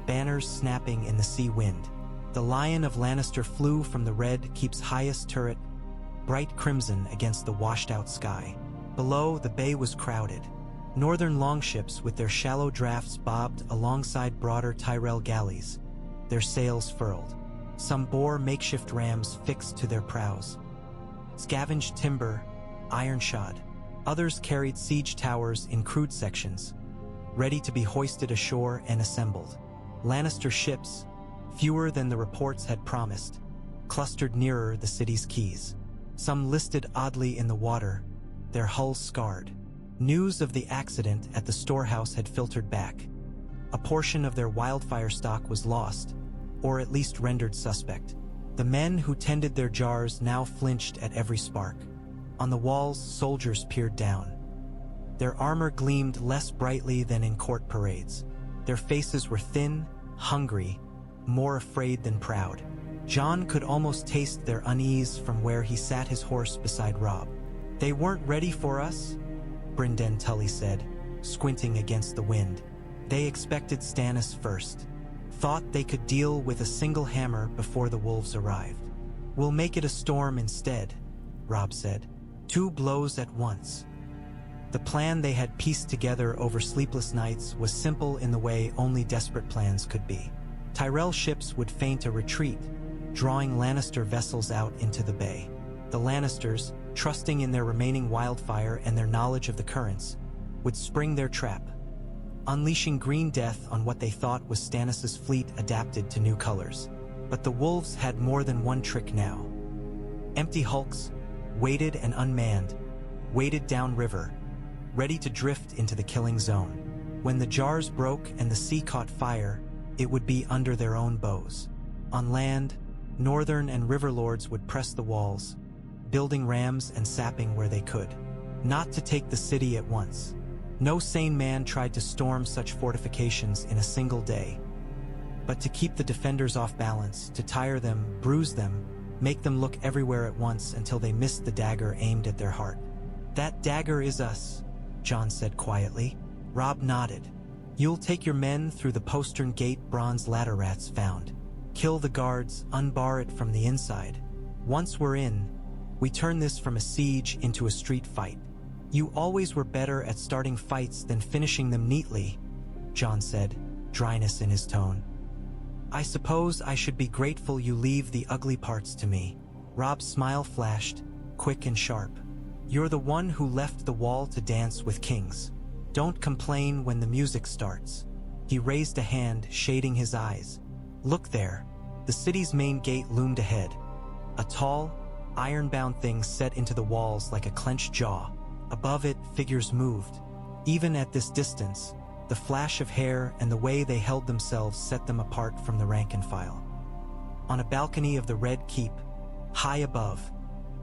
banners snapping in the sea wind. The Lion of Lannister flew from the Red Keep's highest turret, bright crimson against the washed-out sky. Below, the bay was crowded. Northern longships with their shallow drafts bobbed alongside broader Tyrell galleys, their sails furled. Some bore makeshift rams fixed to their prows, scavenged timber, iron-shod. Others carried siege towers in crude sections, ready to be hoisted ashore and assembled. Lannister ships, fewer than the reports had promised, clustered nearer the city's quays. Some listed oddly in the water, their hulls scarred. News of the accident at the storehouse had filtered back. A portion of their wildfire stock was lost, or at least rendered suspect. The men who tended their jars now flinched at every spark. On the walls, soldiers peered down. Their armor gleamed less brightly than in court parades. Their faces were thin, hungry, more afraid than proud. Jon could almost taste their unease from where he sat his horse beside Robb. "They weren't ready for us," Brynden Tully said, squinting against the wind. "They expected Stannis first. Thought they could deal with a single hammer before the wolves arrived. We'll make it a storm instead," Robb said. "2 blows at once." The plan they had pieced together over sleepless nights was simple in the way only desperate plans could be. Tyrell ships would feint a retreat, drawing Lannister vessels out into the bay. The Lannisters, trusting in their remaining wildfire and their knowledge of the currents, would spring their trap, unleashing green death on what they thought was Stannis' fleet adapted to new colors. But the wolves had more than one trick now. Empty hulks, weighted and unmanned, waded downriver, ready to drift into the killing zone. When the jars broke and the sea caught fire, it would be under their own bows. On land, northern and river lords would press the walls, building rams and sapping where they could. Not to take the city at once. No sane man tried to storm such fortifications in a single day. But to keep the defenders off balance, to tire them, bruise them, make them look everywhere at once until they missed the dagger aimed at their heart. "That dagger is us," Jon said quietly. Robb nodded. "You'll take your men through the postern gate bronze ladder rats found. Kill the guards, unbar it from the inside. Once we're in, we turn this from a siege into a street fight. You always were better at starting fights than finishing them neatly," Jon said, dryness in his tone. "I suppose I should be grateful you leave the ugly parts to me." Robb's smile flashed, quick and sharp. "You're the one who left the wall to dance with kings. Don't complain when the music starts." He raised a hand, shading his eyes. "Look there." The city's main gate loomed ahead. A tall, iron-bound thing set into the walls like a clenched jaw. Above it, figures moved. Even at this distance, the flash of hair and the way they held themselves set them apart from the rank and file. On a balcony of the Red Keep, high above,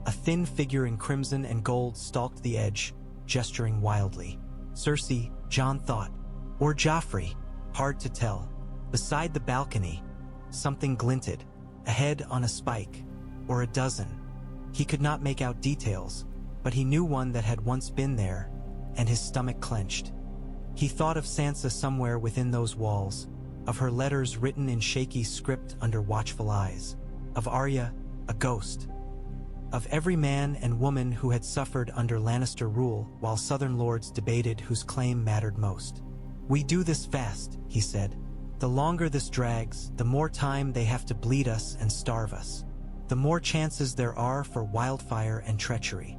a thin figure in crimson and gold stalked the edge, gesturing wildly. Cersei, Jon thought. Or Joffrey, hard to tell. Beside the balcony, something glinted, a head on a spike, or a dozen. He could not make out details, but he knew one that had once been there, and his stomach clenched. He thought of Sansa somewhere within those walls, of her letters written in shaky script under watchful eyes, of Arya, a ghost, of every man and woman who had suffered under Lannister rule while Southern lords debated whose claim mattered most. "We do this fast," he said. "The longer this drags, the more time they have to bleed us and starve us. The more chances there are for wildfire and treachery."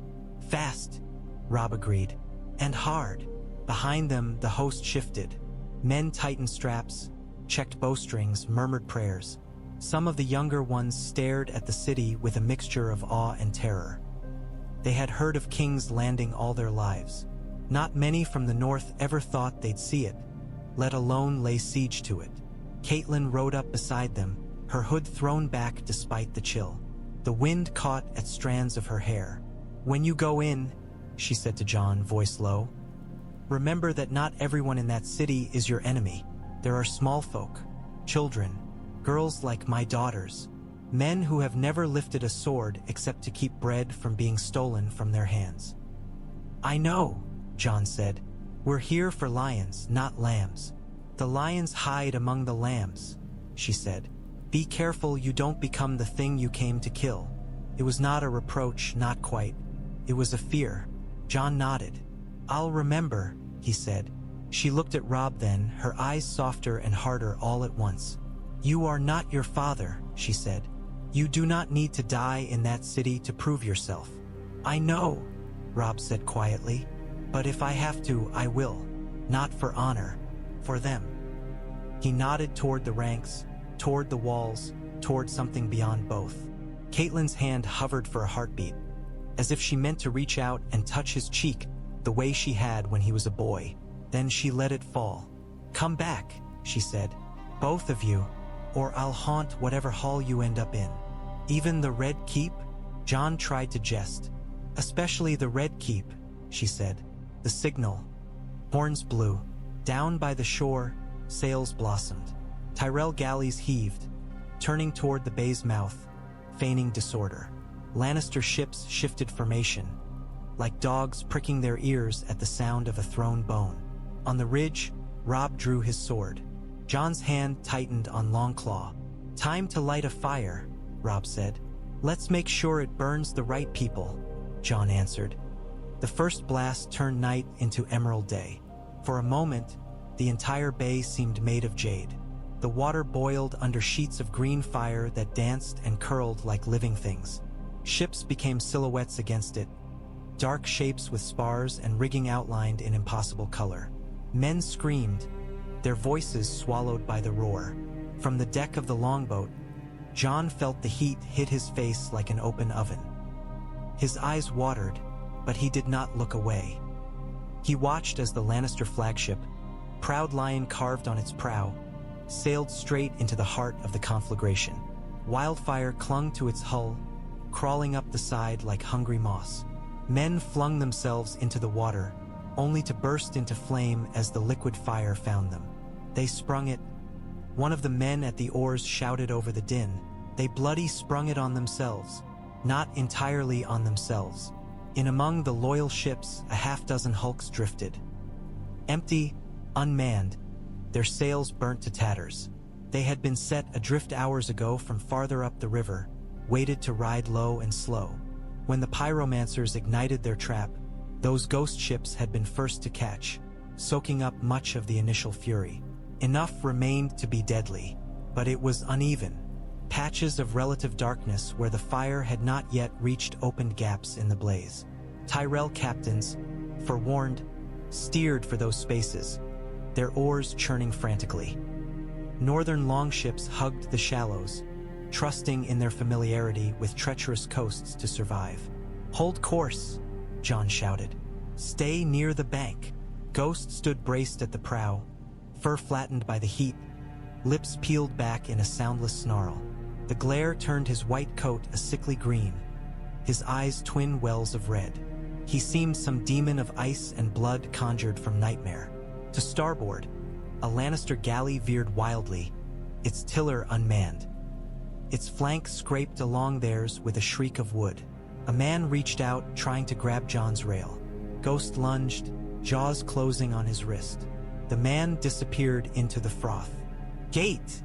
"Fast," Robb agreed. "And hard." Behind them, the host shifted. Men tightened straps, checked bowstrings, murmured prayers. Some of the younger ones stared at the city with a mixture of awe and terror. They had heard of King's Landing all their lives. Not many from the north ever thought they'd see it, let alone lay siege to it. Catelyn rode up beside them, her hood thrown back despite the chill. The wind caught at strands of her hair. "When you go in," she said to Jon, voice low, "remember that not everyone in that city is your enemy. There are small folk, children, girls like my daughters, men who have never lifted a sword except to keep bread from being stolen from their hands." "I know," Jon said. "We're here for lions, not lambs." "The lions hide among the lambs," she said. "Be careful you don't become the thing you came to kill." It was not a reproach, not quite. It was a fear. Jon nodded. "I'll remember," he said. She looked at Robb then, her eyes softer and harder all at once. "You are not your father," she said. "You do not need to die in that city to prove yourself." "I know," Robb said quietly, "but if I have to, I will. Not for honor, for them." He nodded toward the ranks, toward the walls, toward something beyond both. Catelyn's hand hovered for a heartbeat, as if she meant to reach out and touch his cheek the way she had when he was a boy. Then she let it fall. "Come back," she said. "Both of you, or I'll haunt whatever hall you end up in." "Even the Red Keep?" Jon tried to jest. "Especially the Red Keep," she said. The signal. Horns blew. Down by the shore, sails blossomed. Tyrell galleys heaved, turning toward the bay's mouth, feigning disorder. Lannister ships shifted formation, like dogs pricking their ears at the sound of a thrown bone. On the ridge, Robb drew his sword. Jon's hand tightened on Longclaw. "Time to light a fire," Robb said. "Let's make sure it burns the right people," Jon answered. The first blast turned night into emerald day. For a moment, the entire bay seemed made of jade. The water boiled under sheets of green fire that danced and curled like living things. Ships became silhouettes against it, dark shapes with spars and rigging outlined in impossible color. Men screamed, their voices swallowed by the roar. From the deck of the longboat, Jon felt the heat hit his face like an open oven. His eyes watered, but he did not look away. He watched as the Lannister flagship, proud lion carved on its prow, sailed straight into the heart of the conflagration. Wildfire clung to its hull, crawling up the side like hungry moss. Men flung themselves into the water, only to burst into flame as the liquid fire found them. They sprung it. One of the men at the oars shouted over the din. They bloody sprung it on themselves, not entirely on themselves. In among the loyal ships, a half-dozen hulks drifted. Empty, unmanned, their sails burnt to tatters. They had been set adrift hours ago from farther up the river, waited to ride low and slow. When the pyromancers ignited their trap, those ghost ships had been first to catch, soaking up much of the initial fury. Enough remained to be deadly, but it was uneven. Patches of relative darkness where the fire had not yet reached opened gaps in the blaze. Tyrell captains, forewarned, steered for those spaces, their oars churning frantically. Northern longships hugged the shallows, trusting in their familiarity with treacherous coasts to survive. "Hold course," Jon shouted. "Stay near the bank." Ghost stood braced at the prow, fur flattened by the heat, lips peeled back in a soundless snarl. The glare turned his white coat a sickly green, his eyes twin wells of red. He seemed some demon of ice and blood conjured from nightmare. To starboard, a Lannister galley veered wildly, its tiller unmanned. Its flank scraped along theirs with a shriek of wood. A man reached out, trying to grab Jon's rail. Ghost lunged, jaws closing on his wrist. The man disappeared into the froth. "Gate!"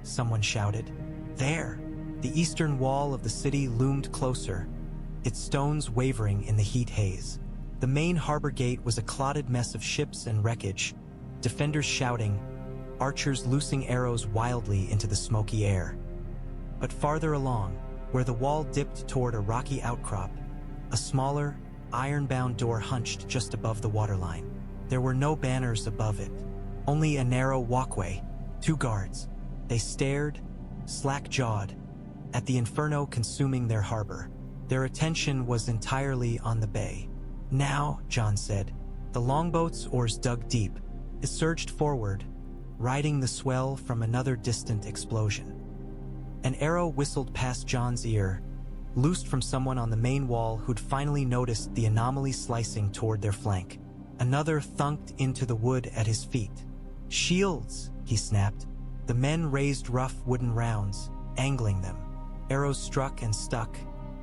someone shouted. There, the eastern wall of the city loomed closer, its stones wavering in the heat haze. The main harbor gate was a clotted mess of ships and wreckage, defenders shouting, archers loosing arrows wildly into the smoky air. But farther along, where the wall dipped toward a rocky outcrop, a smaller, iron-bound door hunched just above the waterline. There were no banners above it, only a narrow walkway, 2 guards. They stared, slack-jawed, at the inferno consuming their harbor. Their attention was entirely on the bay. "Now," Jon said. The longboat's oars dug deep. It surged forward, riding the swell from another distant explosion. An arrow whistled past Jon's ear, loosed from someone on the main wall who'd finally noticed the anomaly slicing toward their flank. Another thunked into the wood at his feet. "Shields!" he snapped. The men raised rough wooden rounds, angling them. Arrows struck and stuck,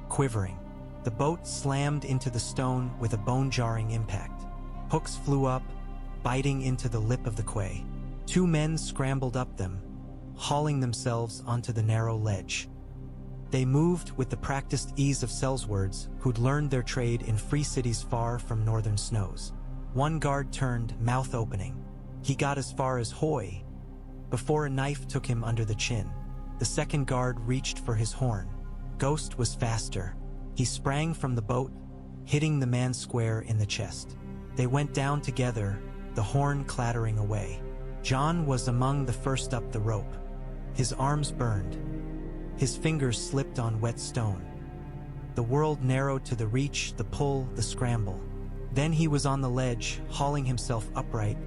quivering. The boat slammed into the stone with a bone-jarring impact. Hooks flew up, biting into the lip of the quay. 2 men scrambled up them, hauling themselves onto the narrow ledge. They moved with the practiced ease of sellswords who'd learned their trade in free cities far from northern snows. One guard turned, mouth opening. He got as far as "Hoy," before a knife took him under the chin. The second guard reached for his horn. Ghost was faster. He sprang from the boat, hitting the man square in the chest. They went down together, the horn clattering away. Jon was among the first up the rope. His arms burned. His fingers slipped on wet stone. The world narrowed to the reach, the pull, the scramble. Then he was on the ledge, hauling himself upright,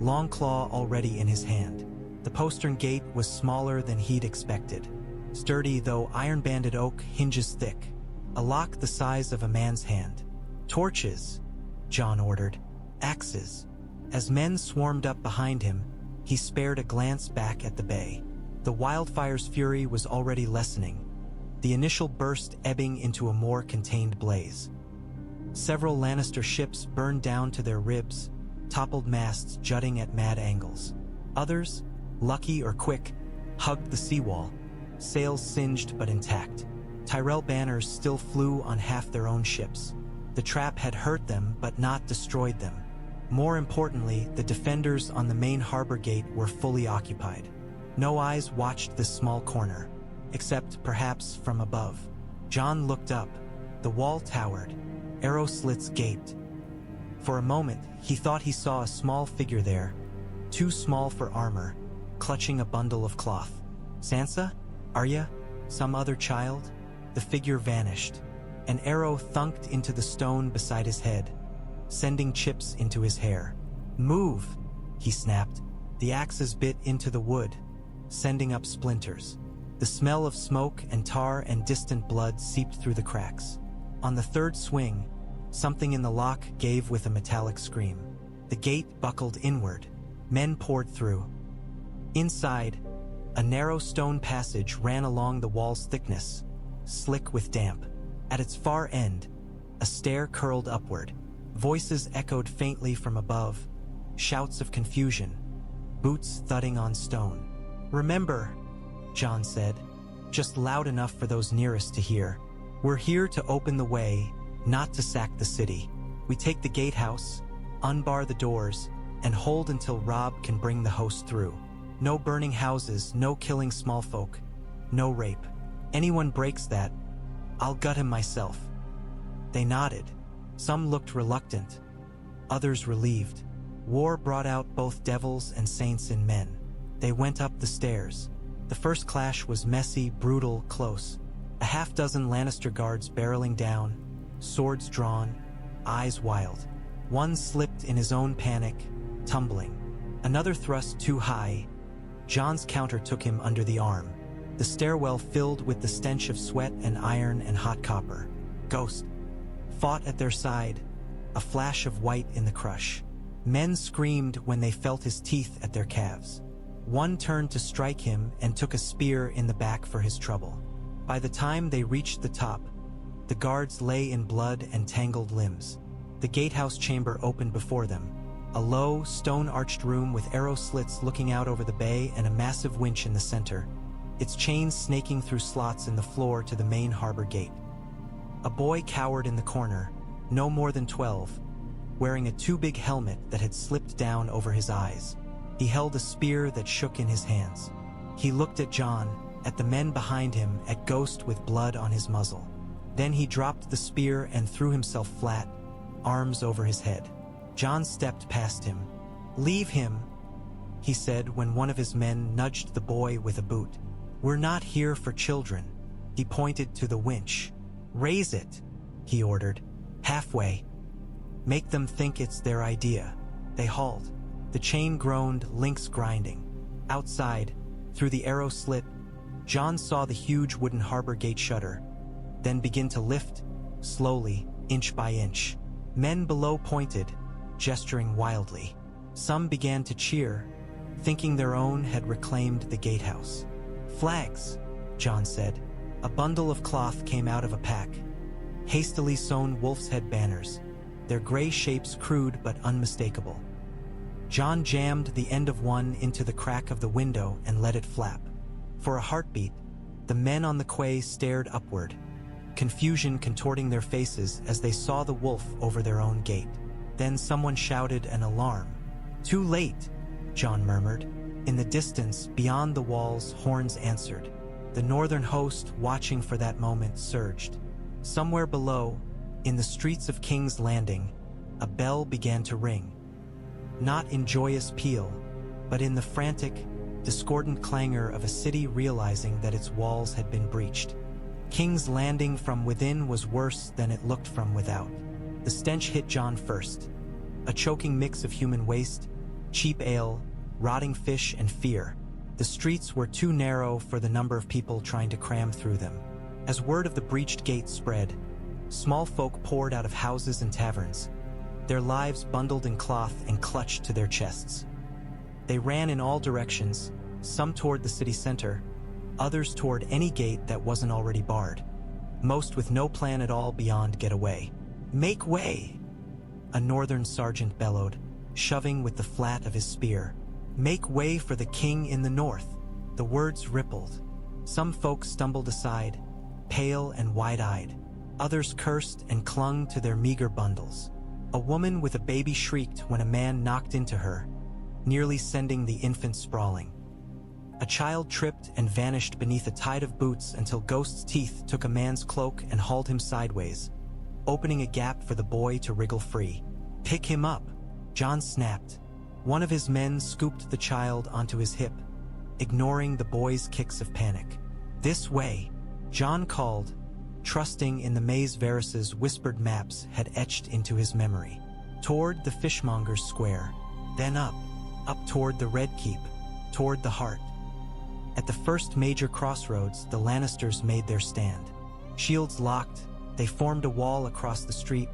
Longclaw already in his hand. The postern gate was smaller than he'd expected. Sturdy, though iron-banded oak, hinges thick. A lock the size of a man's hand. "Torches," Jon ordered. "Axes." As men swarmed up behind him, he spared a glance back at the bay. The wildfire's fury was already lessening, the initial burst ebbing into a more contained blaze. Several Lannister ships burned down to their ribs, toppled masts jutting at mad angles. Others, lucky or quick, hugged the seawall, sails singed but intact. Tyrell banners still flew on half their own ships. The trap had hurt them but not destroyed them. More importantly, the defenders on the main harbor gate were fully occupied. No eyes watched this small corner, except perhaps from above. Jon looked up. The wall towered. Arrow slits gaped. For a moment, he thought he saw a small figure there, too small for armor, clutching a bundle of cloth. "Sansa? Arya? Some other child?" The figure vanished. An arrow thunked into the stone beside his head, sending chips into his hair. "Move!" he snapped. The axes bit into the wood, sending up splinters. The smell of smoke and tar and distant blood seeped through the cracks. On the third swing, something in the lock gave with a metallic scream. The gate buckled inward. Men poured through. Inside, a narrow stone passage ran along the wall's thickness, slick with damp. At its far end, a stair curled upward. Voices echoed faintly from above, shouts of confusion, boots thudding on stone. "Remember," Jon said, just loud enough for those nearest to hear, "we're here to open the way, not to sack the city. We take the gatehouse, unbar the doors, and hold until Robb can bring the host through. No burning houses, no killing small folk, no rape. Anyone breaks that, I'll gut him myself." They nodded. Some looked reluctant, others relieved. War brought out both devils and saints in men. They went up the stairs. The first clash was messy, brutal, close. A half-dozen Lannister guards barreling down, swords drawn, eyes wild. One slipped in his own panic, tumbling. Another thrust too high. Jon's counter took him under the arm. The stairwell filled with the stench of sweat and iron and hot copper. Ghost fought at their side, a flash of white in the crush. Men screamed when they felt his teeth at their calves. One turned to strike him and took a spear in the back for his trouble. By the time they reached the top, the guards lay in blood and tangled limbs. The gatehouse chamber opened before them, a low, stone-arched room with arrow slits looking out over the bay and a massive winch in the center, its chains snaking through slots in the floor to the main harbor gate. A boy cowered in the corner, no more than 12, wearing a too-big helmet that had slipped down over his eyes. He held a spear that shook in his hands. He looked at Jon, at the men behind him, at Ghost with blood on his muzzle. Then he dropped the spear and threw himself flat, arms over his head. Jon stepped past him. "Leave him," he said when one of his men nudged the boy with a boot. "We're not here for children." He pointed to the winch. "Raise it," he ordered. "Halfway. Make them think it's their idea." They hauled. The chain groaned, links grinding. Outside, through the arrow slit, Jon saw the huge wooden harbor gate shutter, then begin to lift, slowly, inch by inch. Men below pointed, gesturing wildly. Some began to cheer, thinking their own had reclaimed the gatehouse. "Flags," Jon said. A bundle of cloth came out of a pack. Hastily sewn wolf's head banners, their gray shapes crude but unmistakable. Jon jammed the end of one into the crack of the window and let it flap. For a heartbeat, the men on the quay stared upward, confusion contorting their faces as they saw the wolf over their own gate. Then someone shouted an alarm. "Too late," Jon murmured. In the distance, beyond the walls, horns answered. The northern host, watching for that moment, surged. Somewhere below, in the streets of King's Landing, a bell began to ring. Not in joyous peal, but in the frantic, discordant clangor of a city realizing that its walls had been breached. King's Landing from within was worse than it looked from without. The stench hit Jon first. A choking mix of human waste, cheap ale, rotting fish, and fear. The streets were too narrow for the number of people trying to cram through them. As word of the breached gate spread, small folk poured out of houses and taverns, their lives bundled in cloth and clutched to their chests. They ran in all directions, some toward the city center, others toward any gate that wasn't already barred, most with no plan at all beyond get away. "Make way!" a northern sergeant bellowed, shoving with the flat of his spear. "Make way for the king in the north." The words rippled. Some folk stumbled aside, pale and wide-eyed. Others cursed and clung to their meager bundles. A woman with a baby shrieked when a man knocked into her, nearly sending the infant sprawling. A child tripped and vanished beneath a tide of boots until Ghost's teeth took a man's cloak and hauled him sideways, opening a gap for the boy to wriggle free. "Pick him up," Jon snapped. One of his men scooped the child onto his hip, ignoring the boy's kicks of panic. "This way," Jon called, trusting in the maze Varys's whispered maps had etched into his memory. Toward the fishmonger's square, then up toward the Red Keep, toward the heart. At the first major crossroads, the Lannisters made their stand. Shields locked, they formed a wall across the street,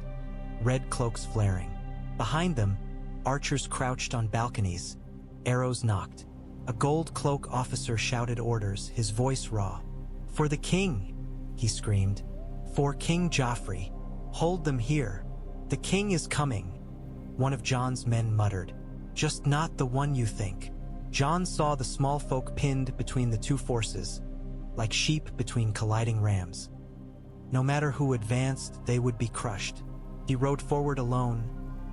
red cloaks flaring. Behind them, archers crouched on balconies, arrows knocked. A gold cloak officer shouted orders, his voice raw. "For the king!" he screamed. "For King Joffrey! Hold them here! The king is coming!" One of Jon's men muttered. "Just not the one you think." Jon saw the small folk pinned between the two forces, like sheep between colliding rams. No matter who advanced, they would be crushed. He rode forward alone,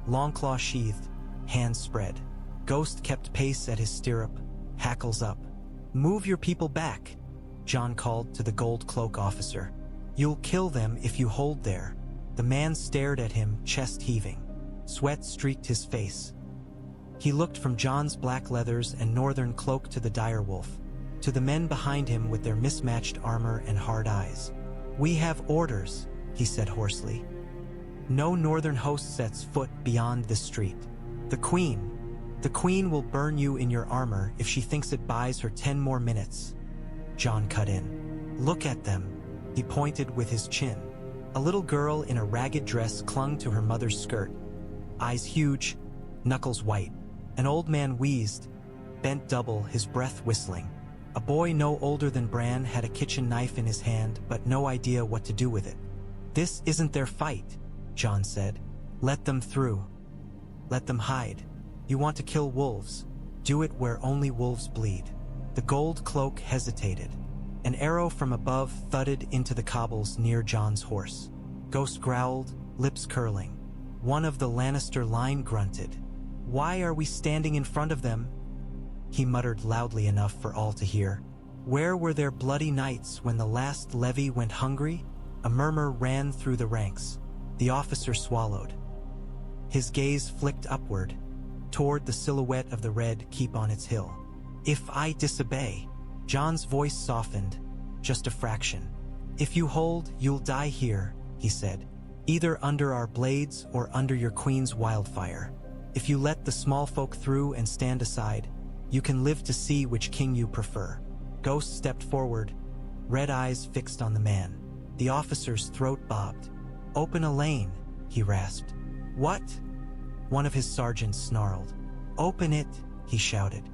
longclaw sheathed, hands spread. Ghost kept pace at his stirrup, hackles up. "Move your people back," Jon called to the gold cloak officer. "You'll kill them if you hold there." The man stared at him, chest heaving. Sweat streaked his face. He looked from Jon's black leathers and northern cloak to the direwolf, to the men behind him with their mismatched armor and hard eyes. "We have orders," he said hoarsely. "No northern host sets foot beyond this street. The Queen will burn you in your armor if she thinks it buys her 10 more minutes." Jon cut in. "Look at them," he pointed with his chin. A little girl in a ragged dress clung to her mother's skirt, eyes huge, knuckles white. An old man wheezed, bent double, his breath whistling. A boy no older than Bran had a kitchen knife in his hand, but no idea what to do with it. "This isn't their fight," Jon said. "Let them through. Let them hide. You want to kill wolves? Do it where only wolves bleed." The gold cloak hesitated. An arrow from above thudded into the cobbles near Jon's horse. Ghost growled, lips curling. One of the Lannister line grunted. "Why are we standing in front of them?" He muttered loudly enough for all to hear. "Where were their bloody knights when the last levy went hungry?" A murmur ran through the ranks. The officer swallowed. His gaze flicked upward, toward the silhouette of the Red Keep on its hill. "If I disobey," Jon's voice softened, just a fraction. "If you hold, you'll die here," he said. "Either under our blades or under your queen's wildfire. If you let the small folk through and stand aside, you can live to see which king you prefer." Ghost stepped forward, red eyes fixed on the man. The officer's throat bobbed. "Open a lane," he rasped. "What?" One of his sergeants snarled. "Open it," he shouted.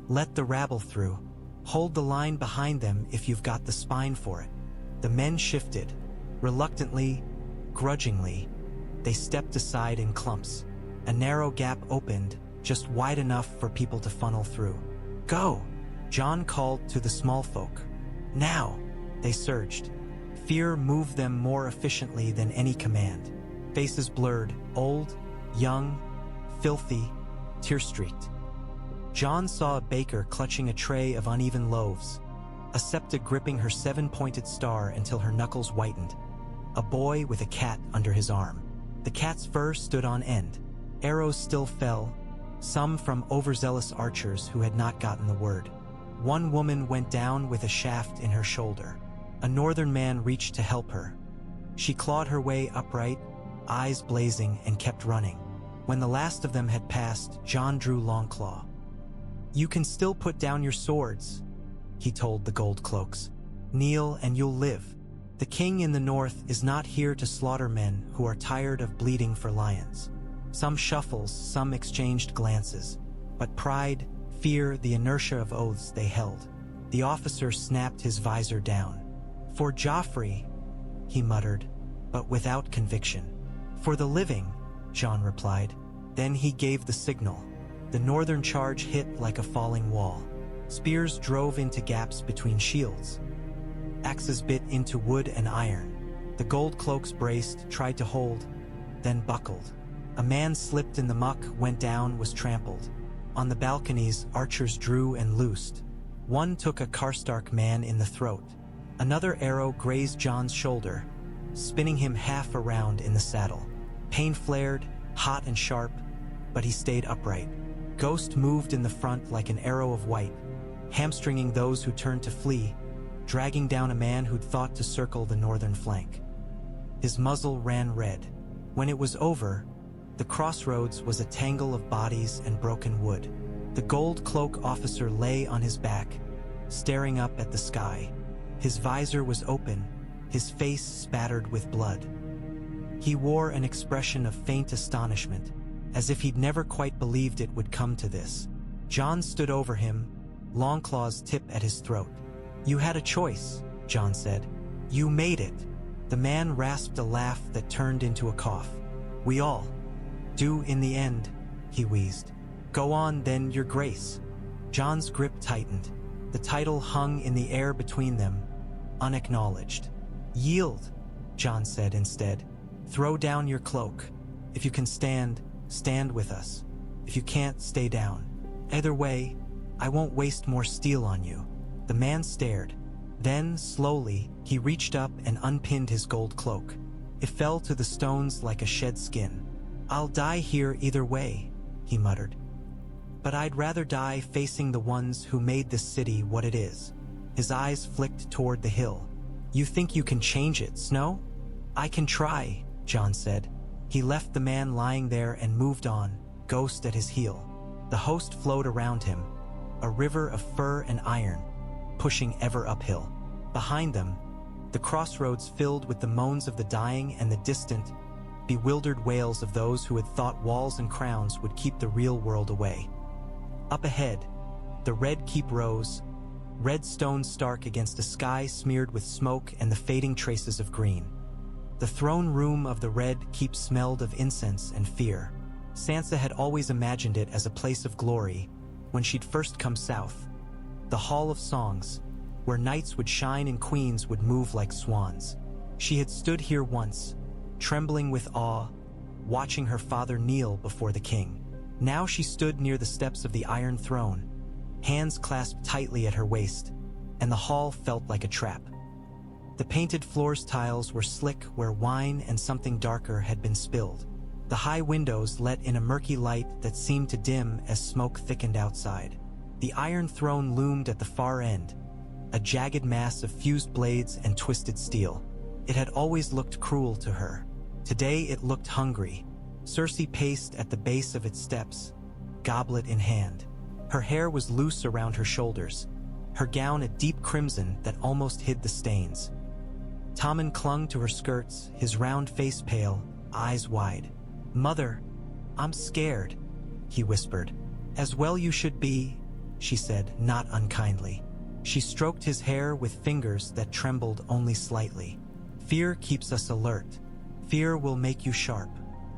"Let the rabble through. Hold the line behind them if you've got the spine for it." The men shifted. Reluctantly, grudgingly, they stepped aside in clumps. A narrow gap opened, just wide enough for people to funnel through. "Go!" Jon called to the small folk. "Now!" They surged. Fear moved them more efficiently than any command. Faces blurred, old, young, filthy, tear-streaked. Jon saw a baker clutching a tray of uneven loaves, a septa gripping her 7-pointed star until her knuckles whitened, a boy with a cat under his arm. The cat's fur stood on end. Arrows still fell, some from overzealous archers who had not gotten the word. One woman went down with a shaft in her shoulder. A northern man reached to help her. She clawed her way upright, eyes blazing, and kept running. When the last of them had passed, Jon drew Longclaw. "You can still put down your swords," he told the gold cloaks. "Kneel and you'll live. The king in the north is not here to slaughter men who are tired of bleeding for lions." Some shuffles, some exchanged glances. But pride, fear, the inertia of oaths they held. The officer snapped his visor down. "For Joffrey," he muttered, but without conviction. "For the living," Jon replied. Then he gave the signal. The northern charge hit like a falling wall. Spears drove into gaps between shields. Axes bit into wood and iron. The gold cloaks braced, tried to hold, then buckled. A man slipped in the muck, went down, was trampled. On the balconies, archers drew and loosed. One took a Karstark man in the throat. Another arrow grazed Jon's shoulder, spinning him half around in the saddle. Pain flared, hot and sharp, but he stayed upright. Ghost moved in the front like an arrow of white, hamstringing those who turned to flee, dragging down a man who'd thought to circle the northern flank. His muzzle ran red. When it was over, the crossroads was a tangle of bodies and broken wood. The gold cloak officer lay on his back, staring up at the sky. His visor was open, his face spattered with blood. He wore an expression of faint astonishment, as if he'd never quite believed it would come to this. Jon stood over him, Longclaw's tip at his throat. "You had a choice," Jon said. "You made it." The man rasped a laugh that turned into a cough. "We all do in the end," he wheezed. "Go on then, your grace." Jon's grip tightened. The title hung in the air between them, unacknowledged. "Yield," Jon said instead. "Throw down your cloak. If you can stand, stand with us. If you can't, stay down. Either way, I won't waste more steel on you." The man stared. Then, slowly, he reached up and unpinned his gold cloak. It fell to the stones like a shed skin. "I'll die here either way," he muttered. "But I'd rather die facing the ones who made this city what it is." His eyes flicked toward the hill. "You think you can change it, Snow?" "I can try," Jon said. He left the man lying there and moved on, Ghost at his heel. The host flowed around him, a river of fur and iron, pushing ever uphill. Behind them, the crossroads filled with the moans of the dying and the distant, bewildered wails of those who had thought walls and crowns would keep the real world away. Up ahead, the Red Keep rose, red stone stark against a sky smeared with smoke and the fading traces of green. The throne room of the Red Keep smelled of incense and fear. Sansa had always imagined it as a place of glory when she'd first come south. The Hall of Songs, where knights would shine and queens would move like swans. She had stood here once, trembling with awe, watching her father kneel before the king. Now she stood near the steps of the Iron Throne, hands clasped tightly at her waist, and the hall felt like a trap. The painted floor's tiles were slick where wine and something darker had been spilled. The high windows let in a murky light that seemed to dim as smoke thickened outside. The Iron Throne loomed at the far end, a jagged mass of fused blades and twisted steel. It had always looked cruel to her. Today it looked hungry. Cersei paced at the base of its steps, goblet in hand. Her hair was loose around her shoulders, her gown a deep crimson that almost hid the stains. Tommen clung to her skirts, his round face pale, eyes wide. "Mother, I'm scared," he whispered. "As well you should be," she said, not unkindly. She stroked his hair with fingers that trembled only slightly. "Fear keeps us alert. Fear will make you sharp."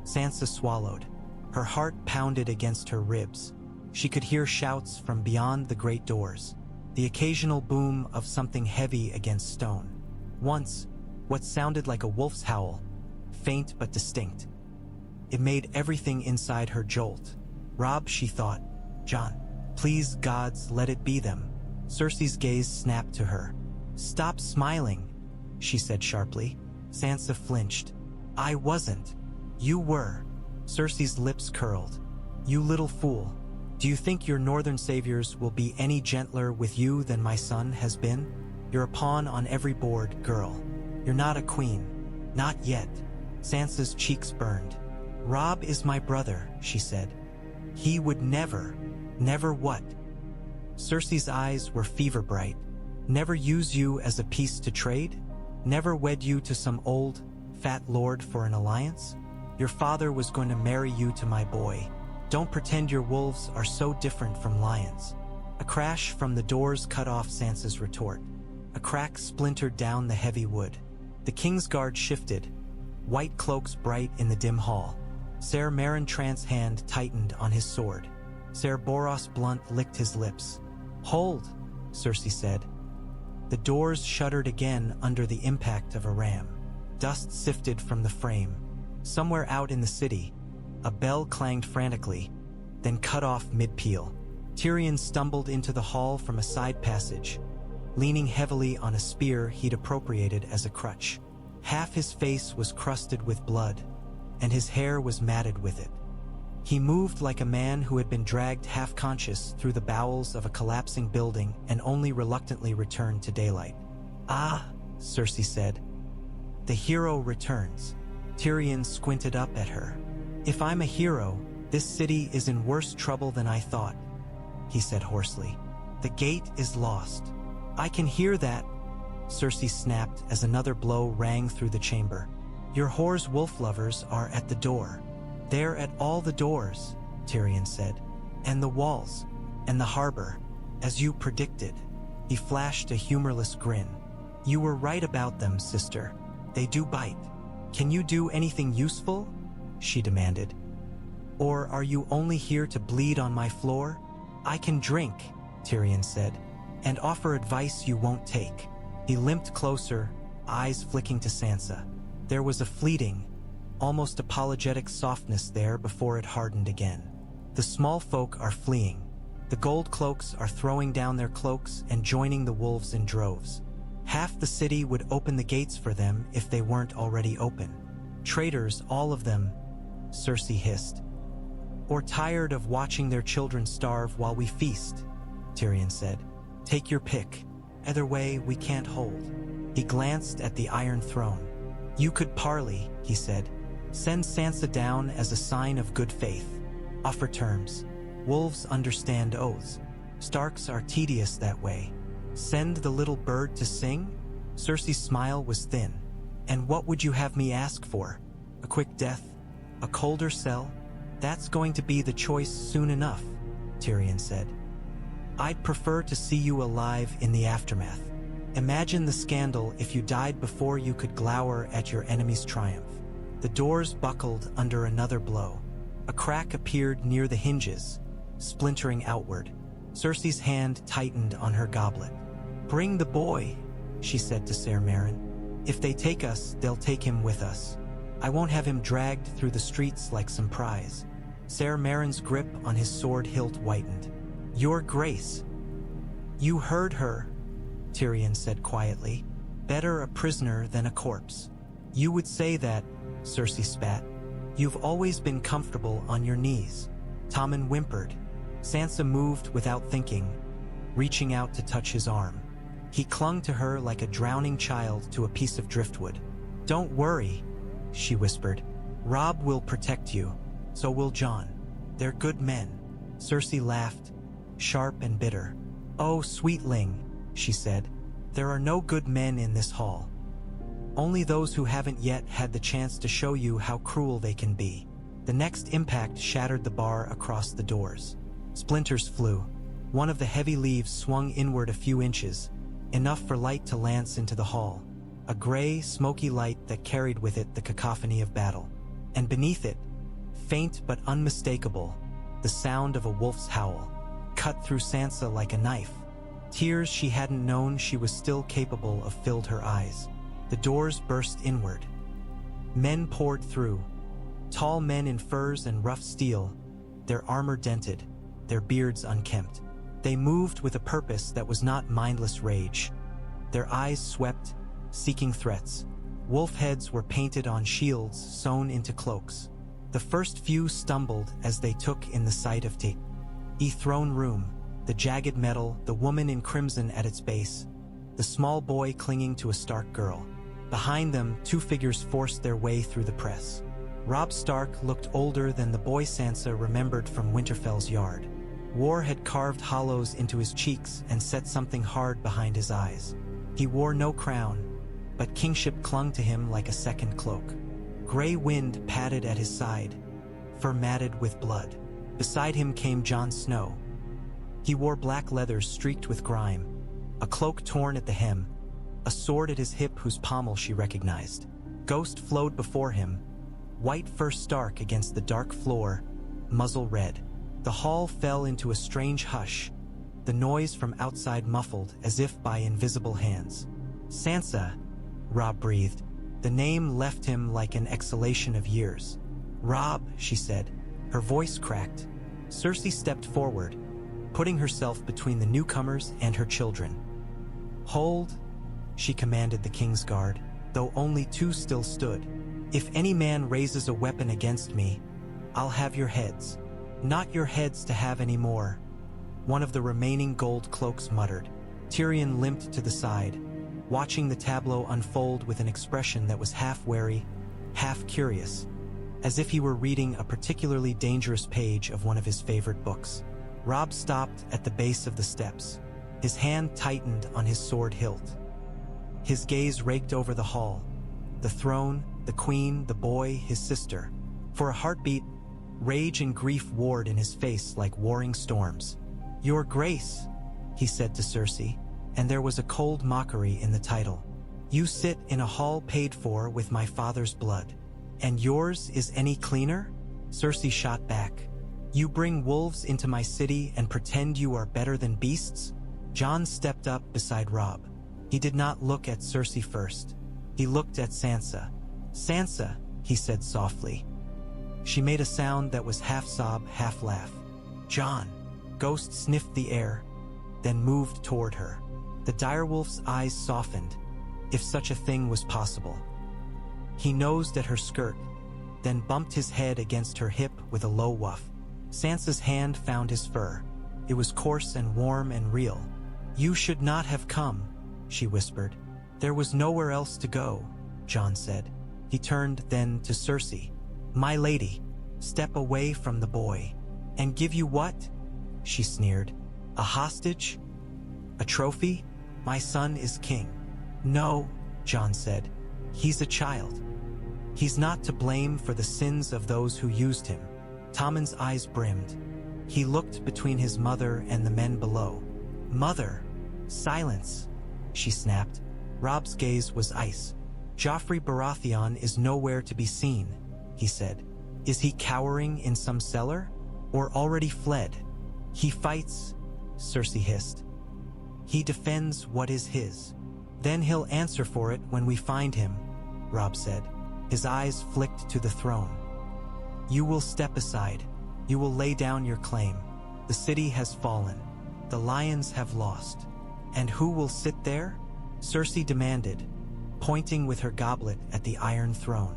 Sansa swallowed. Her heart pounded against her ribs. She could hear shouts from beyond the great doors, the occasional boom of something heavy against stone. Once, what sounded like a wolf's howl, faint but distinct. It made everything inside her jolt. Robb, she thought. Jon. Please, gods, let it be them. Cersei's gaze snapped to her. Stop smiling, she said sharply. Sansa flinched. I wasn't. You were. Cersei's lips curled. You little fool. Do you think your northern saviors will be any gentler with you than my son has been? You're a pawn on every board, girl. You're not a queen. Not yet. Sansa's cheeks burned. Robb is my brother, she said. He would never. Never what? Cersei's eyes were fever bright. Never use you as a piece to trade? Never wed you to some old, fat lord for an alliance? Your father was going to marry you to my boy. Don't pretend your wolves are so different from lions. A crash from the doors cut off Sansa's retort. A crack splintered down the heavy wood. The Kingsguard shifted, white cloaks bright in the dim hall. Ser Marentrant's hand tightened on his sword. Ser Boros Blunt licked his lips. Hold, Cersei said. The doors shuddered again under the impact of a ram. Dust sifted from the frame. Somewhere out in the city, a bell clanged frantically, then cut off mid-peal. Tyrion stumbled into the hall from a side passage, leaning heavily on a spear he'd appropriated as a crutch. Half his face was crusted with blood, and his hair was matted with it. He moved like a man who had been dragged half-conscious through the bowels of a collapsing building and only reluctantly returned to daylight. Ah, Cersei said. The hero returns. Tyrion squinted up at her. If I'm a hero, this city is in worse trouble than I thought, he said hoarsely. The gate is lost. I can hear that, Cersei snapped as another blow rang through the chamber. Your whore's wolf lovers are at the door. They're at all the doors, Tyrion said. And the walls, and the harbor, as you predicted. He flashed a humorless grin. You were right about them, sister. They do bite. Can you do anything useful? She demanded. Or are you only here to bleed on my floor? I can drink, Tyrion said, and offer advice you won't take. He limped closer, eyes flicking to Sansa. There was a fleeting, almost apologetic softness there before it hardened again. The small folk are fleeing. The gold cloaks are throwing down their cloaks and joining the wolves in droves. Half the city would open the gates for them if they weren't already open. Traitors, all of them, Cersei hissed. Or tired of watching their children starve while we feast, Tyrion said. Take your pick. Either way, we can't hold. He glanced at the Iron Throne. You could parley, he said. Send Sansa down as a sign of good faith. Offer terms. Wolves understand oaths. Starks are tedious that way. Send the little bird to sing? Cersei's smile was thin. And what would you have me ask for? A quick death? A colder cell? That's going to be the choice soon enough, Tyrion said. I'd prefer to see you alive in the aftermath. Imagine the scandal if you died before you could glower at your enemy's triumph. The doors buckled under another blow. A crack appeared near the hinges, splintering outward. Cersei's hand tightened on her goblet. Bring the boy, she said to Ser Maren. If they take us, they'll take him with us. I won't have him dragged through the streets like some prize. Ser Maren's grip on his sword hilt whitened. Your Grace. You heard her, Tyrion said quietly. Better a prisoner than a corpse. You would say that, Cersei spat. You've always been comfortable on your knees. Tommen whimpered. Sansa moved without thinking, reaching out to touch his arm. He clung to her like a drowning child to a piece of driftwood. Don't worry, she whispered. Robb will protect you. So will Jon. They're good men. Cersei laughed, sharp and bitter. Oh, sweetling, she said. There are no good men in this hall. Only those who haven't yet had the chance to show you how cruel they can be. The next impact shattered the bar across the doors. Splinters flew. One of the heavy leaves swung inward a few inches, enough for light to lance into the hall. A gray, smoky light that carried with it the cacophony of battle. And beneath it, faint but unmistakable, the sound of a wolf's howl, cut through Sansa like a knife. Tears she hadn't known she was still capable of filled her eyes. The doors burst inward. Men poured through. Tall men in furs and rough steel, their armor dented, their beards unkempt. They moved with a purpose that was not mindless rage. Their eyes swept, seeking threats. Wolf heads were painted on shields sewn into cloaks. The first few stumbled as they took in the sight of the throne room, the jagged metal, the woman in crimson at its base, the small boy clinging to a Stark girl. Behind them, two figures forced their way through the press. Robb Stark looked older than the boy Sansa remembered from Winterfell's yard. War had carved hollows into his cheeks and set something hard behind his eyes. He wore no crown, but kingship clung to him like a second cloak. Gray wind padded at his side, fur matted with blood. Beside him came Jon Snow. He wore black leather streaked with grime, a cloak torn at the hem, a sword at his hip whose pommel she recognized. Ghost flowed before him, white fur stark against the dark floor, muzzle red. The hall fell into a strange hush, the noise from outside muffled as if by invisible hands. Sansa, Robb breathed. The name left him like an exhalation of years. Robb, she said. Her voice cracked. Cersei stepped forward, putting herself between the newcomers and her children. Hold, she commanded the king's guard, though only two still stood. If any man raises a weapon against me, I'll have your heads. Not your heads to have any more, one of the remaining gold cloaks muttered. Tyrion limped to the side, watching the tableau unfold with an expression that was half wary, half curious, as if he were reading a particularly dangerous page of one of his favorite books. Robb stopped at the base of the steps. His hand tightened on his sword hilt. His gaze raked over the hall, the throne, the queen, the boy, his sister. For a heartbeat, rage and grief warred in his face like warring storms. "Your Grace," he said to Cersei, and there was a cold mockery in the title. "You sit in a hall paid for with my father's blood. And yours is any cleaner?" Cersei shot back. "You bring wolves into my city and pretend you are better than beasts?" Jon stepped up beside Robb. He did not look at Cersei first. He looked at Sansa. "Sansa," he said softly. She made a sound that was half sob, half laugh. "Jon." Ghost sniffed the air, then moved toward her. The direwolf's eyes softened, if such a thing was possible. He nosed at her skirt, then bumped his head against her hip with a low woof. Sansa's hand found his fur. It was coarse and warm and real. "You should not have come," she whispered. "There was nowhere else to go," Jon said. He turned then to Cersei. "My lady, step away from the boy." "And give you what?" she sneered. "A hostage? A trophy? My son is king." "No," Jon said. "He's a child. He's not to blame for the sins of those who used him." Tommen's eyes brimmed. He looked between his mother and the men below. "Mother, silence," she snapped. Robb's gaze was ice. "Joffrey Baratheon is nowhere to be seen," he said. "Is he cowering in some cellar? Or already fled?" "He fights," Cersei hissed. "He defends what is his. Then he'll answer for it when we find him," Robb said. His eyes flicked to the throne. "You will step aside. You will lay down your claim. The city has fallen. The lions have lost. And who will sit there?" Cersei demanded, pointing with her goblet at the Iron Throne.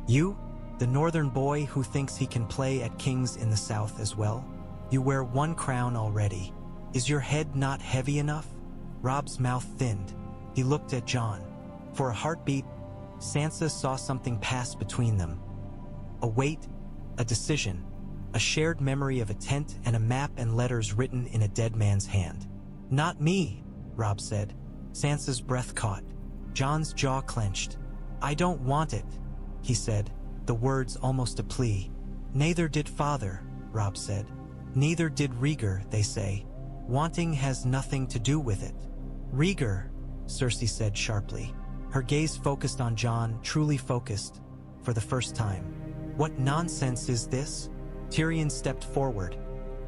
"You, the northern boy who thinks he can play at kings in the south as well? You wear one crown already. Is your head not heavy enough?" Robb's mouth thinned. He looked at Jon. For a heartbeat, Sansa saw something pass between them. A weight, a decision, a shared memory of a tent and a map and letters written in a dead man's hand. "Not me," Robb said. Sansa's breath caught. Jon's jaw clenched. "I don't want it," he said, the words almost a plea. "Neither did father," Robb said. "Neither did Rhaegar, they say. Wanting has nothing to do with it." "Rhaegar," Cersei said sharply. Her gaze focused on Jon, truly focused, for the first time. "What nonsense is this?" Tyrion stepped forward,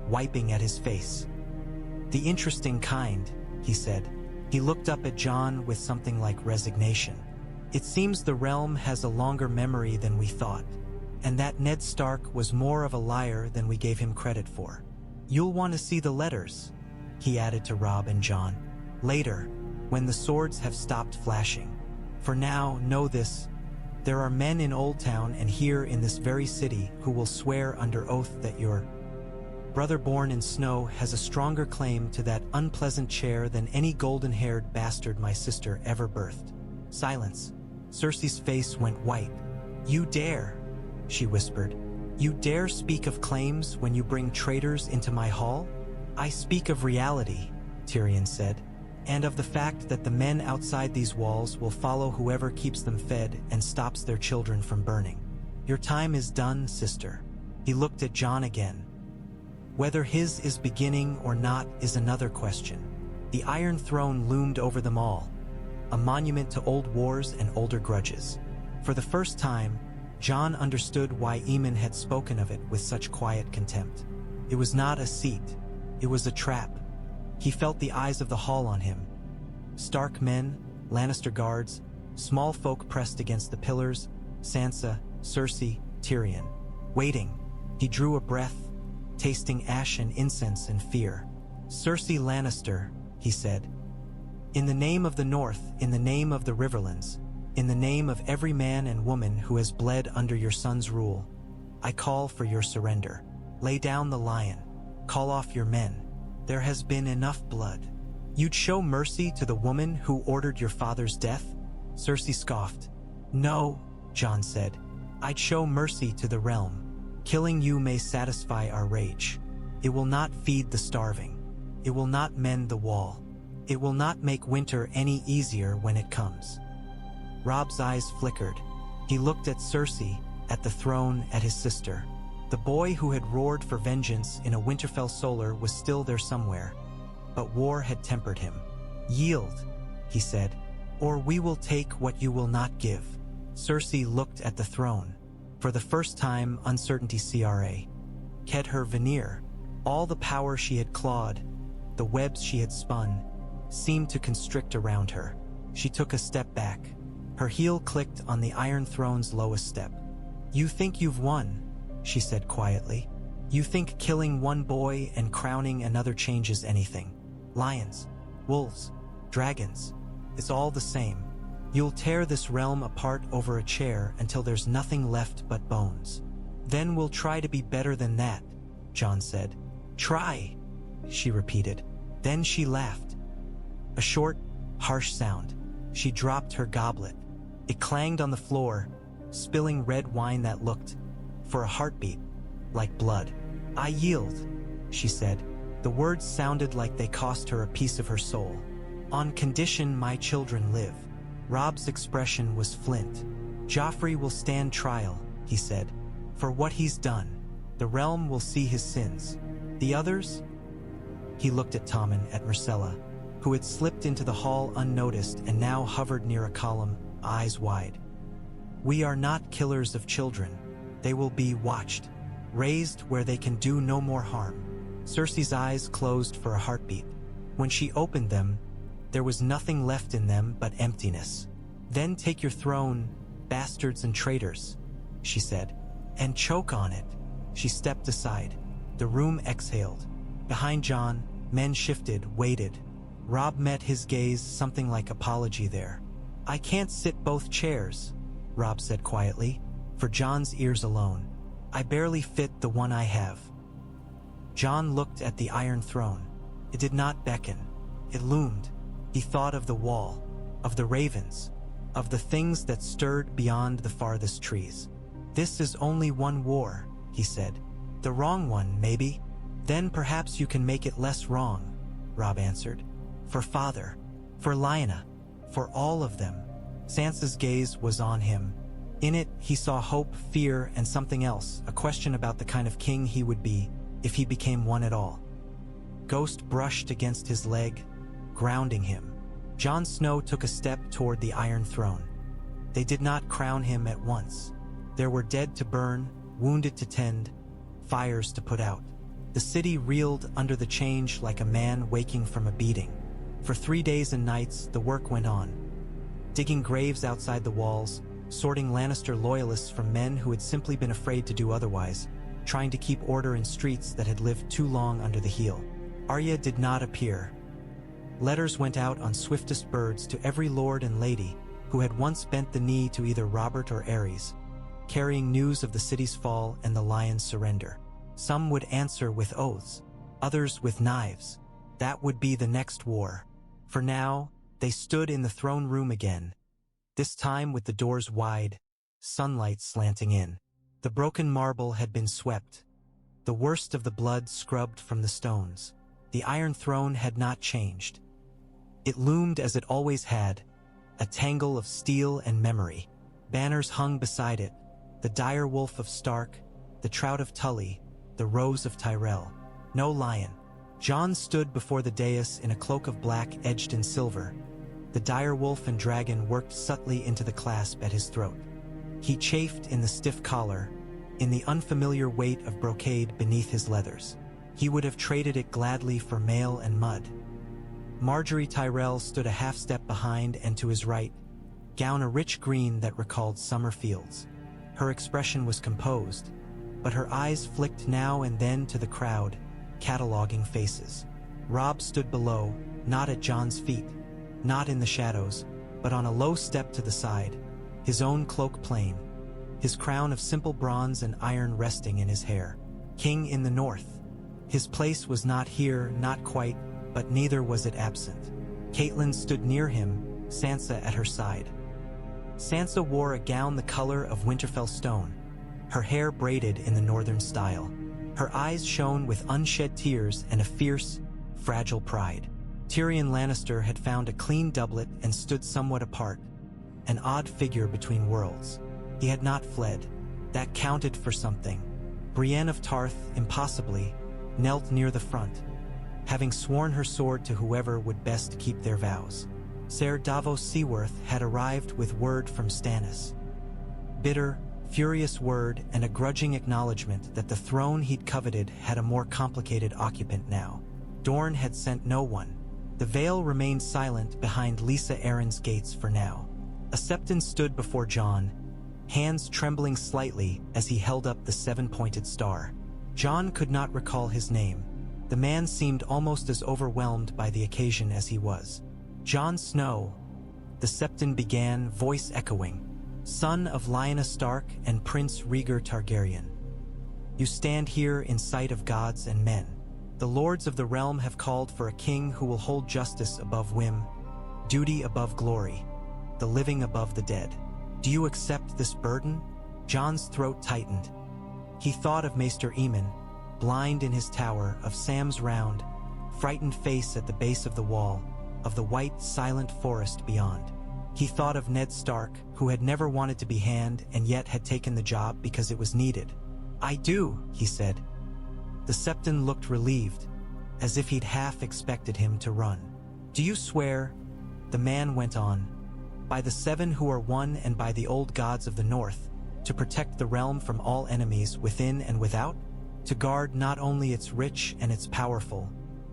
wiping at his face. "The interesting kind," he said. He looked up at Jon with something like resignation. "It seems the realm has a longer memory than we thought, and that Ned Stark was more of a liar than we gave him credit for. You'll want to see the letters." he added to Robb and Jon. Later, when the swords have stopped flashing. For now, know this. There are men in Old Town and here in this very city who will swear under oath that your brother born in snow has a stronger claim to that unpleasant chair than any golden-haired bastard my sister ever birthed. Silence. Cersei's face went white. You dare, she whispered. You dare speak of claims when you bring traitors into my hall? I speak of reality, Tyrion said, and of the fact that the men outside these walls will follow whoever keeps them fed and stops their children from burning. Your time is done, sister. He looked at Jon again. Whether his is beginning or not is another question. The Iron Throne loomed over them all, a monument to old wars and older grudges. For the first time, Jon understood why Aemon had spoken of it with such quiet contempt. It was not a seat. It was a trap. He felt the eyes of the hall on him. Stark men, Lannister guards, small folk pressed against the pillars, Sansa, Cersei, Tyrion. Waiting, he drew a breath, tasting ash and incense and fear. Cersei Lannister, he said. In the name of the North, in the name of the Riverlands, in the name of every man and woman who has bled under your son's rule, I call for your surrender. Lay down the lion. Call off your men. There has been enough blood. You'd show mercy to the woman who ordered your father's death? Cersei scoffed. No, Jon said. I'd show mercy to the realm. Killing you may satisfy our rage. It will not feed the starving. It will not mend the wall. It will not make winter any easier when it comes. Robb's eyes flickered. He looked at Cersei, at the throne, at his sister. The boy who had roared for vengeance in a Winterfell solar was still there somewhere, but war had tempered him. Yield, he said, or we will take what you will not give. Cersei looked at the throne. For the first time, uncertainty Ked her veneer. All the power she had clawed, the webs she had spun, seemed to constrict around her. She took a step back. Her heel clicked on the Iron Throne's lowest step. You think you've won, she said quietly. You think killing one boy and crowning another changes anything. Lions, wolves, dragons, it's all the same. You'll tear this realm apart over a chair until there's nothing left but bones. Then we'll try to be better than that, Jon said. Try, she repeated. Then she laughed. A short, harsh sound. She dropped her goblet. It clanged on the floor, spilling red wine that looked, for a heartbeat, like blood. I yield, she said. The words sounded like they cost her a piece of her soul. On condition my children live. Robb's expression was flint. Joffrey will stand trial, he said, for what he's done. The realm will see his sins. The others? He looked at Tommen, at Myrcella, who had slipped into the hall unnoticed and now hovered near a column, eyes wide. We are not killers of children. They will be watched, raised where they can do no more harm. Cersei's eyes closed for a heartbeat. When she opened them, there was nothing left in them but emptiness. Then take your throne, bastards and traitors, she said, and choke on it. She stepped aside. The room exhaled. Behind Jon, men shifted, waited. Robb met his gaze, something like apology there. I can't sit both chairs, Robb said quietly, for Jon's ears alone. I barely fit the one I have. Jon looked at the Iron Throne. It did not beckon. It loomed. He thought of the wall, of the ravens, of the things that stirred beyond the farthest trees. This is only one war, he said. The wrong one, maybe. Then perhaps you can make it less wrong, Robb answered. For father, for Lyanna, for all of them. Sansa's gaze was on him. In it, he saw hope, fear, and something else, a question about the kind of king he would be if he became one at all. Ghost brushed against his leg, grounding him. Jon Snow took a step toward the Iron Throne. They did not crown him at once. There were dead to burn, wounded to tend, fires to put out. The city reeled under the change like a man waking from a beating. For 3 days and nights, the work went on. Digging graves outside the walls, sorting Lannister loyalists from men who had simply been afraid to do otherwise, trying to keep order in streets that had lived too long under the heel. Arya did not appear. Letters went out on swiftest birds to every lord and lady who had once bent the knee to either Robert or Aerys, carrying news of the city's fall and the lion's surrender. Some would answer with oaths, others with knives. That would be the next war. For now, they stood in the throne room again, this time with the doors wide, sunlight slanting in. The broken marble had been swept, the worst of the blood scrubbed from the stones. The Iron Throne had not changed. It loomed as it always had, a tangle of steel and memory. Banners hung beside it, the dire wolf of Stark, the trout of Tully, the rose of Tyrell. No lion. Jon stood before the dais in a cloak of black edged in silver. The dire wolf and dragon worked subtly into the clasp at his throat. He chafed in the stiff collar, in the unfamiliar weight of brocade beneath his leathers. He would have traded it gladly for mail and mud. Marjorie Tyrell stood a half-step behind and to his right, gown a rich green that recalled summer fields. Her expression was composed, but her eyes flicked now and then to the crowd, cataloging faces. Robb stood below, not at Jon's feet, not in the shadows, but on a low step to the side, his own cloak plain, his crown of simple bronze and iron resting in his hair. King in the north. His place was not here, not quite, but neither was it absent. Catelyn stood near him, Sansa at her side. Sansa wore a gown the color of Winterfell stone, her hair braided in the northern style. Her eyes shone with unshed tears and a fierce, fragile pride. Tyrion Lannister had found a clean doublet and stood somewhat apart, an odd figure between worlds. He had not fled. That counted for something. Brienne of Tarth, impossibly, knelt near the front, having sworn her sword to whoever would best keep their vows. Ser Davos Seaworth had arrived with word from Stannis. Bitter, furious word and a grudging acknowledgement that the throne he'd coveted had a more complicated occupant now. Dorne had sent no one. The Vale remained silent behind Lisa Arryn's gates for now. A Septon stood before Jon, hands trembling slightly as he held up the seven-pointed star. Jon could not recall his name. The man seemed almost as overwhelmed by the occasion as he was. Jon Snow, the Septon began, voice echoing, son of Lyanna Stark and Prince Rhaegar Targaryen. You stand here in sight of gods and men. The lords of the realm have called for a king who will hold justice above whim, duty above glory, the living above the dead. Do you accept this burden? Jon's throat tightened. He thought of Maester Aemon, blind in his tower, of Sam's round, frightened face at the base of the wall, of the white, silent forest beyond. He thought of Ned Stark, who had never wanted to be hand and yet had taken the job because it was needed. I do, he said. The Septon looked relieved, as if he'd half expected him to run. Do you swear, the man went on, by the seven who are one and by the old gods of the north, to protect the realm from all enemies within and without? To guard not only its rich and its powerful,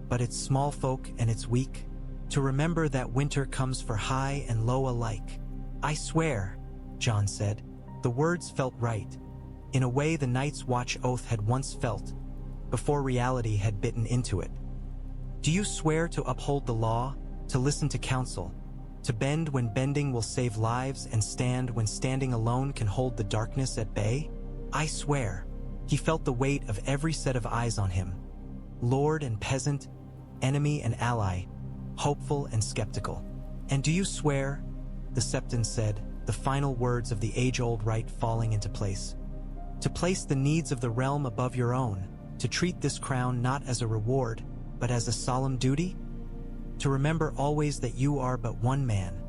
but its small folk and its weak? To remember that winter comes for high and low alike? I swear, Jon said. The words felt right, in a way the Night's Watch oath had once felt, before reality had bitten into it. Do you swear to uphold the law, to listen to counsel, to bend when bending will save lives and stand when standing alone can hold the darkness at bay? I swear. He felt the weight of every set of eyes on him. Lord and peasant, enemy and ally, hopeful and skeptical. And do you swear, the Septon said, the final words of the age-old right falling into place, to place the needs of the realm above your own, to treat this crown not as a reward, but as a solemn duty? To remember always that you are but one man,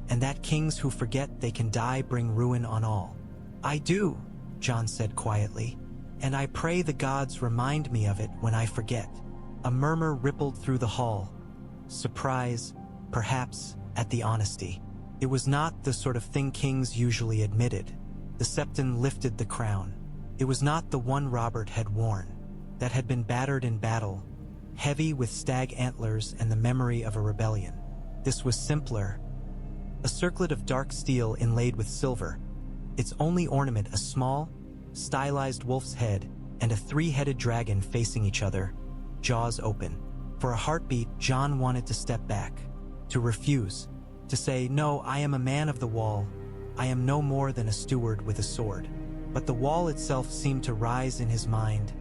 and that kings who forget they can die bring ruin on all. I do, Jon said quietly, and I pray the gods remind me of it when I forget. A murmur rippled through the hall. Surprise, perhaps, at the honesty. It was not the sort of thing kings usually admitted. The Septon lifted the crown. It was not the one Robert had worn, that had been battered in battle, heavy with stag antlers and the memory of a rebellion. This was simpler. A circlet of dark steel inlaid with silver, its only ornament a small, stylized wolf's head and a three-headed dragon facing each other, jaws open. For a heartbeat, Jon wanted to step back, to refuse, to say, "No, I am a man of the wall. I am no more than a steward with a sword." But the wall itself seemed to rise in his mind,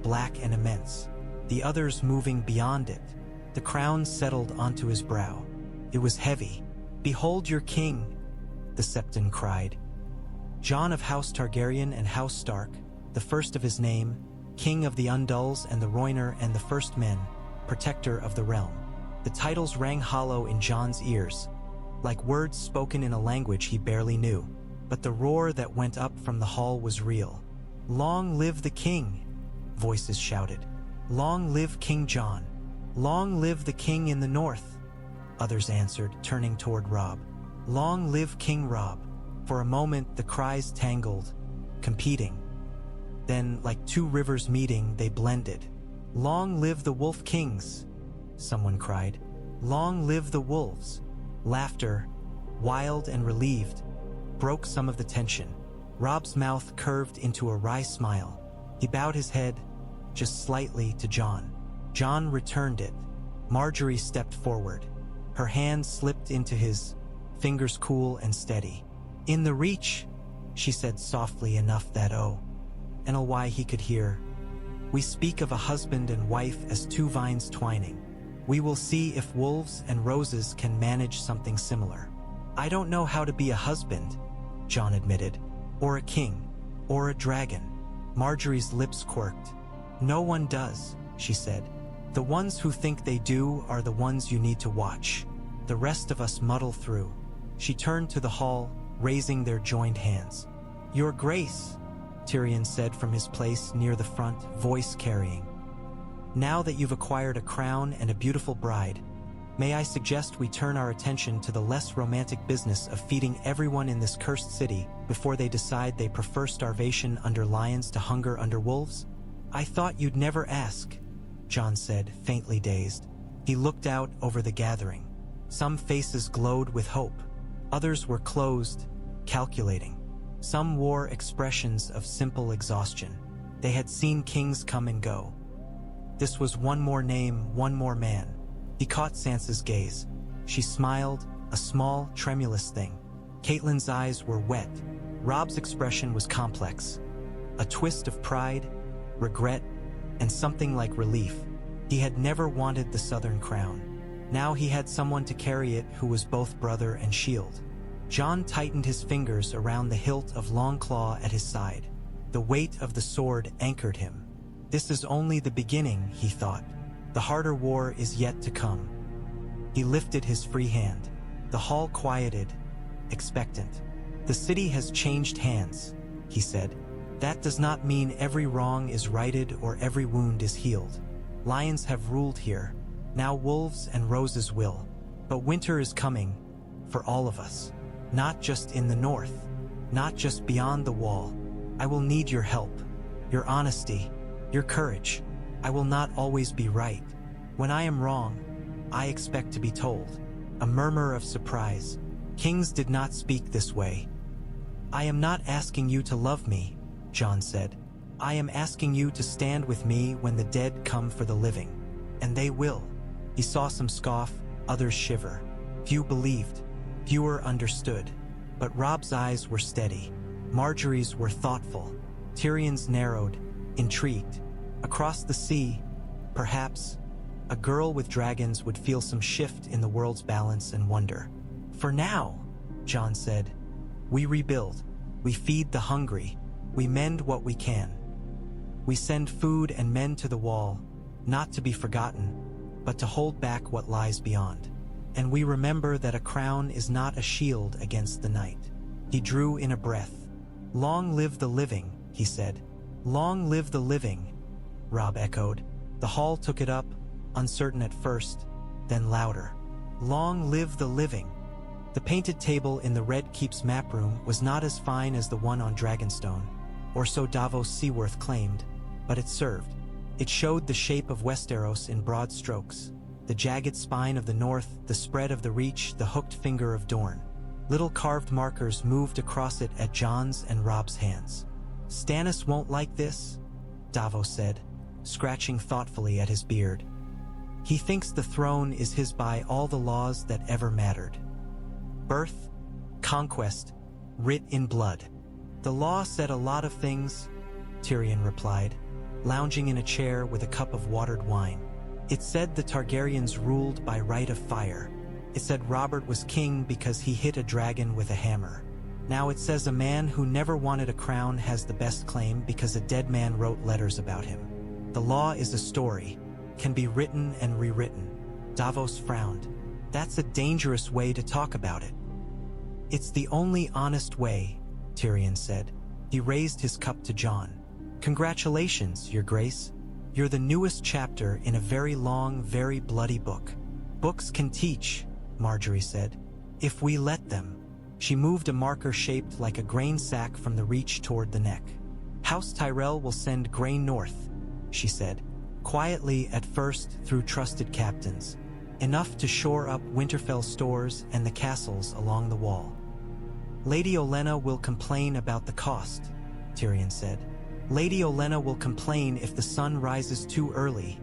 black and immense, the others moving beyond it. The crown settled onto his brow. It was heavy. "Behold your king," the Septon cried. Jon of House Targaryen and House Stark, the first of his name, king of the Undulls and the Rhoynar and the First Men, protector of the realm. The titles rang hollow in Jon's ears, like words spoken in a language he barely knew. But the roar that went up from the hall was real. "Long live the king!" voices shouted. "Long live King Jon! Long live the king in the north!" Others answered, turning toward Robb. "Long live King Robb!" For a moment the cries tangled, competing. Then, like two rivers meeting, they blended. "Long live the Wolf Kings!" someone cried. "Long live the wolves!" Laughter, wild and relieved, broke some of the tension. Robb's mouth curved into a wry smile. He bowed his head, just slightly, to Jon. Jon returned it. Marjorie stepped forward. Her hand slipped into his, fingers cool and steady. "In the reach," she said softly enough that and why he could hear. "We speak of a husband and wife as two vines twining. We will see if wolves and roses can manage something similar." "I don't know how to be a husband," Jon admitted, "or a king, or a dragon." Marjorie's lips quirked. "No one does," she said. "The ones who think they do are the ones you need to watch. The rest of us muddle through." She turned to the hall, raising their joined hands. "Your Grace," Tyrion said from his place near the front, voice carrying. "Now that you've acquired a crown and a beautiful bride, may I suggest we turn our attention to the less romantic business of feeding everyone in this cursed city before they decide they prefer starvation under lions to hunger under wolves?" "I thought you'd never ask," Jon said, faintly dazed. He looked out over the gathering. Some faces glowed with hope. Others were closed, calculating. Some wore expressions of simple exhaustion. They had seen kings come and go. This was one more name, one more man. He caught Sansa's gaze. She smiled, a small, tremulous thing. Catelyn's eyes were wet. Robb's expression was complex. A twist of pride, regret, and something like relief. He had never wanted the Southern crown. Now he had someone to carry it who was both brother and shield. Jon tightened his fingers around the hilt of Longclaw at his side. The weight of the sword anchored him. This is only the beginning, he thought. The harder war is yet to come. He lifted his free hand. The hall quieted, expectant. "The city has changed hands," he said. "That does not mean every wrong is righted or every wound is healed. Lions have ruled here. Now wolves and roses will. But winter is coming, for all of us. Not just in the north, not just beyond the wall. I will need your help, your honesty, your courage. I will not always be right. When I am wrong, I expect to be told." A murmur of surprise. Kings did not speak this way. "I am not asking you to love me," Jon said. "I am asking you to stand with me when the dead come for the living. And they will." He saw some scoff, others shiver. Few believed. Fewer understood. But Robb's eyes were steady. Marjorie's were thoughtful. Tyrion's narrowed, intrigued. Across the sea, perhaps, a girl with dragons would feel some shift in the world's balance and wonder. "For now," Jon said, "we rebuild. We feed the hungry. We mend what we can. We send food and men to the wall, not to be forgotten, but to hold back what lies beyond. And we remember that a crown is not a shield against the night." He drew in a breath. "Long live the living," he said. "Long live the living," Robb echoed. The hall took it up, uncertain at first, then louder. "Long live the living." The painted table in the Red Keep's map room was not as fine as the one on Dragonstone, or so Davos Seaworth claimed, but it served. It showed the shape of Westeros in broad strokes. The jagged spine of the north, the spread of the reach, the hooked finger of Dorne. Little carved markers moved across it at Jon's and Robb's hands. "Stannis won't like this," Davos said, scratching thoughtfully at his beard. He thinks the throne is his by all the laws that ever mattered. Birth, conquest, writ in blood. The law said a lot of things, Tyrion replied, lounging in a chair with a cup of watered wine. It said the Targaryens ruled by right of fire. It said Robert was king because he hit a dragon with a hammer. Now it says a man who never wanted a crown has the best claim because a dead man wrote letters about him. The law is a story, can be written and rewritten. Davos frowned. That's a dangerous way to talk about it. It's the only honest way, Tyrion said. He raised his cup to Jon. Congratulations, Your Grace. You're the newest chapter in a very long, very bloody book. Books can teach, Marjorie said, if we let them. She moved a marker shaped like a grain sack from the reach toward the neck. House Tyrell will send grain north, she said, quietly at first through trusted captains, enough to shore up Winterfell stores and the castles along the wall. Lady Olenna will complain about the cost, Tyrion said. Lady Olenna will complain if the sun rises too early,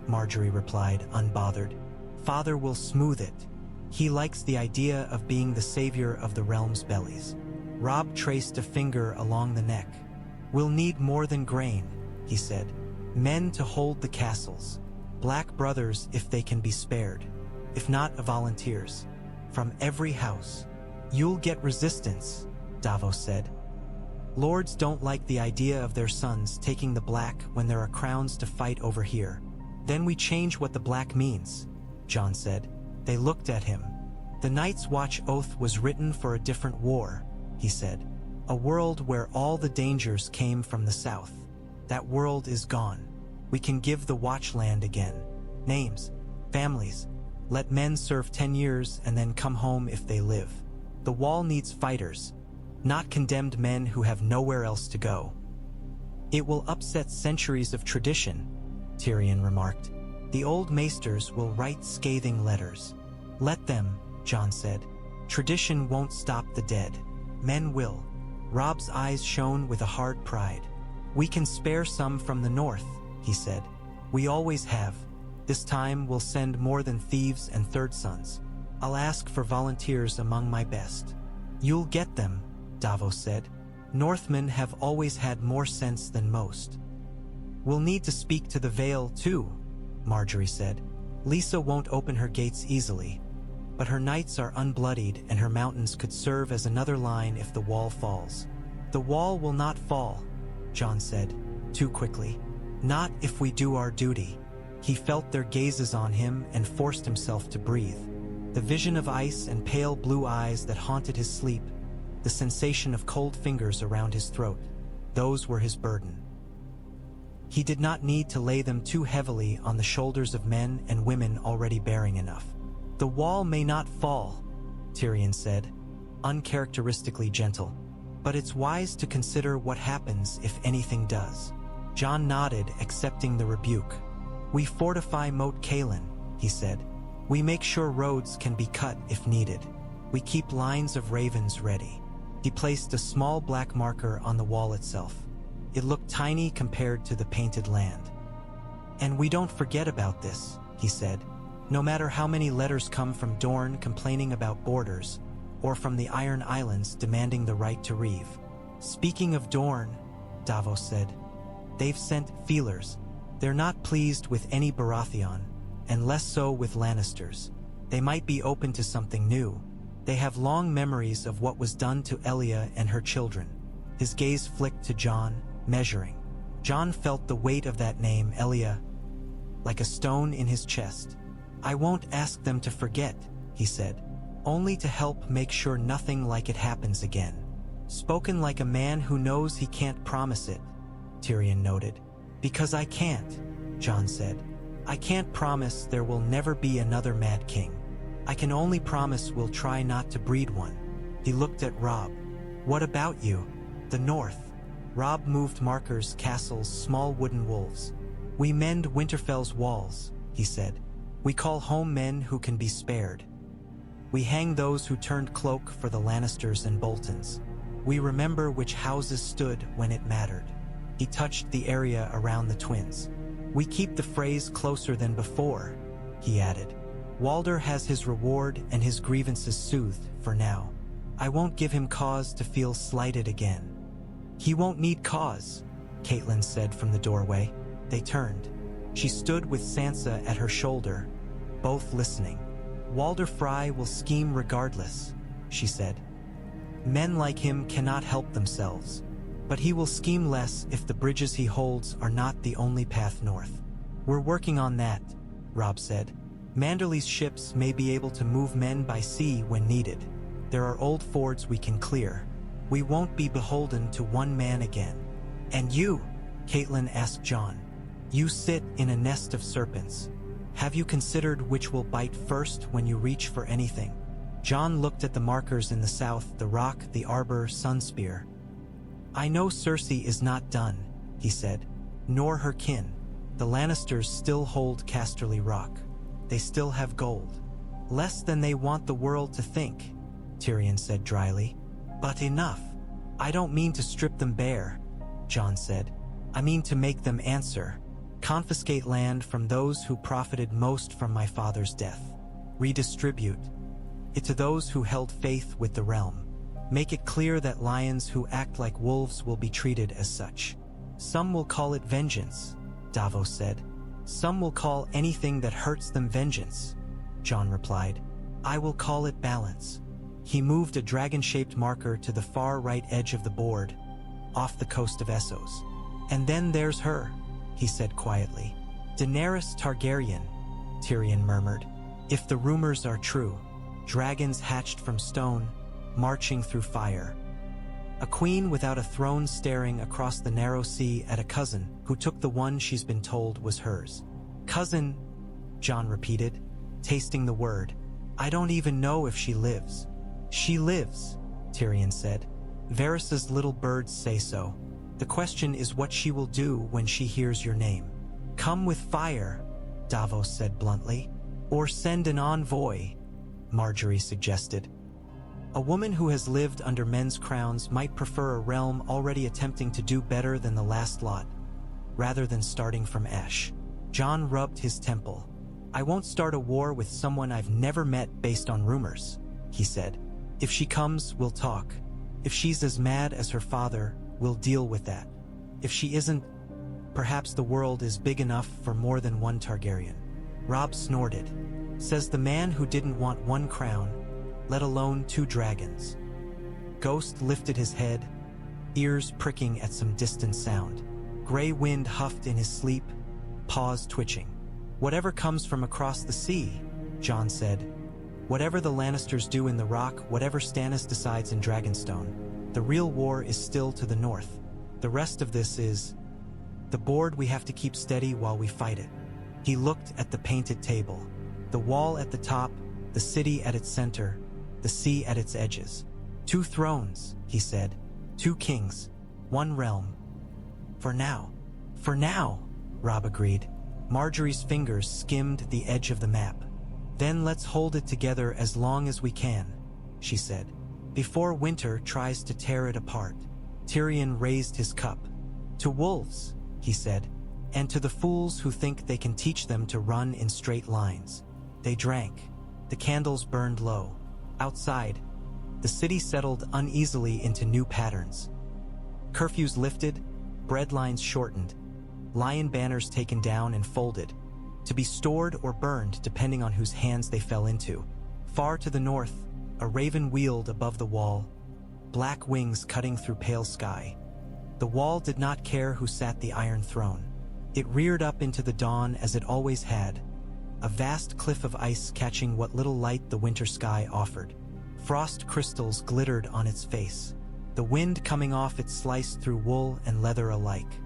Marjorie replied, unbothered. Father will smooth it. He likes the idea of being the savior of the realm's bellies. Robb traced a finger along the neck. We'll need more than grain, he said. Men to hold the castles. Black brothers if they can be spared. If not, volunteers. From every house. You'll get resistance, Davos said. Lords don't like the idea of their sons taking the black when there are crowns to fight over here. Then we change what the black means, Jon said. They looked at him. The Night's Watch oath was written for a different war, he said. A world where all the dangers came from the south. That world is gone. We can give the Watch land again. Names, families. Let men serve 10 years and then come home if they live. The wall needs fighters, not condemned men who have nowhere else to go. It will upset centuries of tradition, Tyrion remarked. The old maesters will write scathing letters. Let them, Jon said. Tradition won't stop the dead. Men will. Robb's eyes shone with a hard pride. We can spare some from the north, he said. We always have. This time we'll send more than thieves and third sons. I'll ask for volunteers among my best. You'll get them, Davos said. Northmen have always had more sense than most. We'll need to speak to the Vale too, Marjorie said. Lisa won't open her gates easily, but her knights are unbloodied and her mountains could serve as another line if the wall falls. The wall will not fall, Jon said, too quickly. Not if we do our duty. He felt their gazes on him and forced himself to breathe. The vision of ice and pale blue eyes that haunted his sleep, the sensation of cold fingers around his throat, those were his burden. He did not need to lay them too heavily on the shoulders of men and women already bearing enough. The wall may not fall, Tyrion said, uncharacteristically gentle, but it's wise to consider what happens if anything does. Jon nodded, accepting the rebuke. We fortify Moat Cailin, he said. We make sure roads can be cut if needed. We keep lines of ravens ready. He placed a small black marker on the wall itself. It looked tiny compared to the painted land. And we don't forget about this, he said. No matter how many letters come from Dorne complaining about borders, or from the Iron Islands demanding the right to reeve. Speaking of Dorne, Davos said, they've sent feelers. They're not pleased with any Baratheon, and less so with Lannisters. They might be open to something new. They have long memories of what was done to Elia and her children. His gaze flicked to Jon, measuring. Jon felt the weight of that name, Elia, like a stone in his chest. I won't ask them to forget, he said, only to help make sure nothing like it happens again. Spoken like a man who knows he can't promise it, Tyrion noted. Because I can't, Jon said. I can't promise there will never be another Mad King. I can only promise we'll try not to breed one. He looked at Robb. What about you? The north. Robb moved markers, castles, small wooden wolves. We mend Winterfell's walls, he said. We call home men who can be spared. We hang those who turned cloak for the Lannisters and Boltons. We remember which houses stood when it mattered. He touched the area around the twins. We keep the phrase closer than before, he added. Walder has his reward and his grievances soothed for now. I won't give him cause to feel slighted again. He won't need cause, Catelyn said from the doorway. They turned. She stood with Sansa at her shoulder, both listening. Walder Frey will scheme regardless, she said. Men like him cannot help themselves, but he will scheme less if the bridges he holds are not the only path north. We're working on that, Robb said. Manderly's ships may be able to move men by sea when needed. There are old fords we can clear. We won't be beholden to one man again. And you, Catelyn asked Jon. You sit in a nest of serpents. Have you considered which will bite first when you reach for anything? Jon looked at the markers in the south, the rock, the arbor, Sunspear. I know Cersei is not done, he said, nor her kin. The Lannisters still hold Casterly Rock. They still have gold. Less than they want the world to think, Tyrion said dryly. But enough. I don't mean to strip them bare, Jon said. I mean to make them answer. Confiscate land from those who profited most from my father's death. Redistribute it to those who held faith with the realm. Make it clear that lions who act like wolves will be treated as such. Some will call it vengeance, Davos said. Some will call anything that hurts them vengeance, Jon replied. I will call it balance. He moved a dragon-shaped marker to the far right edge of the board, off the coast of Essos. And then there's her, he said quietly. Daenerys Targaryen, Tyrion murmured. If the rumors are true, dragons hatched from stone, marching through fire. A queen without a throne staring across the narrow sea at a cousin who took the one she's been told was hers. Cousin, Jon repeated, tasting the word. I don't even know if she lives. She lives, Tyrion said. Varys's little birds say so. The question is what she will do when she hears your name. Come with fire, Davos said bluntly. Or send an envoy, Marjorie suggested. A woman who has lived under men's crowns might prefer a realm already attempting to do better than the last lot, rather than starting from ash. Jon rubbed his temple. I won't start a war with someone I've never met based on rumors, he said. If she comes, we'll talk. If she's as mad as her father, we'll deal with that. If she isn't, perhaps the world is big enough for more than one Targaryen. Robb snorted. Says the man who didn't want one crown, let alone 2 dragons. Ghost lifted his head, ears pricking at some distant sound. Gray wind huffed in his sleep, paws twitching. Whatever comes from across the sea, Jon said. Whatever the Lannisters do in the Rock, whatever Stannis decides in Dragonstone, the real war is still to the north. The rest of this is the board we have to keep steady while we fight it. He looked at the painted table. The wall at the top, the city at its center, the sea at its edges. 2 thrones, he said. 2 kings. 1 realm. For now. For now, Robb agreed. Marjorie's fingers skimmed the edge of the map. Then let's hold it together as long as we can, she said. Before winter tries to tear it apart. Tyrion raised his cup. To wolves, he said, and to the fools who think they can teach them to run in straight lines. They drank. The candles burned low. Outside, the city settled uneasily into new patterns. Curfews lifted, bread lines shortened, lion banners taken down and folded, to be stored or burned depending on whose hands they fell into. Far to the north, a raven wheeled above the wall, black wings cutting through pale sky. The wall did not care who sat the Iron Throne. It reared up into the dawn as it always had, a vast cliff of ice catching what little light the winter sky offered. Frost crystals glittered on its face. The wind coming off it sliced through wool and leather alike.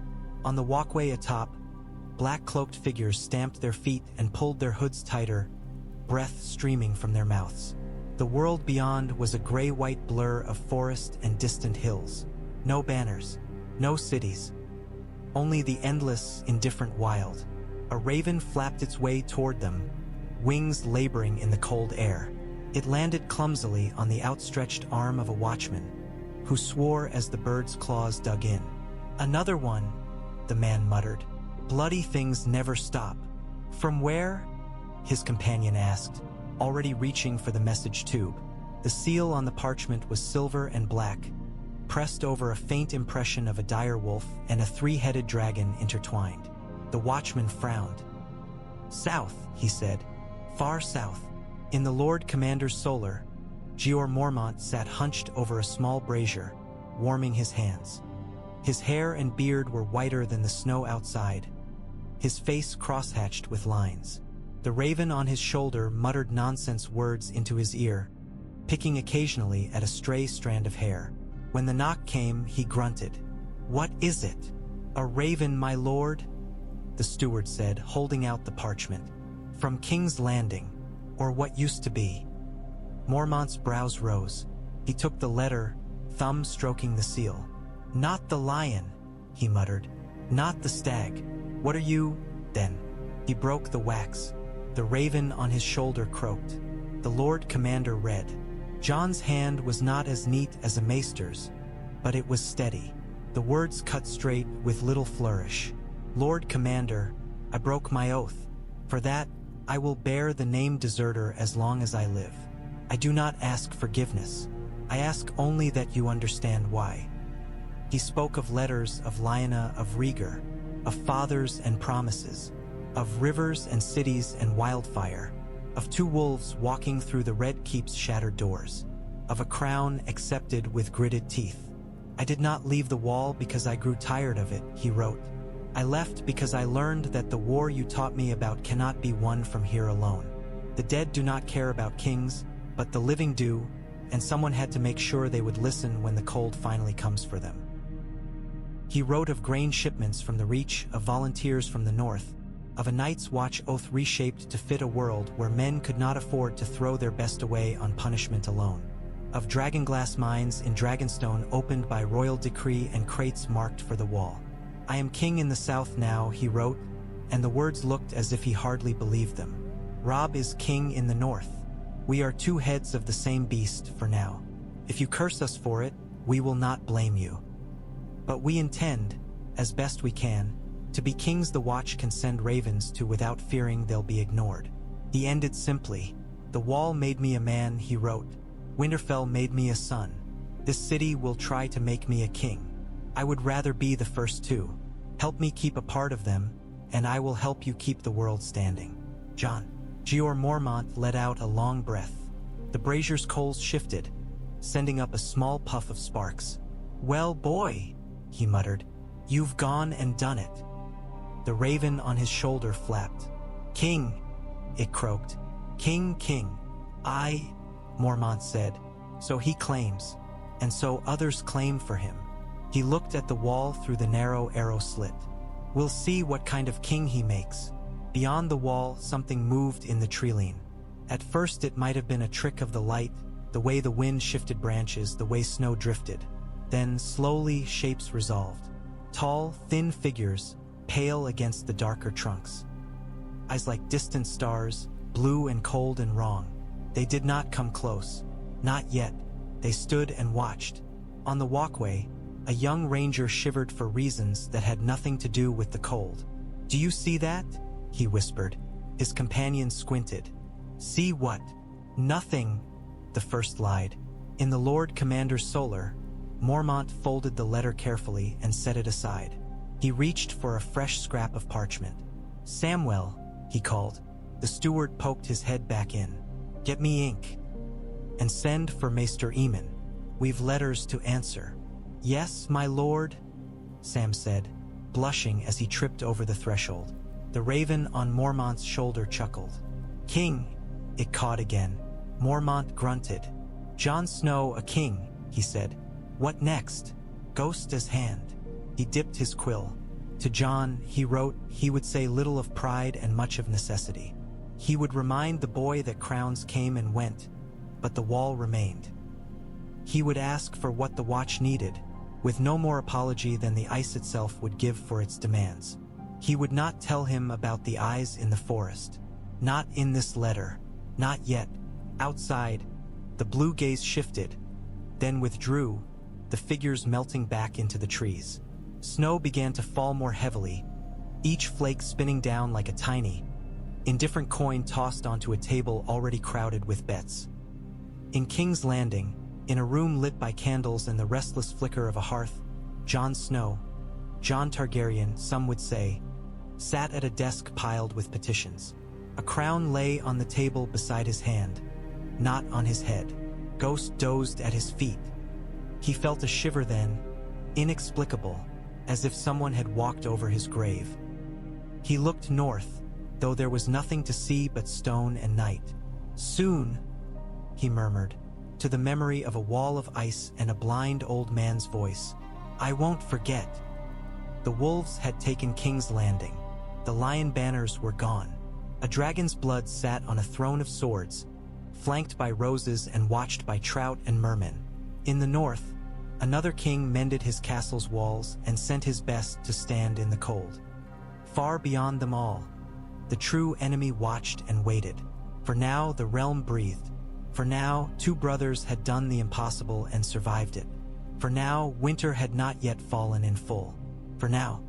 On the walkway atop, black-cloaked figures stamped their feet and pulled their hoods tighter, breath streaming from their mouths. The world beyond was a gray-white blur of forest and distant hills. No banners, no cities. Only the endless, indifferent wild. A raven flapped its way toward them, wings laboring in the cold air. It landed clumsily on the outstretched arm of a watchman, who swore as the bird's claws dug in. Another one, the man muttered. Bloody things never stop. From where? his companion asked, already reaching for the message tube. The seal on the parchment was silver and black, pressed over a faint impression of a dire wolf and a three-headed dragon intertwined. The watchman frowned. "South," he said. "Far south." In the Lord Commander's solar, Jeor Mormont sat hunched over a small brazier, warming his hands. His hair and beard were whiter than the snow outside, his face crosshatched with lines. The raven on his shoulder muttered nonsense words into his ear, picking occasionally at a stray strand of hair. When the knock came, he grunted. "What is it?" "A raven, my lord," the steward said, holding out the parchment. "From King's Landing, or what used to be." Mormont's brows rose. He took the letter, thumb stroking the seal. "Not the lion," he muttered. "Not the stag. What are you, then?" He broke the wax. The raven on his shoulder croaked. The Lord Commander read. Jon's hand was not as neat as a maester's, but it was steady. The words cut straight with little flourish. "Lord Commander, I broke my oath. For that, I will bear the name deserter as long as I live. I do not ask forgiveness. I ask only that you understand why." He spoke of letters of Lyanna, of Rhaegar, of fathers and promises, of rivers and cities and wildfire, of two wolves walking through the Red Keep's shattered doors, of a crown accepted with gritted teeth. "I did not leave the wall because I grew tired of it," he wrote. "I left because I learned that the war you taught me about cannot be won from here alone. The dead do not care about kings, but the living do, and someone had to make sure they would listen when the cold finally comes for them." He wrote of grain shipments from the Reach, of volunteers from the north, of a Night's Watch oath reshaped to fit a world where men could not afford to throw their best away on punishment alone, of dragonglass mines in Dragonstone opened by royal decree and crates marked for the wall. "I am king in the south now," he wrote, and the words looked as if he hardly believed them. "Robb is king in the north. We are two heads of the same beast for now. If you curse us for it, we will not blame you. But we intend, as best we can, to be kings the Watch can send ravens to without fearing they'll be ignored." He ended simply. "The wall made me a man," he wrote. "Winterfell made me a son. This city will try to make me a king. I would rather be the first two. Help me keep a part of them, and I will help you keep the world standing. Jon." Jeor Mormont let out a long breath. The brazier's coals shifted, sending up a small puff of sparks. "Well, boy," he muttered, "you've gone and done it." The raven on his shoulder flapped. "King," it croaked. "King, king." "I," Mormont said. "So he claims, and so others claim for him." He looked at the wall through the narrow arrow slit. "We'll see what kind of king he makes." Beyond the wall, something moved in the treeline. At first it might have been a trick of the light, the way the wind shifted branches, the way snow drifted. Then, slowly, shapes resolved. Tall, thin figures, pale against the darker trunks. Eyes like distant stars, blue and cold and wrong. They did not come close. Not yet. They stood and watched. On the walkway, a young ranger shivered for reasons that had nothing to do with the cold. "Do you see that?" he whispered. His companion squinted. "See what?" "Nothing," the first lied. In the Lord Commander's solar, Mormont folded the letter carefully and set it aside. He reached for a fresh scrap of parchment. "Samwell," he called. The steward poked his head back in. "Get me ink. And send for Maester Aemon. We've letters to answer." "Yes, my lord," Sam said, blushing as he tripped over the threshold. The raven on Mormont's shoulder chuckled. "King," it cawed again. Mormont grunted. "Jon Snow a king," he said. "What next?" "Ghost as hand." He dipped his quill. To Jon, he wrote, he would say little of pride and much of necessity. He would remind the boy that crowns came and went, but the wall remained. He would ask for what the Watch needed, with no more apology than the ice itself would give for its demands. He would not tell him about the eyes in the forest. Not in this letter. Not yet. Outside, the blue gaze shifted, then withdrew, the figures melting back into the trees. Snow began to fall more heavily, each flake spinning down like a tiny, indifferent coin tossed onto a table already crowded with bets. In King's Landing, in a room lit by candles and the restless flicker of a hearth, Jon Snow, Jon Targaryen, some would say, sat at a desk piled with petitions. A crown lay on the table beside his hand, not on his head. Ghost dozed at his feet. He felt a shiver then, inexplicable, as if someone had walked over his grave. He looked north, though there was nothing to see but stone and night. Soon, he murmured, to the memory of a wall of ice and a blind old man's voice. I won't forget. The wolves had taken King's Landing. The lion banners were gone. A dragon's blood sat on a throne of swords, flanked by roses and watched by trout and mermen. In the north, another king mended his castle's walls and sent his best to stand in the cold. Far beyond them all, the true enemy watched and waited. For now the realm breathed. For now, two brothers had done the impossible and survived it. For now, winter had not yet fallen in full. For now,